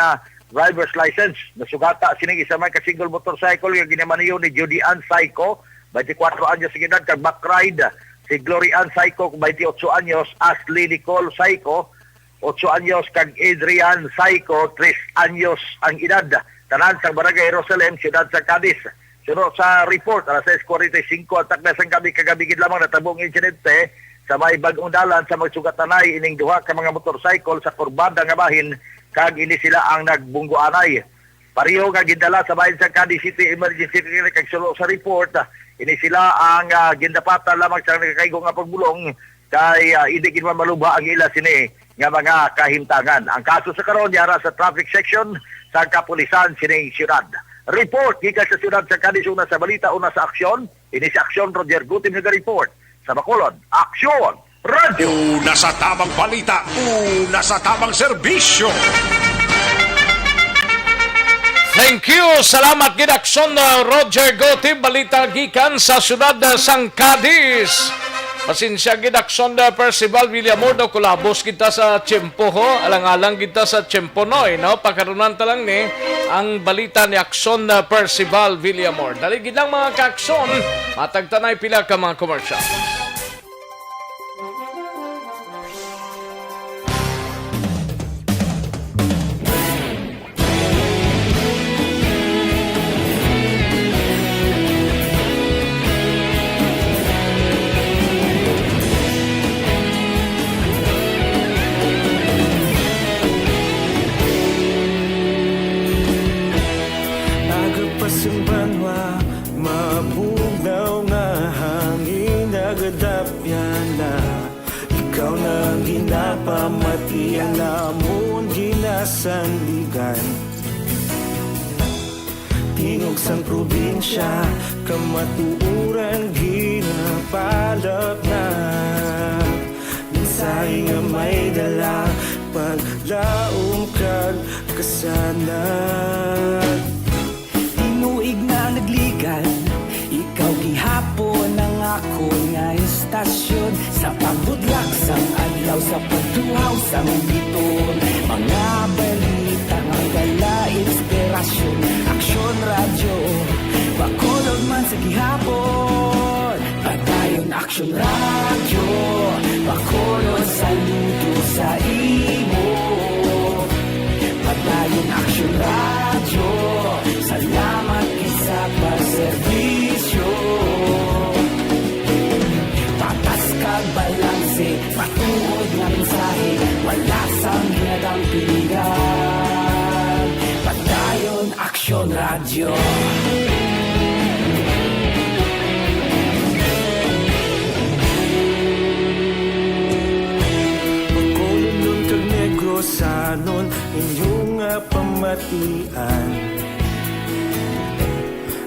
driver's license. Nasugata sining isa may ka-single motorcycle yung ginamaniyo ni Judy Ann Saiko, 24 anyos ang edad, kag backride si Glory Ann Saiko, 28 anyos, Ashley Nicole Saiko, 8 anyos, kag Adrian Saiko, 3 anyos ang edad. Tanan sa Barangay Jerusalem, Siyudad sa Cadiz. Sunod sa report, alas 6:45, atak na sang gabi kagabigid lamang natabong insidente sa may Bagong Dalan sa magsugatanay ining duha ka mga motorcycle sa kurbada nga bahin kag ini sila ang nagbungguanay. Pareho nga gindala sa bahin sa Cadiz City Emergency Clinic kag sulo sa report, ini sila ang gindapatan lamang sa nakakaigo nga pagbulong kay hindi gid man malubha ang ila sini nga mga kahimtangan. Ang kaso sa karon yara sa traffic section sa kapulisan sining siyudad. Report gikan sa siyudad sa Cadiz, una sa Balita, una sa Aksyon. Ini si Aksyon Roger Gutim nag-report sa Bacolod. Aksyon Radio. Una sa tamang balita, una sa tamang serbisyo. Thank you. Salamat gid Aksyon Roger Gutim, balita gikan sa siyudad sang Cadiz. Pasensya gid Aksyon Percival Villamordo, kulabos kita sa tiyempo ho, alang-alang kita sa tiyempo noy, no? Pagkarunan ta lang ni ang balita ni Aksyon Percival Villamor. Dali gid lang mga ka-aksyon, matagtanay pila ka mga commercial. Ikaw na ginapamatian namon ginasandigan. Tingog sang probinsya kamatuuran ginapalap na. Minsay nga may dala paglaom kag kasanan. Tinuig na nagligan, ikaw gihapon ang ako nga istasyon. Sa pagbutlak sang adlaw, sa pagtuhaw sang biton, mga balita ang dala inspirasyon. Aksyon Radio, Bacolod man sa gihapon. Padayon Aksyon Radio, Bacolod saludo sa imo. Padayon Aksyon Radio, salamat isa pa serbisyo. Patas kag balanse, patuod nga mensahe, wala sang hinadang pilihan. Padayon Aksyon Radio. Bacolod kag Negrosanon, inyong pamatian.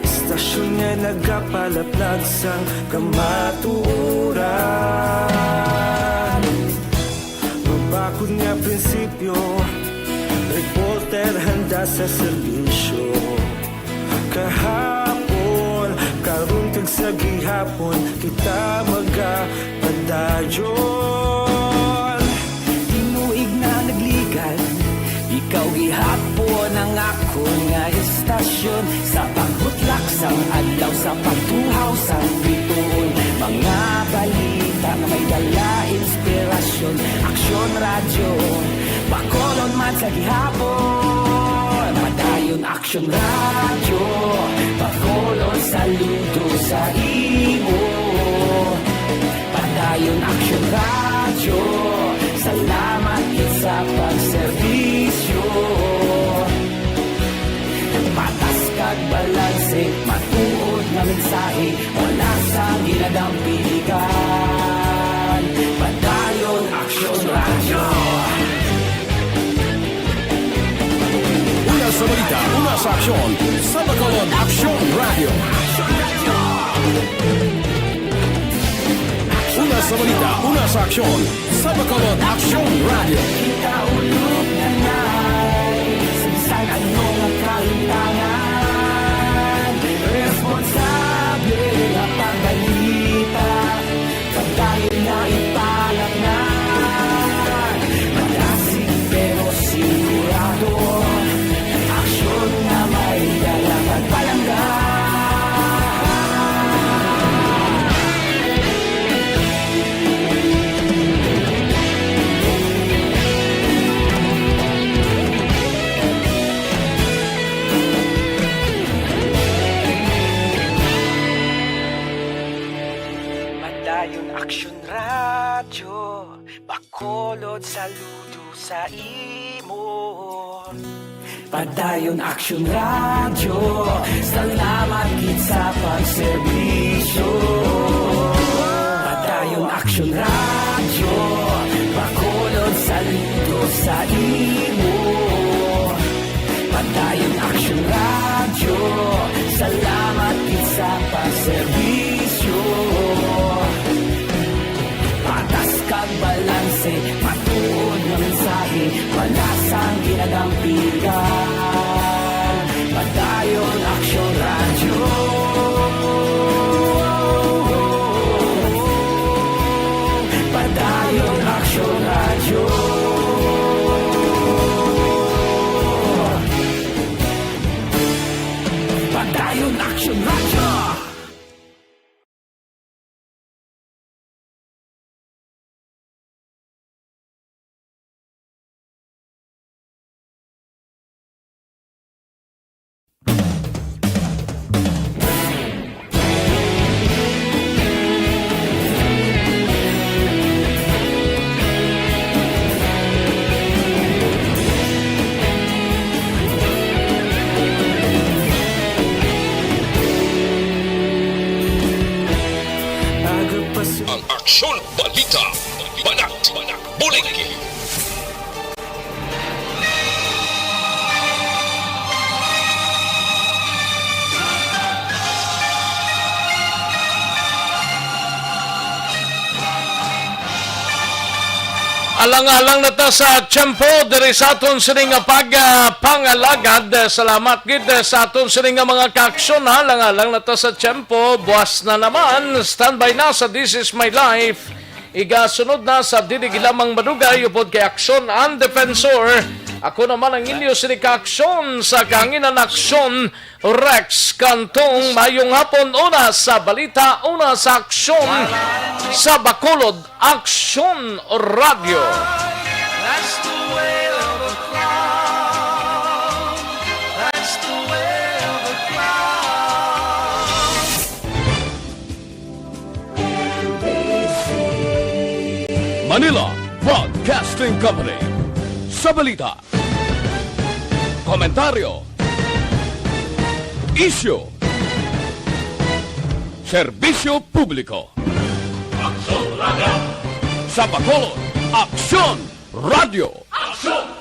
Stasyon nga nagapalaplag sang kamatuuran. Mabakod nga prinsipyo, reporter handa sa serbisyo. Kahapon, karon kag sa gihapon, kita magapadayon. gihapon ang ako nga istasyon sa pagbutlak sang adlaw sa pagtuhaw sa bituon. Mga balita na may dala inspirasyon, Aksyon radyo, bakolon man sa gihapon. Padayon Aksyon radyo, bakolon saludo sa imo. Padayon Aksyon radyo, salamat sa pagserbisyo. Patas kag balanse, matuod na mensahe, wala sa ginadang piligan. Padayon Aksyon radyo. Una sa balita, una sa aksyon, sa Bacolod Aksyon Radio. Una sa balita, una sa aksyon, sa Bacolod Aksyon Radio. Kita ulog na na'y sinsan anong nagkahintangan. Responsable na pagbalita, pagdayon na ipalaknan. Matasig pero sigurado, aksyon na may dalang pagpalanggan. Aksyon radyo, bakolod saludo sa imo. Padayon Aksyon radyo, salamat gid sa pagserbisyo. Padayon Aksyon radyo, bakolod saludo sa imo. Padayon Aksyon radyo, salamat gid sa pagserbisyo. Patas kag balanse, matuod na mensahe, wala sang ginadampigan. Padayon Aksyon radyo. Padayon Aksyon radyo. Padayon Aksyon radyo. Ang Aksyon Balita, Banat, Bulig. Alang-alang na ta sa tiyempo, diri sa aton sining pagpangalagad. Salamat gid sa aton sining mga kaaksyon. Alang-alang na ta sa tiyempo, buwas na naman. Standby na sa This Is My Life. Igasunod na sa dinigilamang madugay upod kay Aksyon ang Defensor. Ako naman ang inyo sining kaaksyon sa Kanginan Aksyon, Rex Cantong. Mayong hapon, una sa balita, una sa aksyon sa Bacolod Aksyon Radio. That's the way of a clown. That's the way of a clown. Manila Broadcasting Company. Sa balita, komentaryo, isyu, serbisyo publiko. Aksyon Radio. Sa Bacolod, Aksyon Radio. Aksyon!